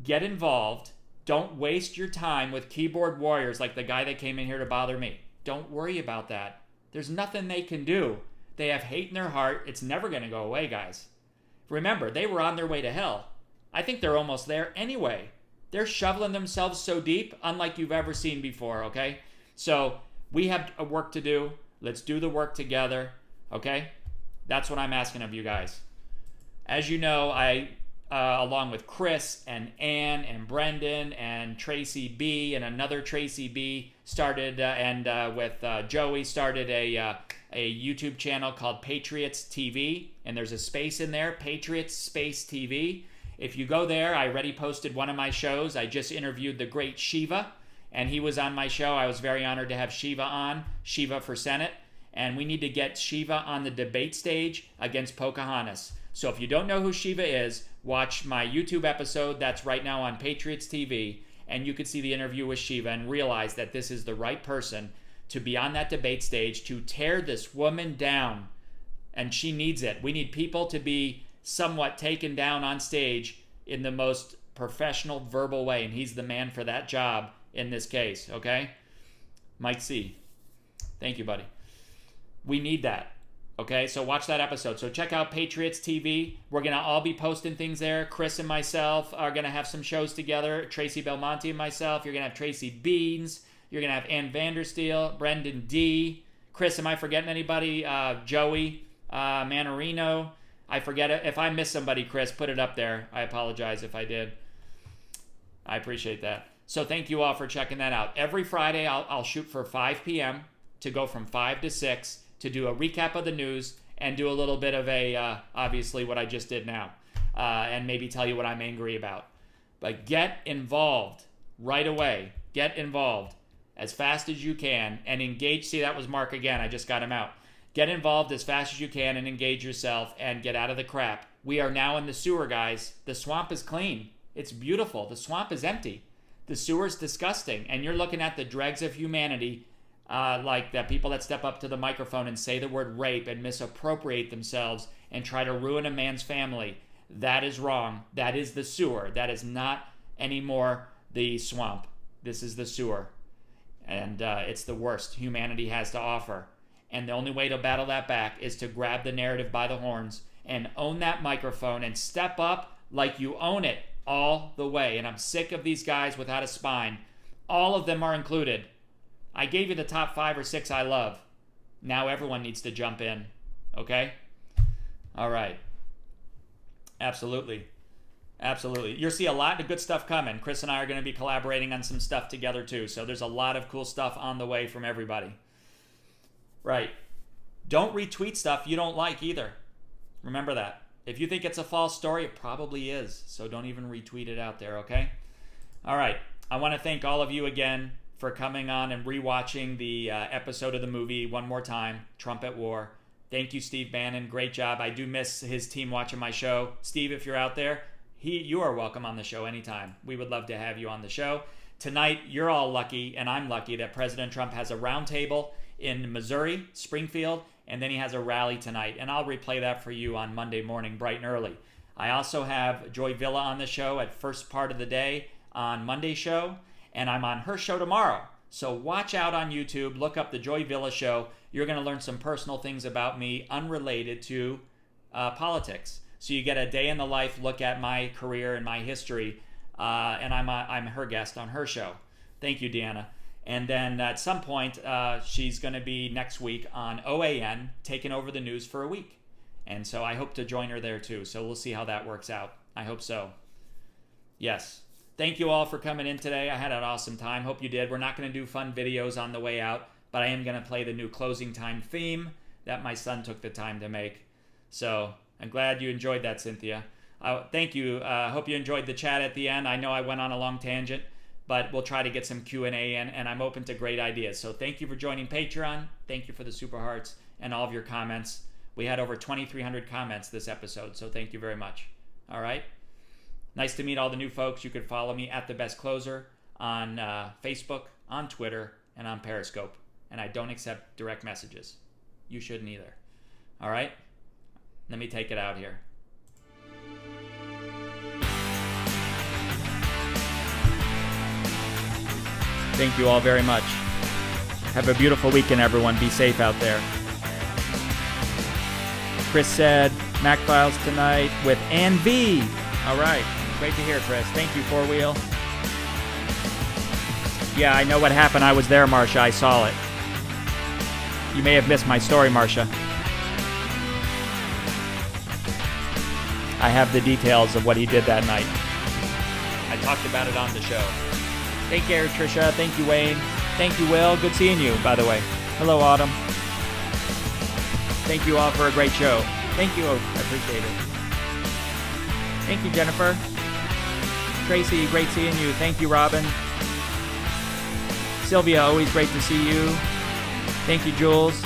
Get involved. Don't waste your time with keyboard warriors like the guy that came in here to bother me. Don't worry about that. There's nothing they can do. They have hate in their heart. It's never going to go away, guys. Remember, they were on their way to hell. I think they're almost there anyway. They're shoveling themselves so deep, unlike you've ever seen before, okay? So we have a work to do. Let's do the work together, okay? That's what I'm asking of you guys. As you know, I, along with Chris and Ann and Brendan and Tracy B and another Tracy B, started, with Joey, started a YouTube channel called Patriots TV, and there's a space in there, Patriots Space TV. If you go there, I already posted one of my shows. I just interviewed the great Shiva, and he was on my show. I was very honored to have Shiva on, Shiva for Senate, and we need to get Shiva on the debate stage against Pocahontas. So if you don't know who Shiva is, watch my YouTube episode that's right now on Patriots TV, and you could see the interview with Shiva and realize that this is the right person to be on that debate stage to tear this woman down. And she needs it. We need people to be somewhat taken down on stage in the most professional, verbal way, and he's the man for that job in this case, okay? Mike C. Thank you, buddy. We need that. Okay, so watch that episode. So check out Patriots TV. We're going to all be posting things there. Chris and myself are going to have some shows together. Tracy Belmonte and myself. You're going to have Tracy Beans. You're going to have Ann Vandersteel, Brendan D. Chris, am I forgetting anybody? Joey Manarino. I forget it. If I miss somebody, Chris, put it up there. I apologize if I did. I appreciate that. So thank you all for checking that out. Every Friday, I'll shoot for 5 p.m. to go from 5 to 6. To do a recap of the news and do a little bit of a, obviously what I just did now, and maybe tell you what I'm angry about. But get involved right away. Get involved as fast as you can and engage. See, that was Mark again. I just got him out. Get involved as fast as you can and engage yourself and get out of the crap. We are now in the sewer, guys. The swamp is clean. It's beautiful. The swamp is empty. The sewer's disgusting. And you're looking at the dregs of humanity. Like the people that step up to the microphone and say the word rape and misappropriate themselves and try to ruin a man's family. That is wrong. That is the sewer. That is not anymore the swamp. This is the sewer. And it's the worst humanity has to offer. And the only way to battle that back is to grab the narrative by the horns and own that microphone and step up like you own it all the way. And I'm sick of these guys without a spine. All of them are included. I gave you the top 5 or 6 I love. Now everyone needs to jump in. Okay? All right. Absolutely. Absolutely. You'll see a lot of good stuff coming. Chris and I are going to be collaborating on some stuff together too. So there's a lot of cool stuff on the way from everybody. Right. Don't retweet stuff you don't like either. Remember that. If you think it's a false story, it probably is. So don't even retweet it out there, okay? All right. I want to thank all of you again for coming on and rewatching the episode of the movie one more time, Trump at War. Thank you, Steve Bannon. Great job. I do miss his team watching my show. Steve, if you're out there, you are welcome on the show anytime. We would love to have you on the show. Tonight, you're all lucky, and I'm lucky that President Trump has a roundtable in Missouri, Springfield, and then he has a rally tonight. And I'll replay that for you on Monday morning, bright and early. I also have Joy Villa on the show at first part of the day on Monday's show. And I'm on her show tomorrow. So watch out on YouTube. Look up the Joy Villa Show. You're going to learn some personal things about me unrelated to politics. So you get a day in the life look at my career and my history. And I'm her guest on her show. Thank you, Deanna. And then at some point, she's going to be next week on OAN, taking over the news for a week. And so I hope to join her there too. So we'll see how that works out. I hope so. Yes. Thank you all for coming in today. I had an awesome time. Hope you did. We're not going to do fun videos on the way out, but I am going to play the new Closing Time theme that my son took the time to make. So I'm glad you enjoyed that, Cynthia. Thank you. Hope you enjoyed the chat at the end. I know I went on a long tangent, but we'll try to get some Q&A in, and I'm open to great ideas. So thank you for joining Patreon. Thank you for the Super Hearts and all of your comments. We had over 2,300 comments this episode, so thank you very much. All right? Nice to meet all the new folks. You could follow me at The Best Closer on Facebook, on Twitter, and on Periscope. And I don't accept direct messages. You shouldn't either. All right? Let me take it out here. Thank you all very much. Have a beautiful weekend, everyone. Be safe out there. Chris said, Mac Files tonight with Ann V. All right. Great to hear, Chris. Thank you, Four Wheel. Yeah, I know what happened. I was there, Marcia. I saw it. You may have missed my story, Marcia. I have the details of what he did that night. I talked about it on the show. Take care, Trisha. Thank you, Wayne. Thank you, Will. Good seeing you, by the way. Hello, Autumn. Thank you all for a great show. Thank you. I appreciate it. Thank you, Jennifer. Tracy, great seeing you. Thank you, Robin. Sylvia, always great to see you. Thank you, Jules.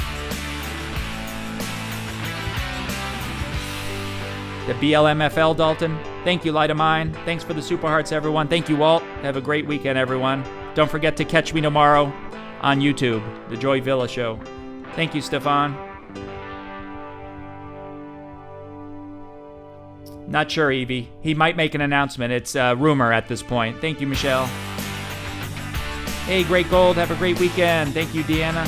The BLMFL, Dalton. Thank you, Light of Mine. Thanks for the Super Hearts, everyone. Thank you, Walt. Have a great weekend, everyone. Don't forget to catch me tomorrow on YouTube, The Joy Villa Show. Thank you, Stefan. Not sure, Evie. He might make an announcement. It's a rumor at this point. Thank you, Michelle. Hey, Great Gold. Have a great weekend. Thank you, Deanna.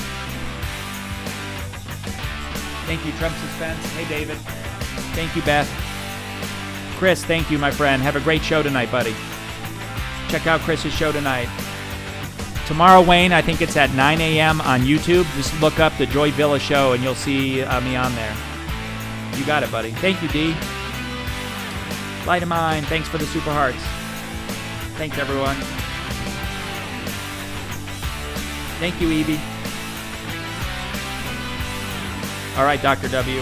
Thank you, Trump Suspense. Hey, David. Thank you, Beth. Chris, thank you, my friend. Have a great show tonight, buddy. Check out Chris's show tonight. Tomorrow, Wayne, I think it's at 9 a.m. on YouTube. Just look up The Joy Villa Show, and you'll see me on there. You got it, buddy. Thank you, D. Light of Mine, thanks for the Super Hearts. Thanks, everyone. Thank you, Evie. All right, Dr. W.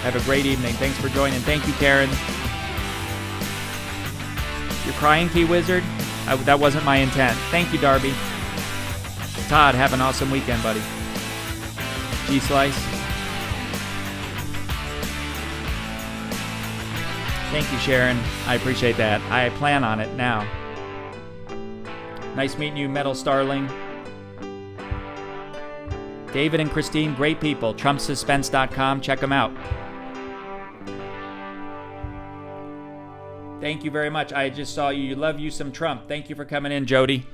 Have a great evening. Thanks for joining. Thank you, Karen. You're crying, Key Wizard? That wasn't my intent. Thank you, Darby. Todd, have an awesome weekend, buddy. G-Slice. Thank you, Sharon. I appreciate that. I plan on it now. Nice meeting you, Metal Starling. David and Christine, great people. TrumpSuspense.com. Check them out. Thank you very much. I just saw you. You love you some Trump. Thank you for coming in, Jody.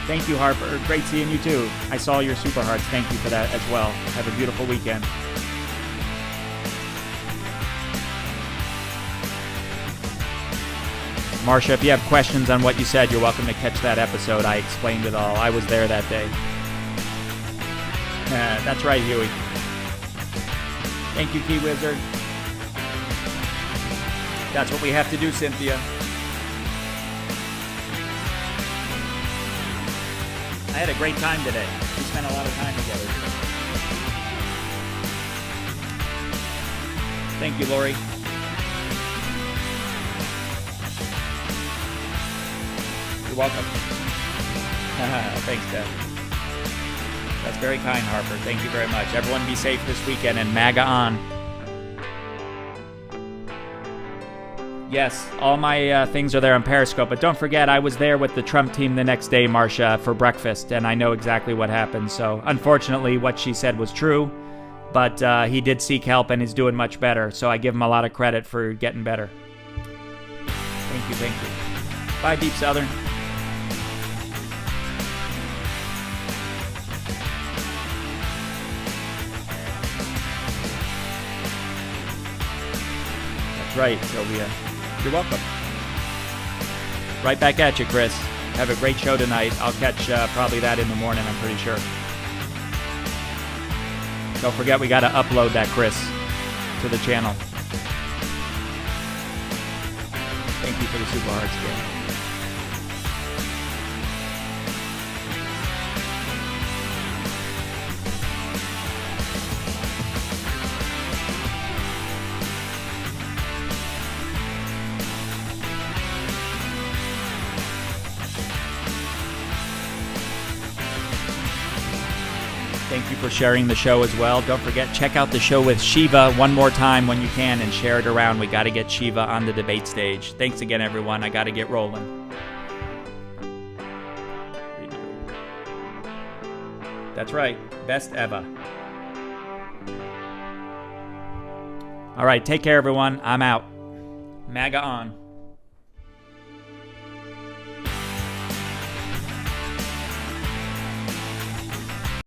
Thank you, Harper. Great seeing you, too. I saw your Super Hearts. Thank you for that as well. Have a beautiful weekend. Marcia, if you have questions on what you said, you're welcome to catch that episode. I explained it all. I was there that day. That's right, Huey. Thank you, Key Wizard. That's what we have to do, Cynthia. I had a great time today. We spent a lot of time together today. Thank you, Lori. You're welcome. Thanks, Deb. That's very kind, Harper. Thank you very much. Everyone be safe this weekend and MAGA on. Yes, all my things are there on Periscope, but don't forget I was there with the Trump team the next day, Marcia, for breakfast, and I know exactly what happened. So unfortunately, what she said was true, but he did seek help and is doing much better, so I give him a lot of credit for getting better. Thank you, thank you. Bye, Deep Southern. That's right, Sylvia. You're welcome. Right back at you, Chris. Have a great show tonight. I'll catch probably that in the morning, I'm pretty sure. Don't forget we got to upload that, Chris, to the channel. Thank you for the Super Hearts game. Thank you for sharing the show as well. Don't forget, check out the show with Shiva one more time when you can and share it around. We got to get Shiva on the debate stage. Thanks again, everyone. I got to get rolling. That's right. Best ever. All right. Take care, everyone. I'm out. MAGA on.